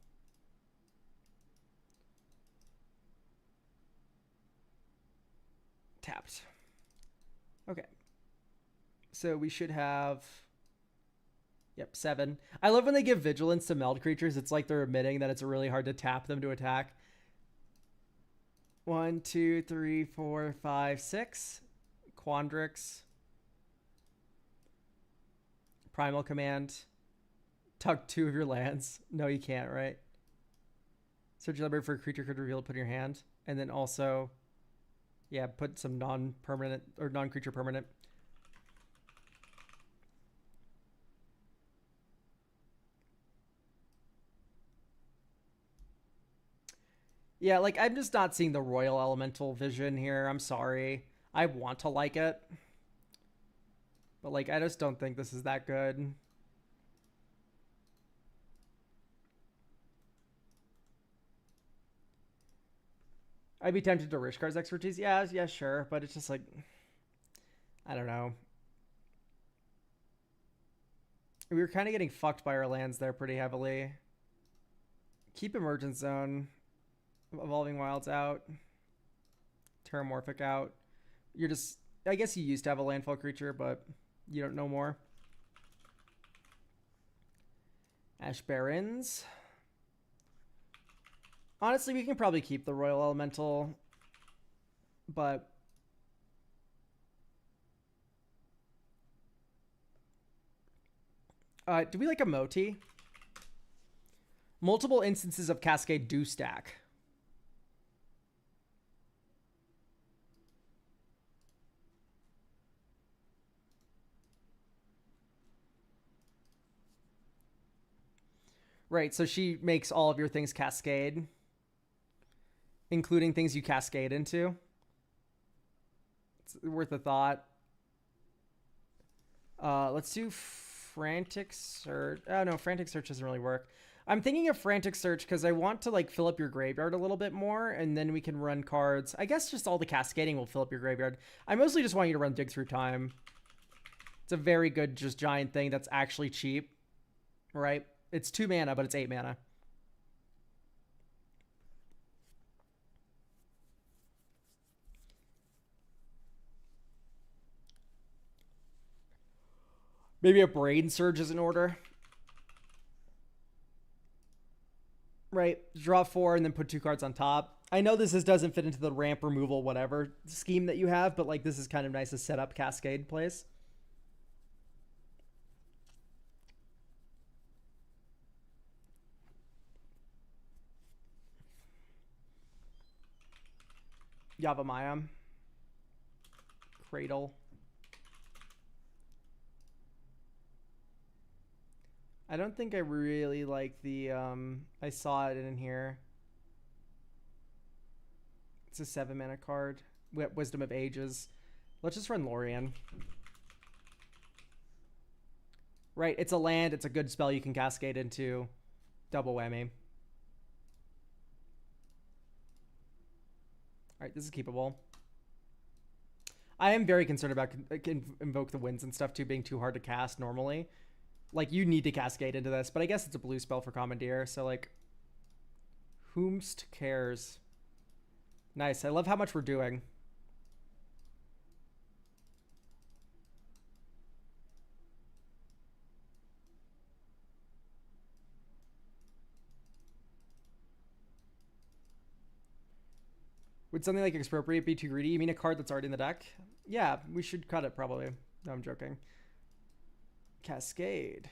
Tapped. Okay. So we should have Yep, 7. I love when they give vigilance to meld creatures. It's like they're admitting that it's really hard to tap them to attack. 1, 2, 3, 4, 5, 6. Quandrix. Primal Command. Tug 2 of your lands. No, you can't, right? Search your library for a creature could reveal, put in your hand. And then also, yeah, put some non-permanent or non-creature permanent. Yeah, like, I'm just not seeing the Royal Elemental vision here. I'm sorry. I want to like it. But, like, I just don't think this is that good. I'd be tempted to Rishkar's expertise. Yeah, sure. But it's just like, I don't know. We were kind of getting fucked by our lands there pretty heavily. Keep Emergent Zone. Evolving Wilds out. Terramorphic out. You're just... I guess you used to have a landfall creature, but you don't know more. Ash Barrens. Honestly, we can probably keep the Royal Elemental, but... do we like a Moti? Multiple instances of Cascade do stack. Right, so she makes all of your things cascade, including things you cascade into. It's worth a thought. Let's do Frantic Search. Oh, no, Frantic Search doesn't really work. I'm thinking of Frantic Search because I want to, like, fill up your graveyard a little bit more, and then we can run cards. I guess just all the cascading will fill up your graveyard. I mostly just want you to run Dig Through Time. It's a very good, just giant thing that's actually cheap, right? It's 2 mana, but it's 8 mana. Maybe a Brain Surge is in order. Right, draw 4 and then put 2 cards on top. I know this doesn't fit into the ramp removal whatever scheme that you have, but like this is kind of nice to set up Cascade plays. Yavimaya. Cradle. I don't think I really like the, I saw it in here. It's a 7 mana card. Wisdom of Ages. Let's just run Lorien. Right, it's a land. It's a good spell you can cascade into. Double whammy. Alright, this is keepable. I am very concerned about Invoke the Winds and stuff too being too hard to cast normally. Like, you need to cascade into this, but I guess it's a blue spell for Commandeer, so, like, whomst cares? Nice. I love how much we're doing. Would something like Expropriate be too greedy? You mean a card that's already in the deck? Yeah, we should cut it, probably. No, I'm joking. Cascade.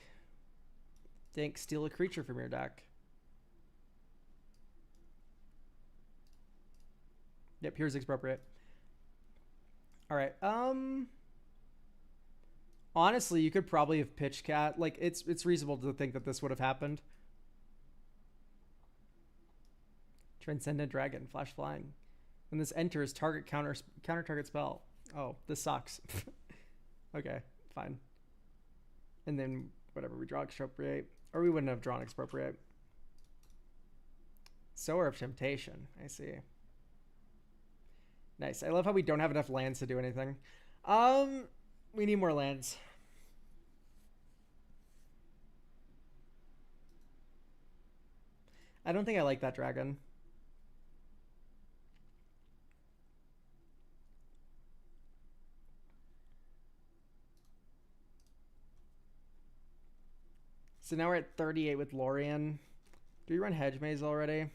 Think, steal a creature from your deck. Yep, here's Expropriate. Alright, honestly, you could probably have pitched Cat. Like, it's reasonable to think that this would have happened. Transcendent Dragon, Flash Flying. When this enters, counter target spell. Oh, this sucks. Okay, fine. And then, whatever, we draw Expropriate. Or we wouldn't have drawn Expropriate. Sower of Temptation. I see. Nice. I love how we don't have enough lands to do anything. We need more lands. I don't think I like that dragon. So now we're at 38 with Lorien. Do we run Hedge Maze already?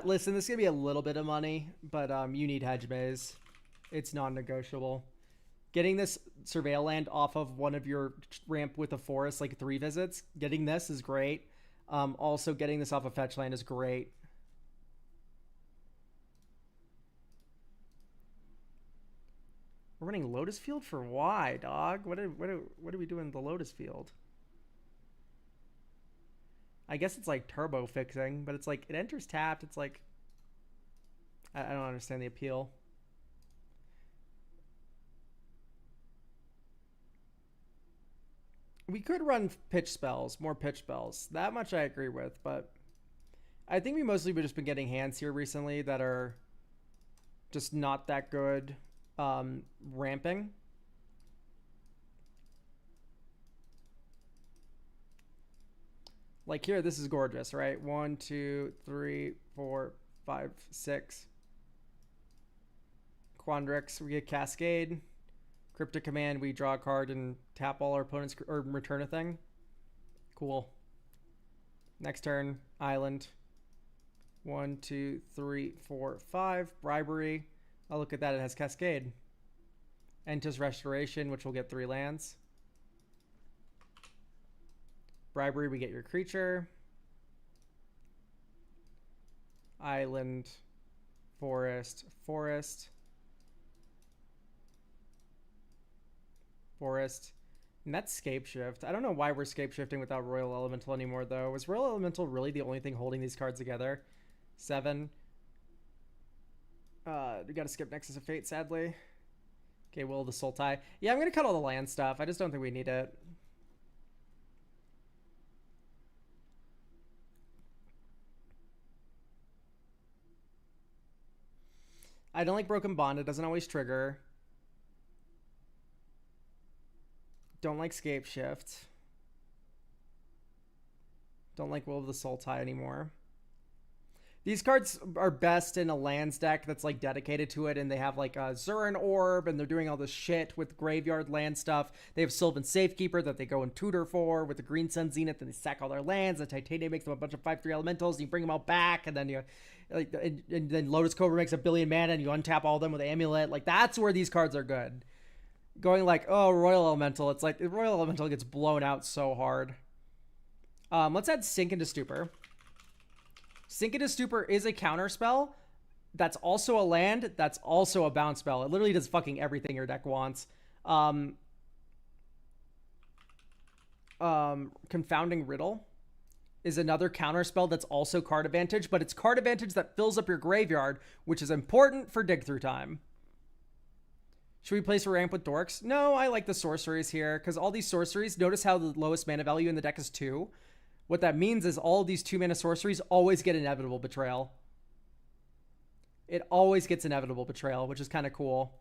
Listen, this is going to be a little bit of money, but you need Hedge Maze. It's non-negotiable. Getting this Surveil land off of one of your ramp with a forest, like 3 visits, getting this is great. Also, getting this off of fetch land is great. We're running Lotus Field for why, dog? What are we doing in the Lotus Field? I guess it's like turbo fixing, but it's like it enters tapped. It's like I don't understand the appeal. We could run pitch spells, more pitch spells. That much I agree with, but I think we mostly have just been getting hands here recently that are just not that good ramping. Like here, this is gorgeous, right? 1, 2, 3, 4, 5, 6. Quandrix, we get Cascade. Cryptic Command, we draw a card and tap all our opponents or return a thing. Cool. Next turn, Island. 1, 2, 3, 4, 5. Bribery. I'll look at that. It has Cascade. Entis Restoration, which will get 3 lands. Bribery, we get your creature. Island. Forest. Forest. Forest. And that's Scape Shift. I don't know why we're Scape Shifting without Royal Elemental anymore, though. Was Royal Elemental really the only thing holding these cards together? 7. We gotta skip Nexus of Fate, sadly. Okay, Will of the Sultai. Yeah, I'm gonna cut all the land stuff. I just don't think we need it. I don't like Broken Bond. It doesn't always trigger. Don't like Scape Shift. Don't like Will of the Sultai anymore. These cards are best in a lands deck that's like dedicated to it, and they have like a Zurin Orb, and they're doing all this shit with graveyard land stuff. They have Sylvan Safekeeper that they go and tutor for with the Green Sun Zenith, and they sack all their lands. The Titania makes them a bunch of 5/3 elementals, and you bring them all back, and then and then Lotus Cobra makes a billion mana, and you untap all of them with Amulet. Like that's where these cards are good. Going like, oh, Royal Elemental, it's like Royal Elemental gets blown out so hard. Let's add Sink into Stupor. Sink into Stupor is a counter spell. That's also a land. That's also a bounce spell. It literally does fucking everything your deck wants. Confounding Riddle is another counter spell that's also card advantage, but it's card advantage that fills up your graveyard, which is important for dig through time. Should we place a ramp with Dorks? No, I like the sorceries here, because all these sorceries, notice how the lowest mana value in the deck is 2. What that means is all these 2-mana sorceries always get Inevitable Betrayal. It always gets Inevitable Betrayal, which is kind of cool.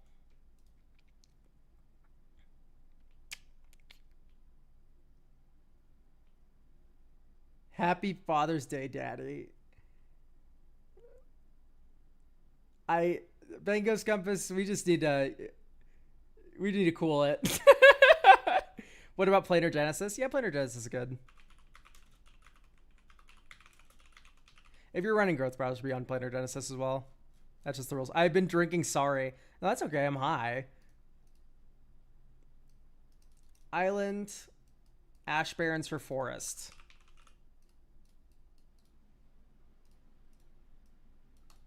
Happy Father's Day, Daddy. Bangos Compass, we need to cool it. What about Planar Genesis? Yeah, Planar Genesis is good. If you're running Growth Browse, be on Planar Genesis as well. That's just the rules. I've been drinking, sorry. No, that's okay, I'm high. Island, Ash Barrens for Forest.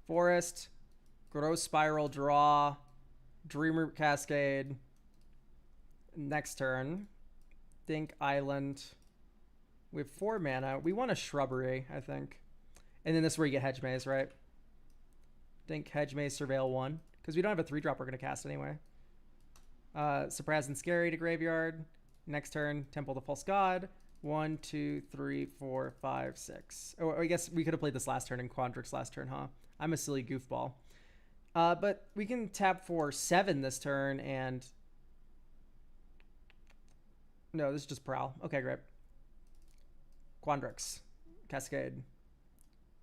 Forest, Growth Spiral, draw, Dreamroot Cascade. Next turn, think Island. We have 4 mana. We want a Shrubbery, I think. And then this is where you get Hedge Maze, right? Think Hedge Maze, Surveil 1. Because we don't have a 3-drop we're going to cast anyway. Surprise and Scary to Graveyard. Next turn, Temple of the False God. 1, 2, 3, 4, 5, 6. Oh, I guess we could have played this last turn in Quandrix last turn, huh? I'm a silly goofball. But we can tap for 7 this turn and... No, this is just Prowl. Okay, great. Quandrix. Cascade.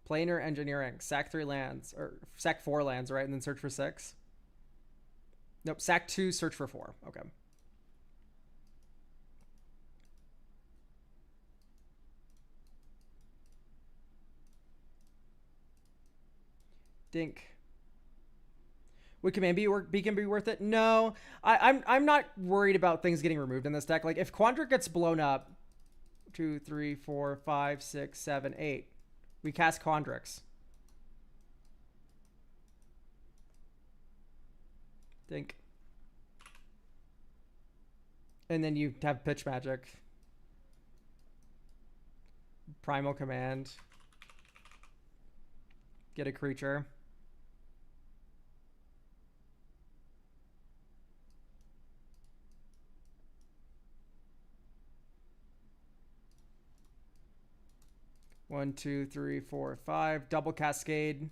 Planar Engineering. Sack 3 lands. Or sack 4 lands, right? And then search for 6. Nope. Sack 2, search for 4. Okay. Dink. Would Command Beacon be worth it? No. I'm not worried about things getting removed in this deck. Like, if Quandric gets blown up, 2, 3, 4, 5, 6, 7, 8. We cast Quandrix. Dink. And then you have Pitch Magic. Primal Command. Get a creature. One, two, three, four, five. Double Cascade.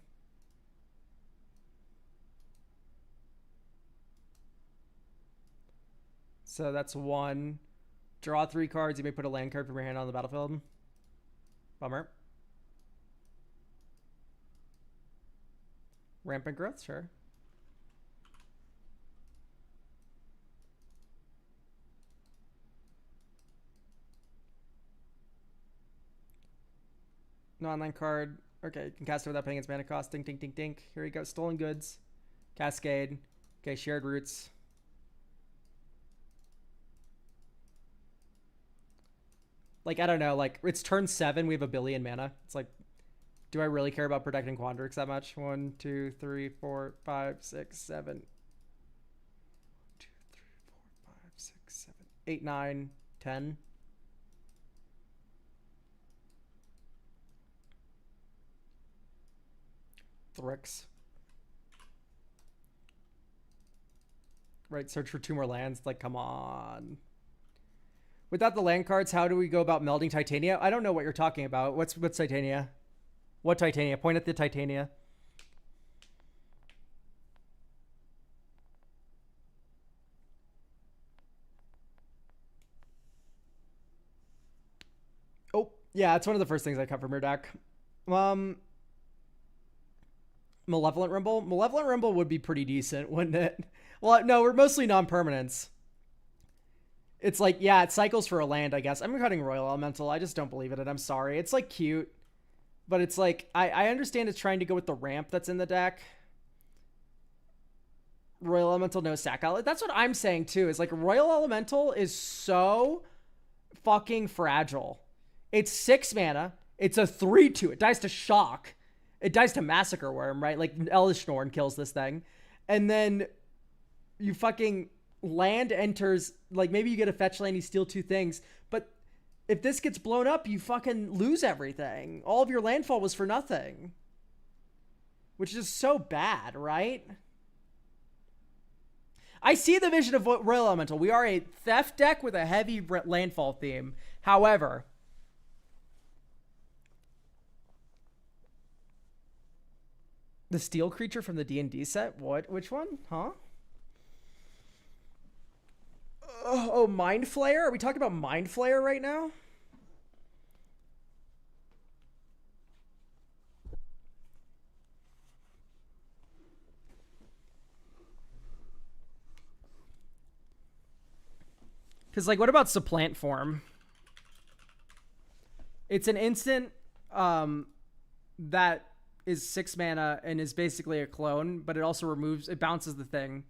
So that's one. Draw 3 cards. You may put a land card from your hand on the battlefield. Bummer. Rampant Growth, sure. No online card. Okay, you can cast it without paying its mana cost. Dink, dink, dink, dink. Here we go. Stolen Goods. Cascade. Okay, Shared Roots. Like, I don't know. Like, it's turn 7. We have 1 billion mana. It's like, do I really care about protecting Quandrix that much? 1, 2, 3, 4, 5, 6, 7. 2, 3, 4, 5, 6, 7, 8, 9, 10. Thrix. Right, search for 2 more lands. Like, come on. Without the land cards, how do we go about melding Titania? I don't know what you're talking about. What's Titania? What Titania? Point at the Titania. Oh, yeah, it's one of the first things I cut from your deck. Malevolent Rimble? Malevolent Rimble would be pretty decent, wouldn't it? Well, no, we're mostly non-permanents. It's like, yeah, it cycles for a land, I guess. I'm cutting Royal Elemental. I just don't believe in it. I'm sorry. It's, like, cute. But it's like, I understand it's trying to go with the ramp that's in the deck. Royal Elemental, no sack outlet. That's what I'm saying, too. Is like, Royal Elemental is so fucking fragile. It's 6 mana. It's a 3/2. It dies to Shock. It dies to Massacre Worm, right? Like, Elish Norn kills this thing. And then you fucking land enters, like, maybe you get a fetch land, you steal 2 things, but if this gets blown up, you fucking lose everything. All of your landfall was for nothing, which is so bad, right? I see the vision of what Royal Elemental. We are a theft deck with a heavy landfall theme. However, the steel creature from the D&D set? What? Which one? Huh? Oh, Mind Flayer? Are we talking about Mind Flayer right now? Because, like, what about Supplant Form? It's an instant that is 6 mana and is basically a clone, but it also removes, it bounces the thing.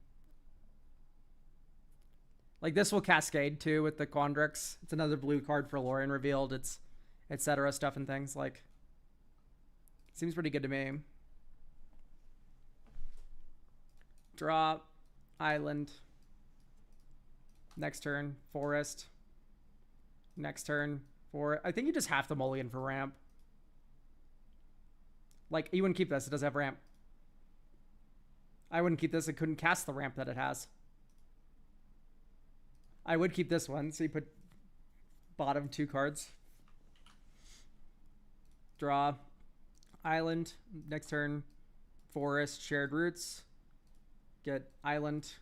Like, this will cascade, too, with the Quandrix. It's another blue card for Lorien Revealed. It's etc. stuff and things. Like, seems pretty good to me. Drop. Island. Next turn. Forest. Next turn. I think you just have to mulligan for ramp. Like, you wouldn't keep this. It does have ramp. I wouldn't keep this. It couldn't cast the ramp that it has. I would keep this one. So you put bottom 2 cards. Draw. Island. Next turn. Forest. Shared Roots. Get Island.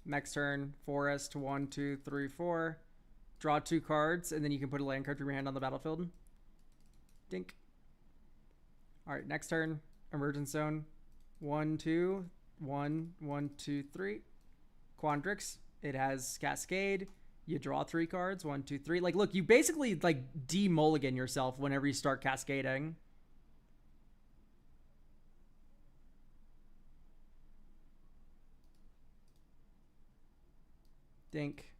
Next turn. Forest. 1, 2, 3, 4. Draw 2 cards. And then you can put a land card from your hand on the battlefield. Dink. Alright, next turn. Emergence Zone. 1, 2. 1, 1, 2, 3. Quandrix. It has Cascade. You draw 3 cards. 1, 2, 3. Like, look, you basically, like, de-mulligan yourself whenever you start cascading. Dink.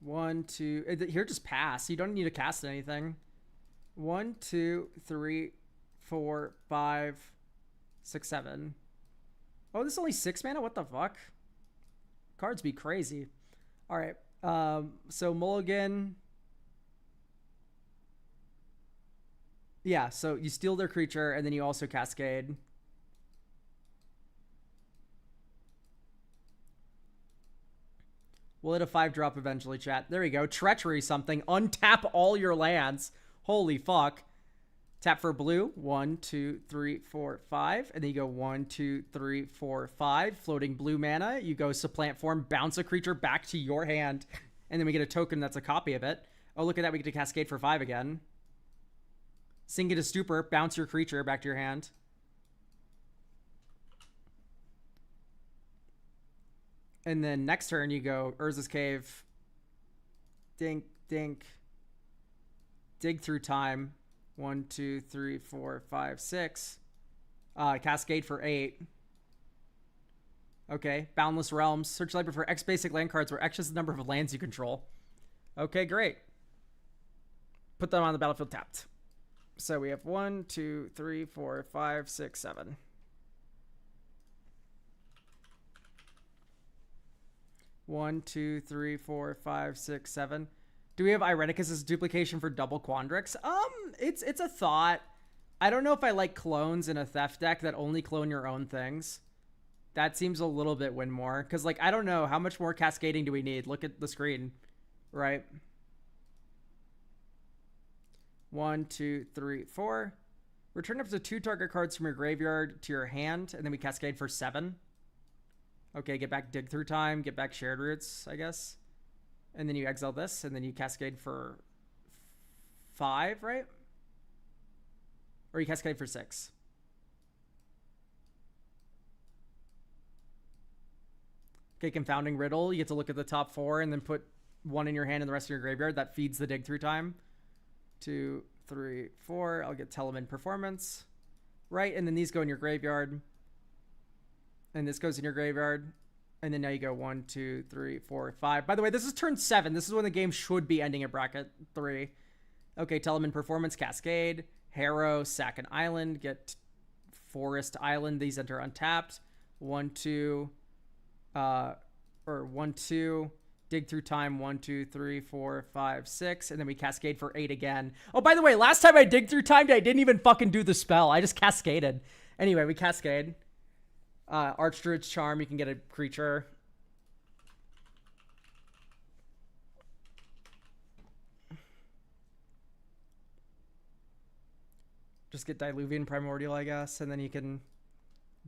1, 2. Here, just pass. You don't need to cast anything. 1, 2, 3, 4, 5, 6, 7. Oh, this is only 6 mana? What the fuck? Cards be crazy. All right. So mulligan. Yeah, so you steal their creature, and then you also cascade. We'll hit a 5-drop eventually, chat. There we go. Treachery something. Untap all your lands. Holy fuck. Tap for blue. 1, 2, 3, 4, 5. And then you go 1, 2, 3, 4, 5. Floating blue mana. You go supplant form. Bounce a creature back to your hand. And then we get a token that's a copy of it. Oh, look at that. We get to cascade for 5 again. Sink into stupor. Bounce your creature back to your hand. And then next turn you go Urza's Cave. Dink, dink. Dig through time. 1, 2, 3, 4, 5, 6. Cascade for 8. Okay. Boundless Realms. Search library for X basic land cards where X is the number of lands you control. Okay, great. Put them on the battlefield tapped. So we have 1, 2, 3, 4, 5, 6, 7. One, 2, 3, 4, 5, 6, 7. Do we have Irenicus's duplication for double Quandrix? It's a thought. I don't know if I like clones in a theft deck that only clone your own things. That seems a little bit win more. Because, like, I don't know. How much more cascading do we need? Look at the screen. Right? 1, 2, 3, 4. Return up to 2 target cards from your graveyard to your hand. And then we cascade for 7. Okay, get back Dig Through Time, get back Shared Roots, I guess. And then you exile this, and then you cascade for 5, right? Or you cascade for 6. Okay, Confounding Riddle. You get to look at the top 4 and then put 1 in your hand and the rest of your graveyard. That feeds the Dig Through Time. 2, 3, 4. I'll get Telemann Performance. Right, and then these go in your graveyard. And this goes in your graveyard. And then now you go 1, 2, 3, 4, 5. By the way, this is turn 7. This is when the game should be ending at bracket 3. Okay, Telemann Performance, Cascade, Harrow, sack an island, get Forest Island. These enter untapped. 1, 2, 1, 2. Dig Through Time, 1, 2, 3, 4, 5, 6. And then we cascade for 8 again. Oh, by the way, last time I Dig Through Time, I didn't even fucking do the spell. I just cascaded. Anyway, we cascade. Archdruid's Charm, you can get a creature. Just get Diluvian Primordial, I guess, and then you can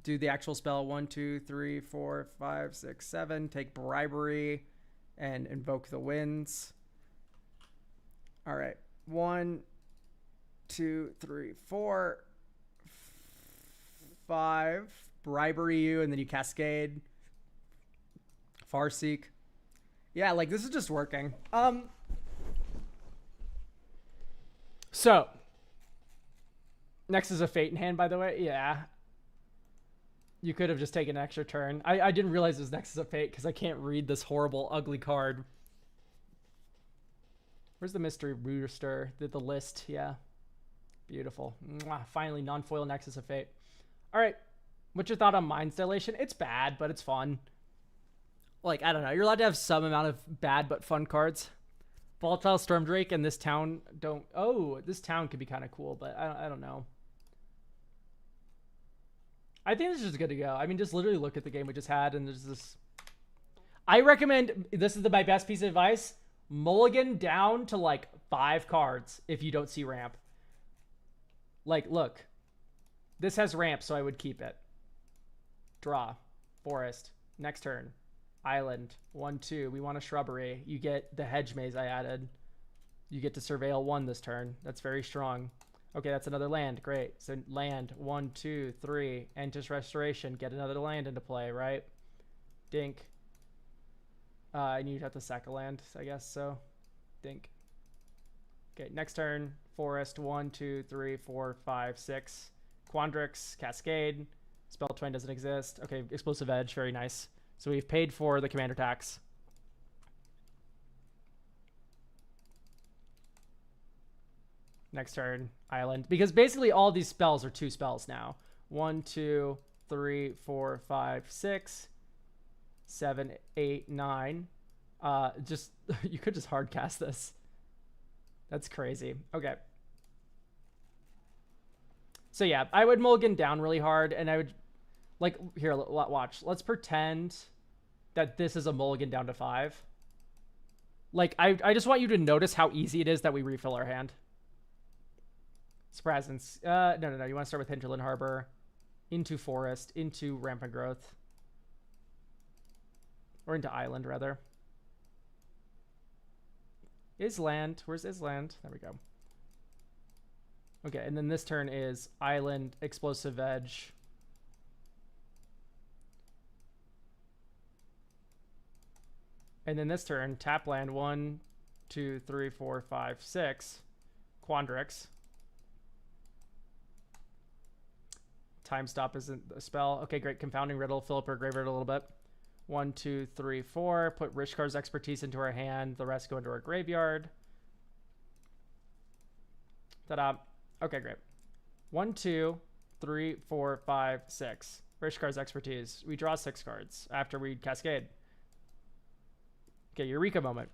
do the actual spell. 1, 2, 3, 4, 5, 6, 7. Take Bribery and invoke the winds. All right. 1, 2, 3, 4, 5. Bribery you, and then you cascade. Farseek. Yeah, like, this is just working. So, Nexus of Fate in hand, by the way. Yeah. You could have just taken an extra turn. I didn't realize it was Nexus of Fate because I can't read this horrible, ugly card. Where's the Mystery Rooster? The list, yeah. Beautiful. Mwah. Finally, non-foil Nexus of Fate. All right. What's your thought on Mind's Dilation? It's bad, but it's fun. Like, I don't know. You're allowed to have some amount of bad but fun cards. Volatile Stormdrake and this town don't... Oh, this town could be kind of cool, but I don't know. I think this is good to go. I mean, just literally look at the game we just had, and there's this... I recommend... This is my best piece of advice. Mulligan down to, like, 5 cards if you don't see ramp. Like, look. This has ramp, so I would keep it. Draw. Forest. Next turn. Island. 1, 2. We want a shrubbery. You get the hedge maze I added. You get to surveil 1 this turn. That's very strong. Okay, that's another land. Great. So land. 1, 2, 3. Entis Restoration. Get another land into play, right? Dink. And you'd have to sack a land, I guess. So, dink. Okay, next turn. Forest. 1, 2, 3, 4, 5, 6. Quandrix. Cascade. Spell Twine doesn't exist. Okay, Explosive Edge. Very nice. So we've paid for the commander tax. Next turn, island. Because basically all these spells are 2 spells now. 1, 2, 3, 4, 5, 6, 7, 8, 9. Just you could just hard cast this. That's crazy. Okay. So yeah, I would mulligan down really hard, and I would like here. Watch. Let's pretend that this is a mulligan down to 5. Like I just want you to notice how easy it is that we refill our hand. Presence. No. You want to start with Hinterland Harbor, into Forest, into Rampant Growth, or into Island rather. Island. Where's Island? There we go. Okay, and then this turn is Island, Explosive Edge. And then this turn, tap land 1, 2, 3, 4, 5, 6. Quandrix. Time Stop isn't a spell. Okay, great. Confounding Riddle. Fill up our graveyard a little bit. 1, 2, 3, 4. Put Rishkar's Expertise into our hand. The rest go into our graveyard. Ta-da. Okay, great. 1, 2, 3, 4, 5, 6. Rishkar's Expertise. We draw 6 cards after we Cascade. Okay, Eureka moment.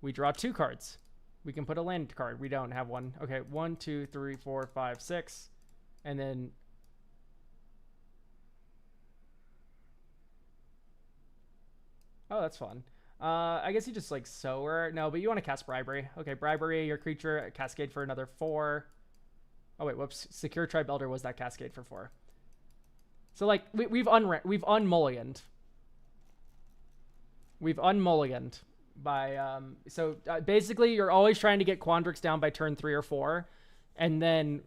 We draw 2 cards. We can put a land card. We don't have one. Okay, 1, 2, 3, 4, 5, 6. And then... Oh, that's fun. I guess you just like Sower. No, but you want to cast Bribery. Okay, Bribery, your creature, Cascade for another 4. Oh, wait, whoops. Secure Tribe Elder was that Cascade for 4. So, like, we've unmulliganed. We've unmulliganed by... basically, you're always trying to get Quandrix down by turn 3 or 4. And then,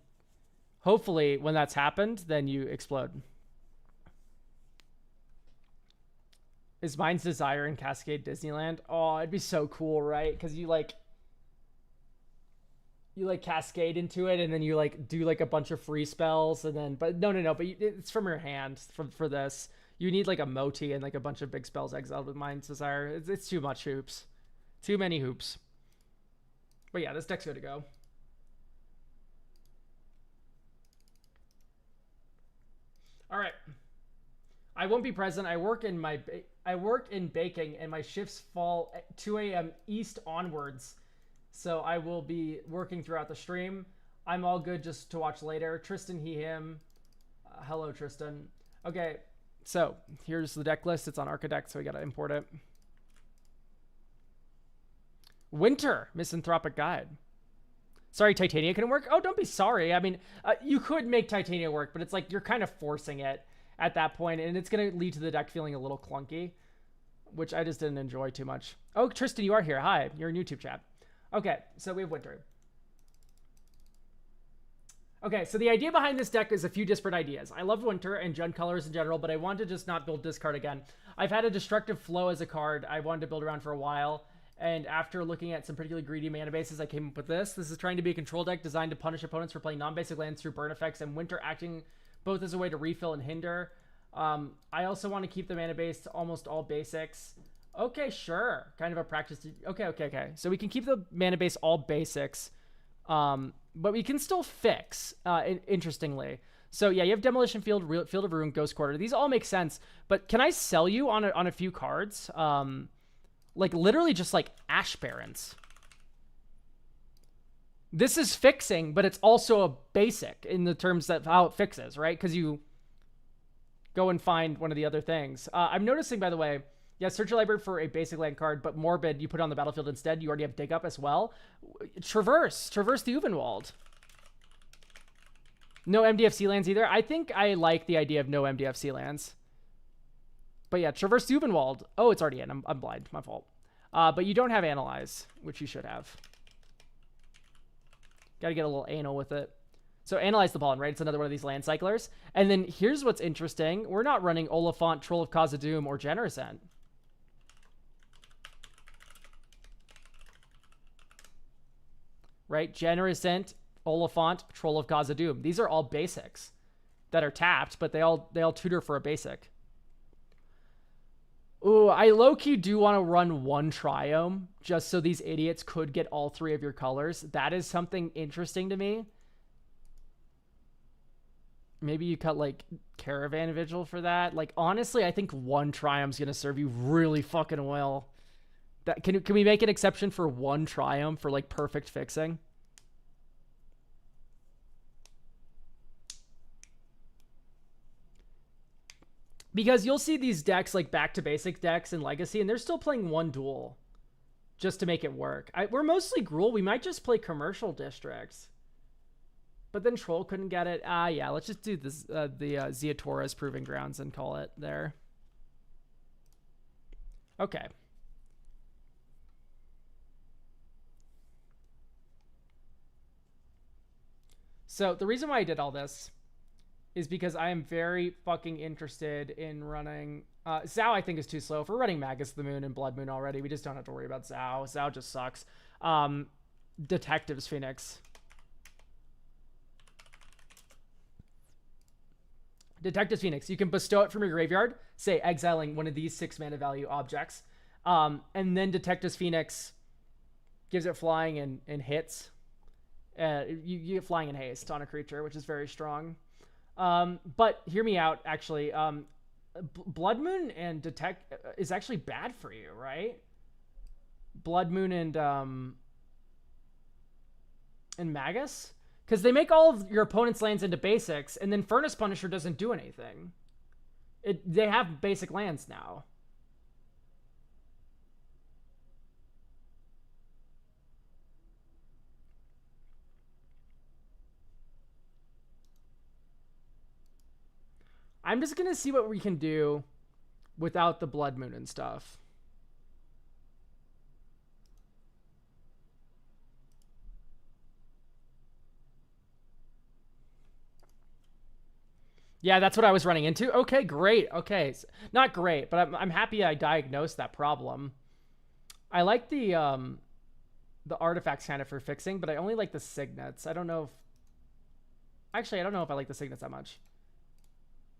hopefully, when that's happened, then you explode. Is Mind's Desire in Cascade Disneyland? Oh, it'd be so cool, right? Because you cascade into it, and then you like do like a bunch of free spells, and then but it's from your hand for this. You need like a Moti and like a bunch of big spells exiled with Mind's Desire. It's too much hoops, too many hoops. But yeah, this deck's good to go. All right. I won't be present. I work in baking, and my shifts fall at 2 a.m. East onwards. So I will be working throughout the stream. I'm all good just to watch later. Tristan, he, him. Hello, Tristan. Okay, so here's the deck list. It's on Architect, so we got to import it. Winter, Misanthropic Guide. Sorry, Titania couldn't work. Oh, don't be sorry. I mean, you could make Titania work, but it's like you're kind of forcing it at that point, and it's going to lead to the deck feeling a little clunky, which I just didn't enjoy too much. Oh, Tristan, you are here. Hi, you're in YouTube chat. Okay, so we have Winter. Okay, so the idea behind this deck is a few disparate ideas. I love Winter and Jund colors in general, but I want to just not build discard again. I've had a Destructive Flow as a card I wanted to build around for a while, and after looking at some particularly greedy mana bases, I came up with this. This is trying to be a control deck designed to punish opponents for playing non-basic lands through burn effects, and Winter acting both as a way to refill and hinder. I also want to keep the mana base to almost all basics. Okay, sure. Kind of a practice. Okay. So we can keep the mana base all basics, but we can still fix, interestingly. So yeah, you have Demolition Field, Field of Ruin, Ghost Quarter. These all make sense, but can I sell you on a few cards? Like literally just like Ash Barrens. This is fixing, but it's also a basic in the terms of how it fixes, right? Because you go and find one of the other things. I'm noticing, by the way, yeah, search your library for a basic land card, but Morbid, you put it on the battlefield instead. You already have Dig Up as well. Traverse the Uvenwald. No MDFC lands either. I think I like the idea of no MDFC lands. But yeah, Traverse the Uvenwald. Oh, it's already in. I'm blind. My fault. But you don't have Analyze, which you should have. Got to get a little anal with it. So Analyze the Pollen, right? It's another one of these land cyclers. And then here's what's interesting. We're not running Oliphant, Troll of Khazad-dûm, or Generosent. Right? Generosent, Oliphant, Troll of Khazad-dûm. These are all basics that are tapped, but they all tutor for a basic. Ooh, I low-key do want to run one Triome just so these idiots could get all three of your colors. That is something interesting to me. Maybe you cut like Caravan Vigil for that. Like honestly, I think one Triump's gonna serve you really fucking well. That can we make an exception for one Triumph for like perfect fixing? Because you'll see these decks like back to basic decks in Legacy, and they're still playing one duel just to make it work. We're mostly Gruul. We might just play commercial districts. But then Troll couldn't get it. Yeah, let's just do this, the Zia Torres Proving Grounds and call it there. Okay. So the reason why I did all this is because I am very fucking interested in running... Zao, I think, is too slow. If we're running Magus of the Moon and Blood Moon already, we just don't have to worry about Zao. Zao just sucks. Detectives Phoenix. Detectives Phoenix. You can bestow it from your graveyard, say exiling one of these 6 mana value objects. And then Detectives Phoenix gives it flying and hits. You get flying and haste on a creature, which is very strong. But hear me out, actually. Blood Moon and Detect is actually bad for you, right? Blood Moon and Magus? Because they make all of your opponent's lands into basics, and then Furnace Punisher doesn't do anything. They have basic lands now. I'm just going to see what we can do without the Blood Moon and stuff. Yeah, that's what I was running into. Okay, great. Okay, not great, but I'm happy I diagnosed that problem. I like the artifacts kind of for fixing, but I only like the signets. I don't know if... Actually, I don't know if I like the signets that much.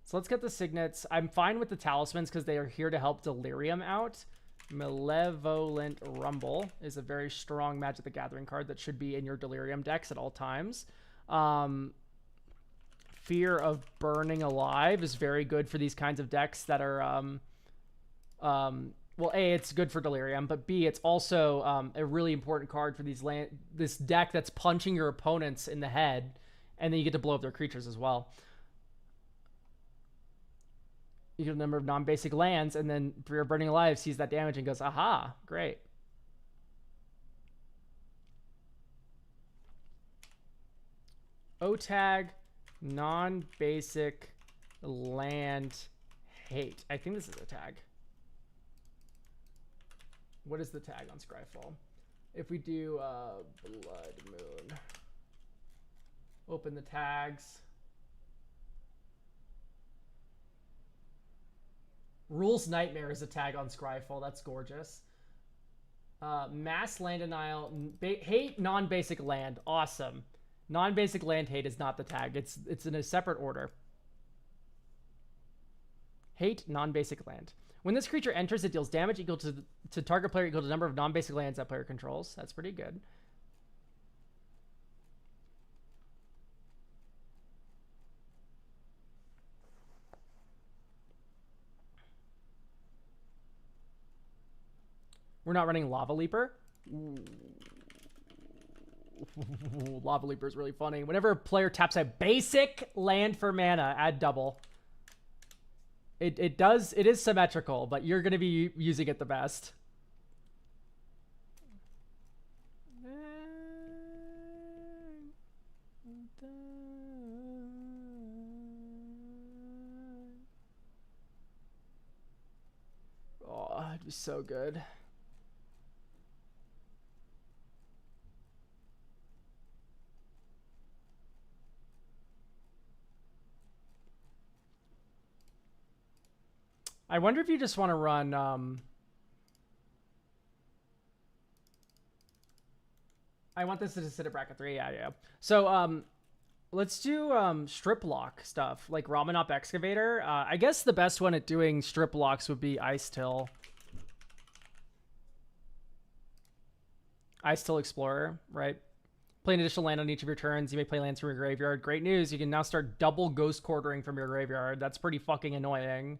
So let's get the signets. I'm fine with the talismans because they are here to help Delirium out. Malevolent Rumble is a very strong Magic the Gathering card that should be in your Delirium decks at all times. Fear of Burning Alive is very good for these kinds of decks that are... well, A, it's good for Delirium, but B, it's also a really important card for this deck that's punching your opponents in the head, and then you get to blow up their creatures as well. You get a number of non-basic lands, and then Fear of Burning Alive sees that damage and goes, aha, great. O-Tag, non-basic land hate. I think this is a tag. What is the tag on Scryfall? If we do Blood Moon, open the tags. Rules Nightmare is a tag on Scryfall. That's gorgeous. Mass Land Denial. Hate non-basic land. Awesome. Non-basic land hate is not the tag. It's in a separate order. Hate non-basic land. When this creature enters, it deals damage equal to target player equal to the number of non-basic lands that player controls. That's pretty good. We're not running Lava Leaper. Ooh. Lava Leaper is really funny. Whenever a player taps a basic land for mana, add double. It is symmetrical, but you're going to be using it the best. Oh, it'd be so good. I wonder if you just want to run I want this to sit at bracket 3. Yeah. So Let's do strip lock stuff like Ramanop Excavator. I guess the best one at doing strip locks would be Ice Till. Ice Till Explorer, right? Play an additional land on each of your turns. You may play lands from your graveyard. Great news, you can now start double ghost quartering from your graveyard. That's pretty fucking annoying.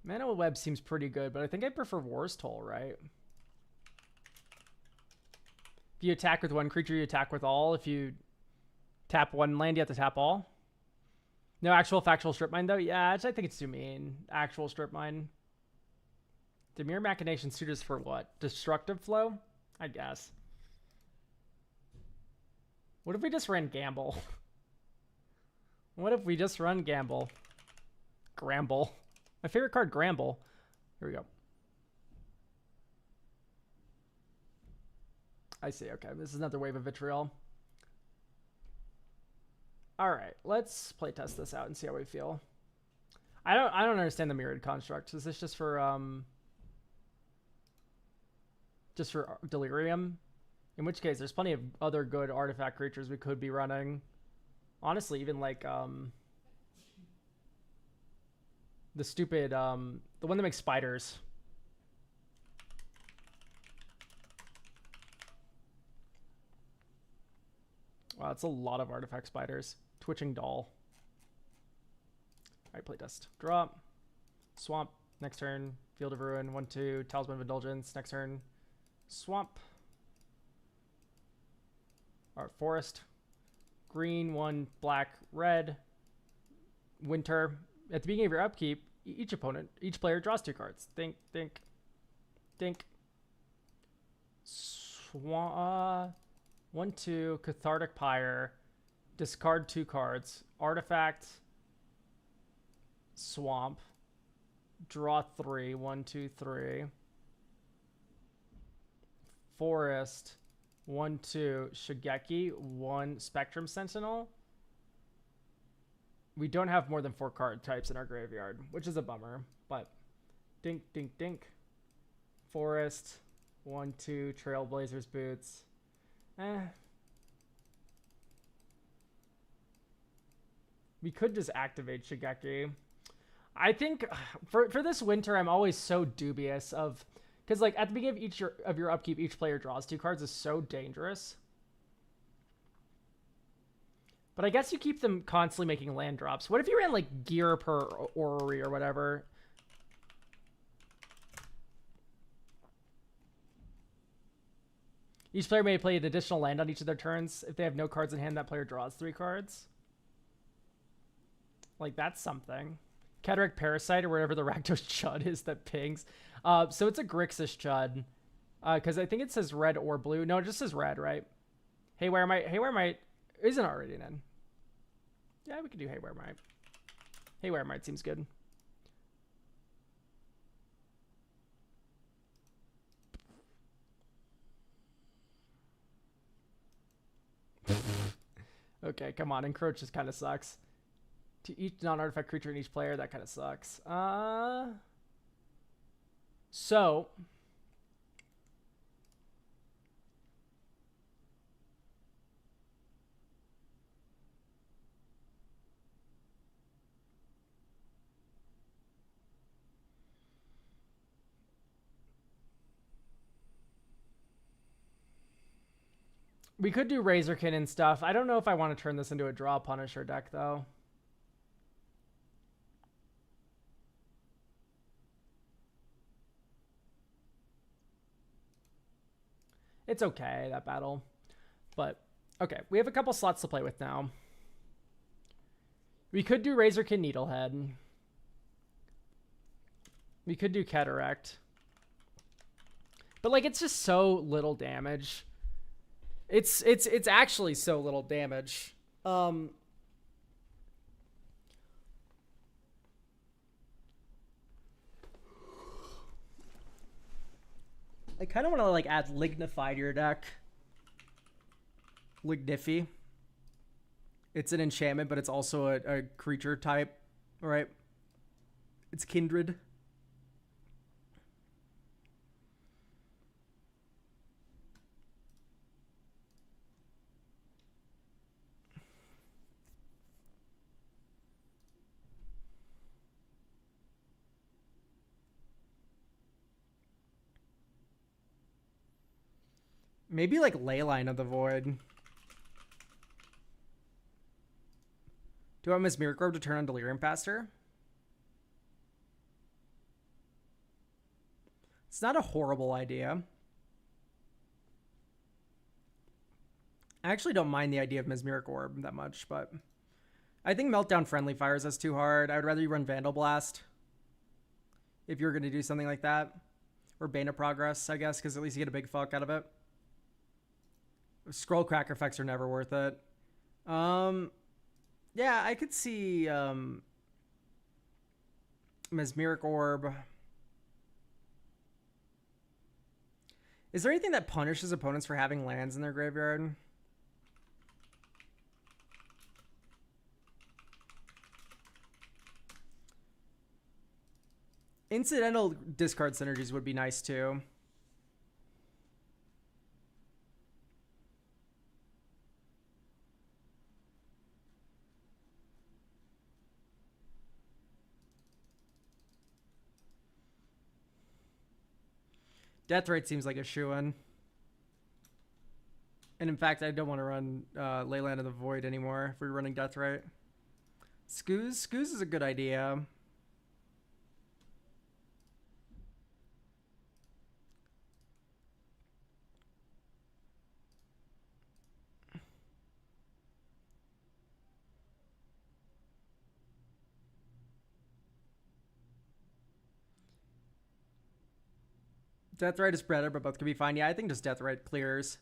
Mana Web seems pretty good, but I think I prefer War's Toll, right? If you attack with one creature, you attack with all. If you tap one land, you have to tap all. No actual factual strip mine, though? Yeah, I think it's too mean. Actual strip mine. Demure Machination suit us for what? Destructive Flow? I guess. What if we just ran Gamble? What if we just run Gamble? Gramble. My favorite card, Gramble. Here we go. I see. Okay, this is another wave of Vitriol. All right, let's play test this out and see how we feel. I don't understand the mirrored construct. Is this just for Delirium? In which case, there's plenty of other good artifact creatures we could be running. Honestly, even like the stupid the one that makes spiders. Wow, that's a lot of artifact spiders. Twitching Doll. Alright, playtest. Drop. Swamp. Next turn. Field of Ruin. 1/2. Talisman of Indulgence. Next turn. Swamp. Alright, Forest. Green. 1. Black. Red. Winter. At the beginning of your upkeep, each player draws 2 cards. Think. 1/2. Cathartic Pyre. Discard 2 cards. Artifact. Swamp. Draw 3. 1, 2, 3. Forest. 1, 2. Shigeki. 1. Spectrum Sentinel. We don't have more than 4 card types in our graveyard, which is a bummer, but dink. Forest. 1, 2. Trailblazers Boots. We could just activate Shigeki. I think for this winter, I'm always so dubious of, because like at the beginning of your upkeep, each player draws 2 cards is so dangerous. But I guess you keep them constantly making land drops. What if you ran like Gear per Orrery or whatever? Each player may play an additional land on each of their turns. If they have no cards in hand, that player draws 3 cards. Like, that's something. Cataract Parasite or whatever the Rakdos Chud is that pings. So it's a Grixis Chud. Because I think it says red or blue. No, it just says red, right? Haywire Might isn't already in. Yeah, we could do Haywire Might. Haywire Might seems good. Okay, come on. Encroach just kind of sucks. To each non-artifact creature in each player, that kind of sucks. So we could do Razorkin and stuff. I don't know if I want to turn this into a draw Punisher deck, though. It's okay, that battle. But, okay, we have a couple slots to play with now. We could do Razorkin Needlehead. We could do Cataract. But, like, it's just so little damage. It's actually so little damage. I kind of want to like add Lignify to your deck. Lignify. It's an enchantment, but it's also a creature type. All right. It's Kindred. Maybe like Leyline of the Void. Do I want Miss Miracle to turn on Delirium faster? It's not a horrible idea. I actually don't mind the idea of Mesmeric Orb that much, but I think Meltdown Friendly fires us too hard. I would rather you run Vandal Blast if you're going to do something like that. Or Bane of Progress, I guess, because at least you get a big fuck out of it. Scroll Cracker effects are never worth it. Yeah, I could see Mesmeric Orb. Is there anything that punishes opponents for having lands in their graveyard? Incidental discard synergies would be nice too. Deathrite seems like a shoo-in. And in fact, I don't want to run Leyland of the Void anymore if we're running Deathrite. Scooz is a good idea. Deathrite is better, but both can be fine. Yeah, I think just Deathrite clears.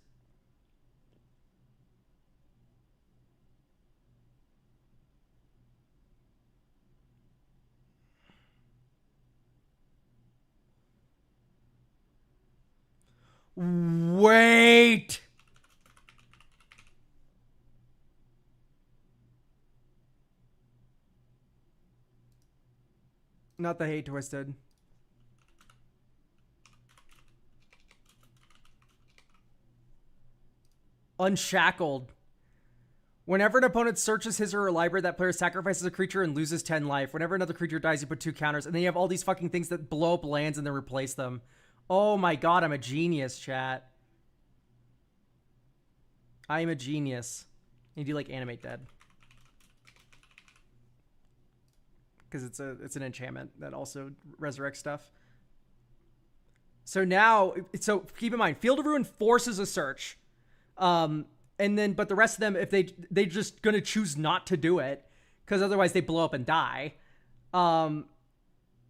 Wait! Not the Hate Twisted. Unshackled. Whenever an opponent searches his or her library, that player sacrifices a creature and loses 10 life. Whenever another creature dies, you put 2 counters. And then you have all these fucking things that blow up lands and then replace them. Oh my god, I'm a genius, chat. I am a genius. You do like Animate Dead. Because it's an enchantment that also resurrects stuff. So now, so keep in mind, Field of Ruin forces a search. And then, but the rest of them, if they just gonna choose not to do it, because otherwise they blow up and die.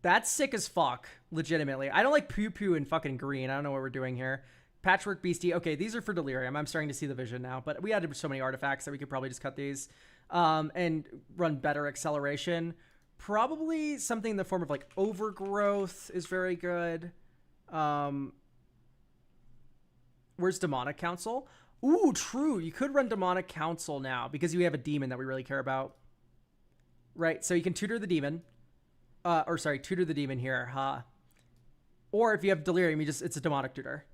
That's sick as fuck, legitimately. I don't like Pew Pew and fucking green. I don't know what we're doing here. Patchwork Beastie. Okay, these are for Delirium. I'm starting to see the vision now, but we added so many artifacts that we could probably just cut these and run better acceleration. Probably something in the form of like Overgrowth is very good. Where's Demonic Council? Ooh, true. You could run Demonic Council now because you have a demon that we really care about. Right, so you can tutor the demon. Tutor the demon here, huh? Or if you have Delirium, it's a Demonic Tutor.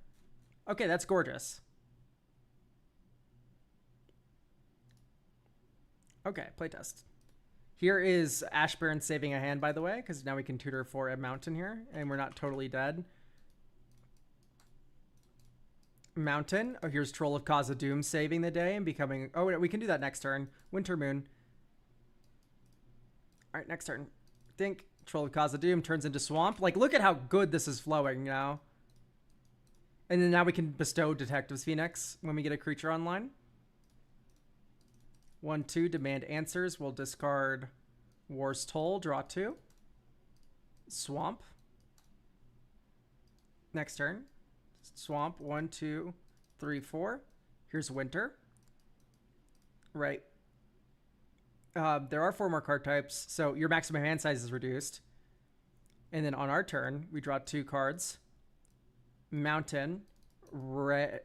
Okay, that's gorgeous. Okay, playtest. Here is Ashburn saving a hand, by the way, because now we can tutor for a mountain here, and we're not totally dead. Mountain. Oh, here's Troll of Cause of Doom saving the day and becoming... Oh, we can do that next turn. Winter Moon. All right, next turn. Think Troll of Cause of Doom turns into Swamp. Like, look at how good this is flowing now. And then now we can bestow Detective's Phoenix when we get a creature online. 1-2, demand answers. We'll discard War's Toll, draw 2. Swamp. Next turn. Swamp, 1, 2, 3, 4. Here's Winter. Right. There are 4 more card types, so your maximum hand size is reduced. And then on our turn, we draw 2 cards. Mountain. What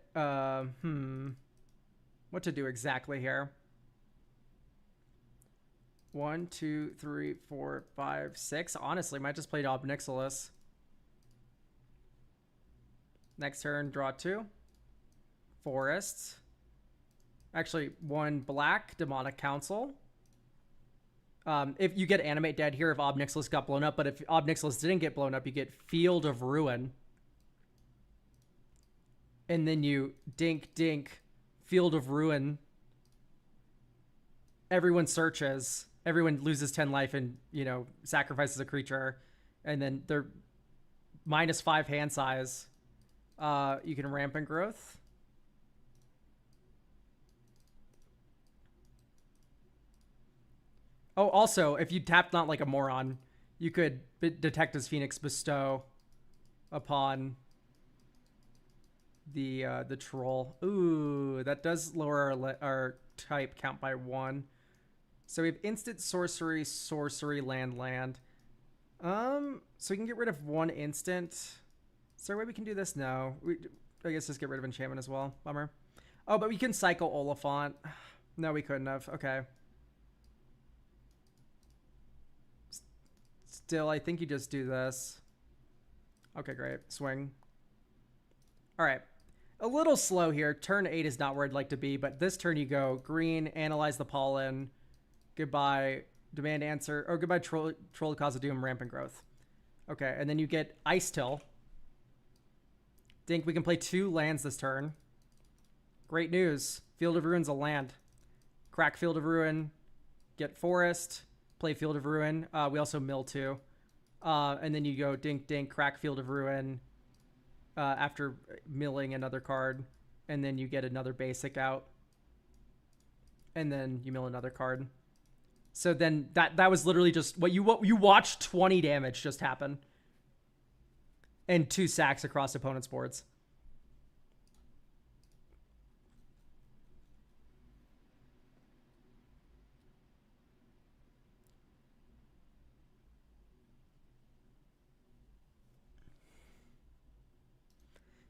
to do exactly here? 1, 2, 3, 4, 5, 6. Honestly, might just play Ob Nixilis. Next turn, draw 2. Forests. Actually, 1 black, Demonic Council. If you get Animate Dead here, if Ob Nixilis got blown up, but if Ob Nixilis didn't get blown up, you get Field of Ruin. And then you dink, dink, Field of Ruin. Everyone searches. Everyone loses 10 life and, you know, sacrifices a creature. And then they're -5 hand size. You can Rampant Growth. Oh, also, if you tapped Not Like a Moron, you could Detect as Phoenix Bestow upon the troll. Ooh, that does lower our type count by 1. So we have instant sorcery, sorcery, land, land. So we can get rid of 1 instant. Is there a way we can do this? No. I guess just get rid of enchantment as well. Bummer. Oh, but we can cycle Oliphant. No, we couldn't have. Okay. Still, I think you just do this. Okay, great. Swing. All right. A little slow here. Turn 8 is not where I'd like to be, but this turn you go green, analyze the pollen, goodbye, demand answer, or goodbye, troll cause of doom, rampant growth. Okay, and then you get Ice Till. Dink, we can play 2 lands this turn. Great news. Field of Ruin's a land. Crack Field of Ruin, get Forest, play Field of Ruin. We also mill 2. And then you go dink, dink, crack Field of Ruin after milling another card. And then you get another basic out. And then you mill another card. So then that was literally just what you watched 20 damage just happen. And 2 sacks across opponent's boards.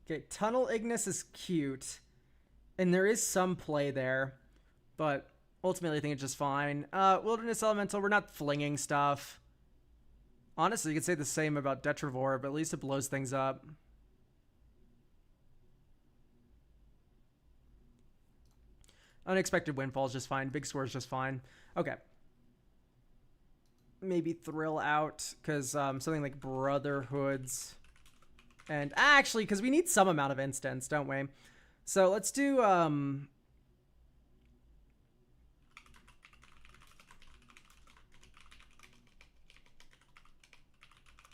Okay, Tunnel Ignis is cute. And there is some play there. But ultimately, I think it's just fine. Wilderness Elemental, we're not flinging stuff. Honestly, you could say the same about Detrivore, but at least it blows things up. Unexpected Windfall is just fine. Big Score is just fine. Okay. Maybe Thrill out, because something like Brotherhoods. And actually, because we need some amount of instants, don't we? So let's do...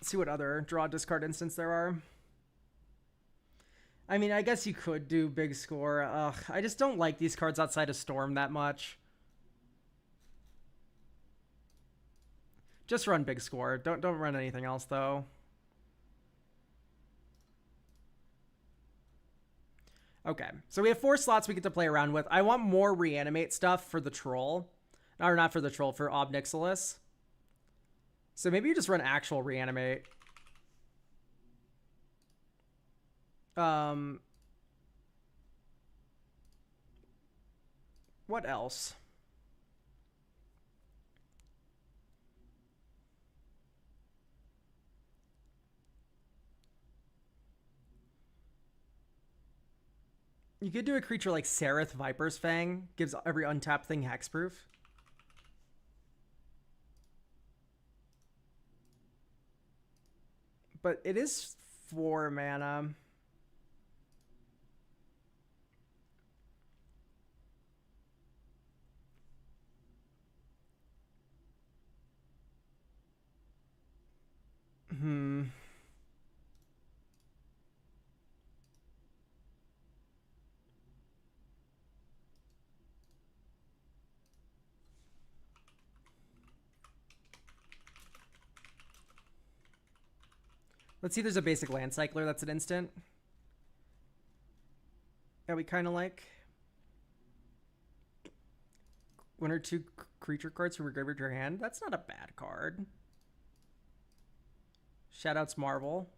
see what other draw discard instants there are. I mean, I guess you could do Big Score. Ugh, I just don't like these cards outside of Storm that much. Just run Big Score. Don't run anything else though. Okay, so we have 4 slots we get to play around with. I want more reanimate stuff for the troll. Or not for the troll, for Ob Nixilis. So maybe you just run actual reanimate. What else? You could do a creature like Sereth Viper's Fang. Gives every untapped thing hexproof. But it is 4 mana. Let's see if there's a basic land cycler that's an instant. That we kind of like. 1 or 2 creature cards from your graveyard to your hand. That's not a bad card. Shoutouts Marvel.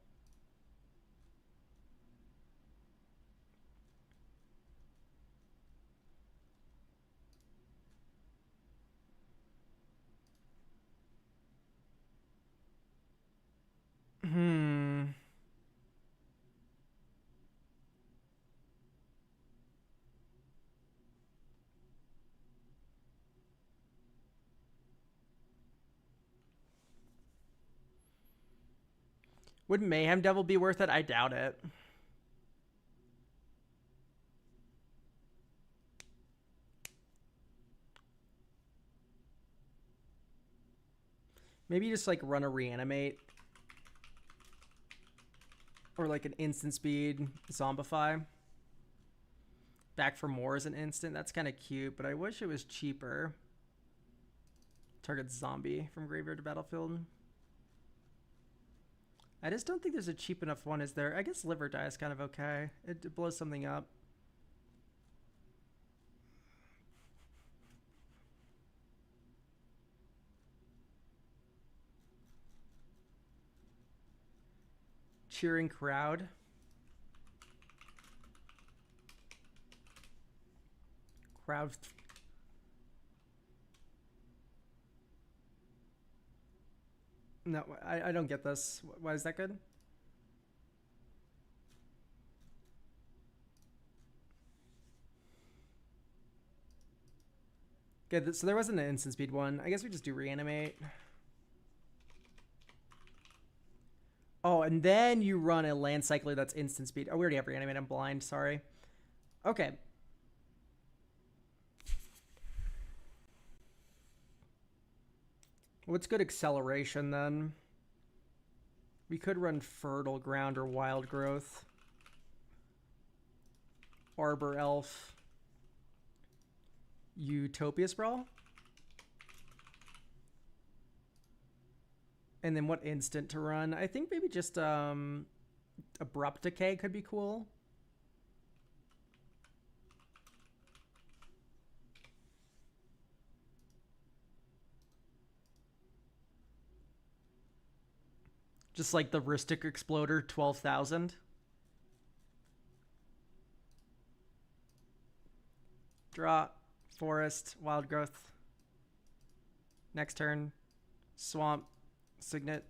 Would Mayhem Devil be worth it? I doubt it. Maybe just like run a reanimate. Or like an instant speed zombify. Back for more is an instant. That's kind of cute, but I wish it was cheaper. Target zombie from graveyard to battlefield. I just don't think there's a cheap enough one, is there? I guess liver die is kind of okay. It blows something up. Cheering crowd. Crowd. No, I don't get this. Why is that good? Good, so there wasn't an instant speed one. I guess we just do reanimate. Oh, and then you run a land cycler that's instant speed. Oh, we already have reanimate. I'm blind, sorry. Okay. What's good acceleration then? We could run Fertile Ground or Wild Growth. Arbor Elf. Utopia Sprawl. And then what instant to run? I think maybe just Abrupt Decay could be cool. Just like the Rhystic Exploder, 12,000. Draw, Forest, Wild Growth. Next turn, Swamp, Signet.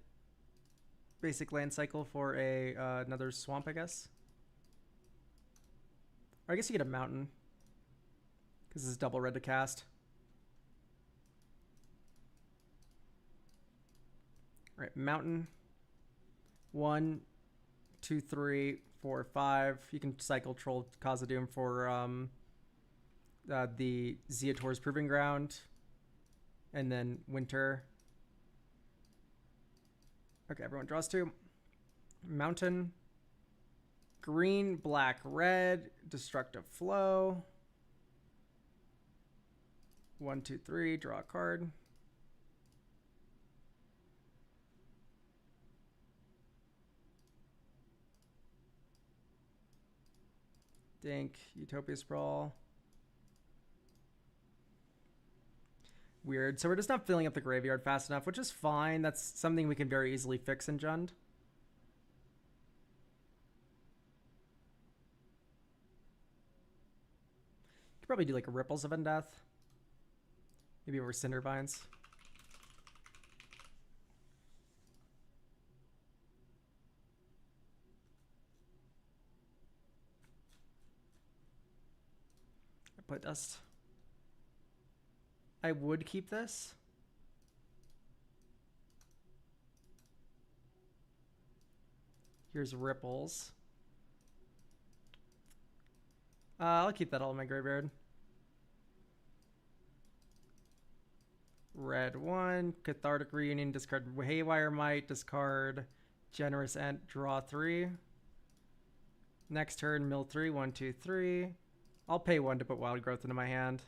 Basic land cycle for a another Swamp, I guess. Or I guess you get a Mountain. Because this is double red to cast. All right, Mountain. 1, 2, 3, 4, 5. You can cycle Troll Khazad-dûm for the Zeator's Proving Ground. And then Winter. Okay, everyone draws 2. Mountain. Green, black, red. Destructive Flow. 1, 2, 3. Draw a card. Dink, Utopia Sprawl. Weird. So we're just not filling up the graveyard fast enough, which is fine. That's something we can very easily fix in Jund. Could probably do like a Ripples of Undeath. Maybe over Cindervines. Put dust. I would keep this. Here's Ripples. I'll keep that all in my graveyard. Red 1, Cathartic Reunion, discard Haywire Might, discard Generous Ent, draw 3. Next turn, mill 3, 1, 2, 3. I'll pay 1 to put Wild Growth into my hand.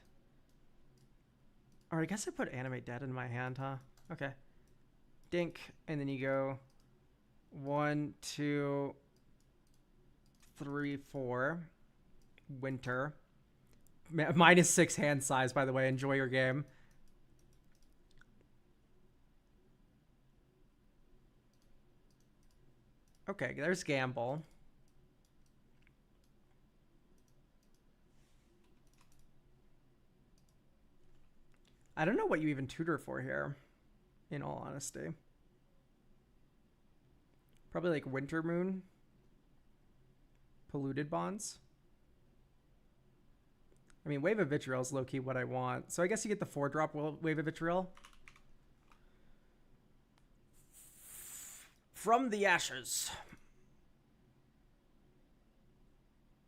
Or I guess I put Animate Dead in my hand, huh? Okay. Dink, and then you go 1, 2, 3, 4. Winter. -6 hand size, by the way. Enjoy your game. Okay, there's Gamble. I don't know what you even tutor for here, in all honesty. Probably like Winter Moon. Polluted Bonds. I mean, Wave of Vitriol is low-key what I want. So I guess you get the 4-drop Wave of Vitriol. From the ashes.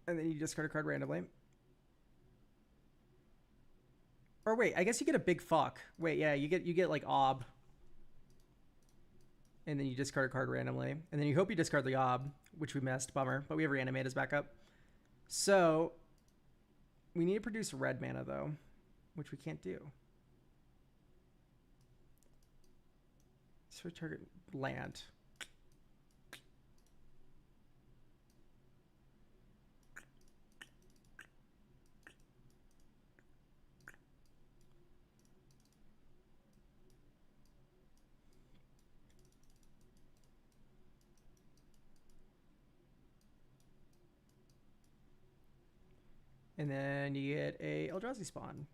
And then you discard a card randomly. Or wait, I guess you get a big fuck. Wait, yeah, you get like Ob. And then you discard a card randomly. And then you hope you discard the Ob, which we missed. Bummer. But we have Reanimate as backup. So we need to produce red mana, though, which we can't do. Switch target land. And then you get a Eldrazi spawn.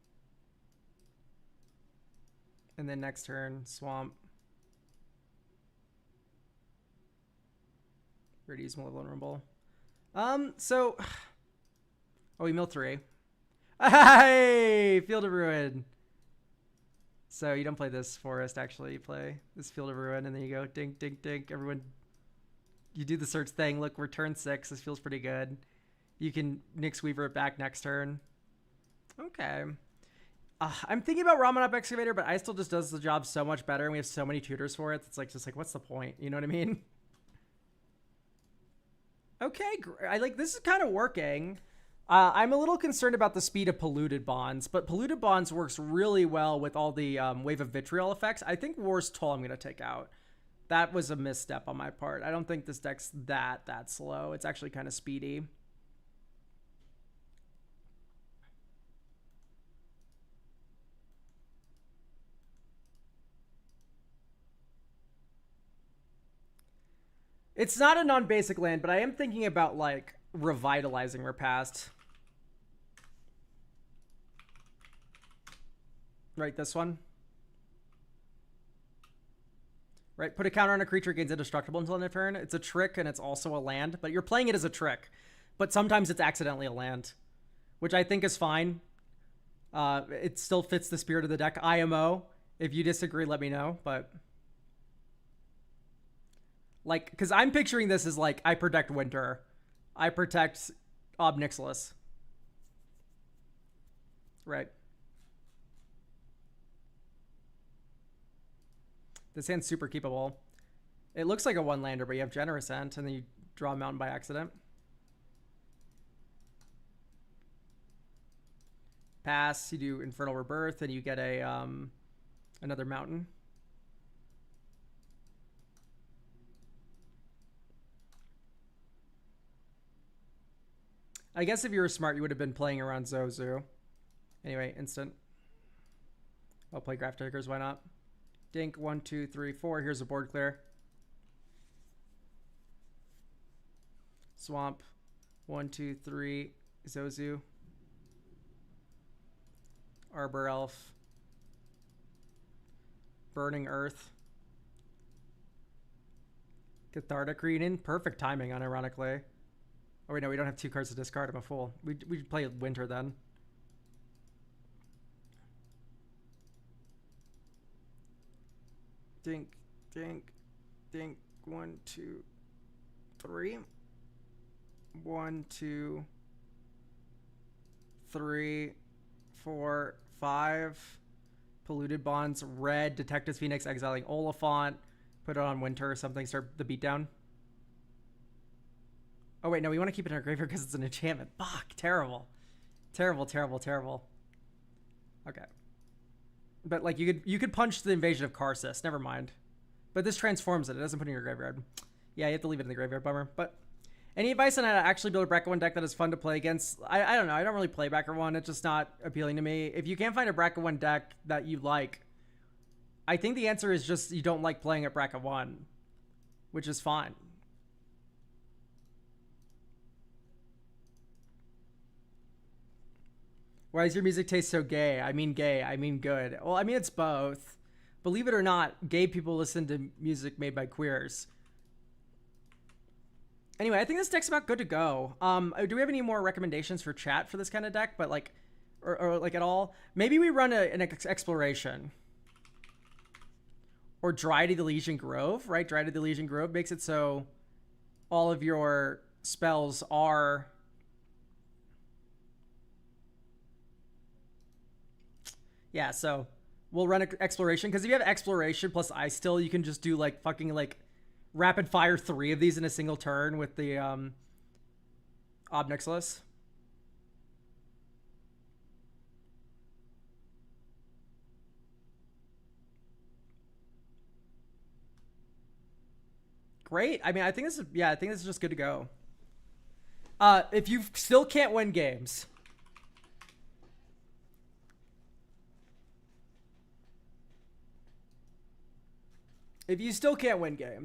And then next turn, swamp. Ready to use more vulnerable. So oh, we mill 3. Hey, Field of Ruin. So you don't play this forest, actually. You play this Field of Ruin, and then you go dink, dink, dink. Everyone, you do the search thing. Look, we're turn 6. This feels pretty good. You can Nyx Weaver it back next turn. Okay. I'm thinking about Ramen Up Excavator, but I still just does the job so much better, and we have so many tutors for it. It's like, just like, what's the point? You know what I mean? Okay, I like this is kind of working. I'm a little concerned about the speed of Polluted Bonds, but Polluted Bonds works really well with all the Wave of Vitriol effects. I think War's Toll I'm going to take out. That was a misstep on my part. I don't think this deck's that slow. It's actually kind of speedy. It's not a non-basic land, but I am thinking about, like, revitalizing Repast. Right, this one. Right, put a counter on a creature, gains indestructible until end of turn. It's a trick, and it's also a land, but you're playing it as a trick. But sometimes it's accidentally a land, which I think is fine. It still fits the spirit of the deck. IMO. If you disagree, let me know, but... like, because I'm picturing this as, like, I protect Winter. I protect Ob Nixilis. Right. This hand's super keepable. It looks like a one-lander, but you have Generous Ent, and then you draw a mountain by accident. Pass, you do Infernal Rebirth, and you get a another mountain. I guess if you were smart, you would have been playing around Zozu. Anyway, instant. I'll play Graph Takers, why not? Dink, 1, 2, 3, 4. Here's a board clear. Swamp, 1, 2, 3. Zozu. Arbor Elf. Burning Earth. Cathartic Reading. Perfect timing, unironically. Oh, wait, no, we don't have 2 cards to discard. I'm a fool. We play Winter then. Dink, dink, dink. 1, 2, 3. 1, 2, 3, 4, 5. Polluted Bonds, red. Detectives Phoenix, exiling Oliphant. Put it on Winter or something. Start the beatdown. Oh, wait, no, we want to keep it in our graveyard because it's an enchantment. Fuck, terrible. Terrible, terrible, terrible. Okay. But, like, you could punch the Invasion of Karsus. Never mind. But this transforms it. It doesn't put it in your graveyard. Yeah, you have to leave it in the graveyard. Bummer. But any advice on how to actually build a Bracket 1 deck that is fun to play against? I don't know. I don't really play Bracket 1. It's just not appealing to me. If you can't find a Bracket 1 deck that you like, I think the answer is just you don't like playing at Bracket 1, which is fine. Why is your music taste so gay? I mean gay. I mean good. Well, I mean it's both. Believe it or not, gay people listen to music made by queers. Anyway, I think this deck's about good to go. Do we have any more recommendations for chat for this kind of deck? But like, or like at all? Maybe we run an exploration. Or Dry to the Elysian Grove, right? Dry to the Elysian Grove makes it so all of your spells are... Yeah, so we'll run exploration, because if you have exploration plus ice still, you can just do like fucking like rapid fire 3 of these in a single turn with the Obnixilis. Great. I mean, I think this is just good to go. If you still can't win games,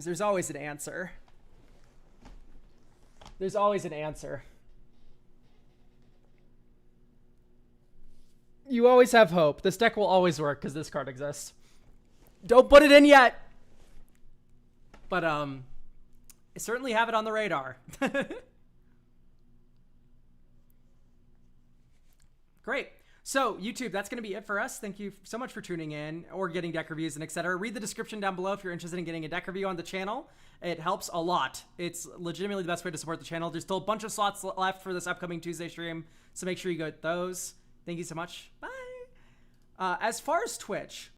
there's always an answer. There's always an answer. You always have hope. This deck will always work because this card exists. Don't put it in yet. But certainly have it on the radar. Great. So, YouTube, that's going to be it for us. Thank you so much for tuning in or getting deck reviews and etc. Read the description down below if you're interested in getting a deck review on the channel. It helps a lot. It's legitimately the best way to support the channel. There's still a bunch of slots left for this upcoming Tuesday stream, so make sure you get those. Thank you so much. Bye. As far as Twitch,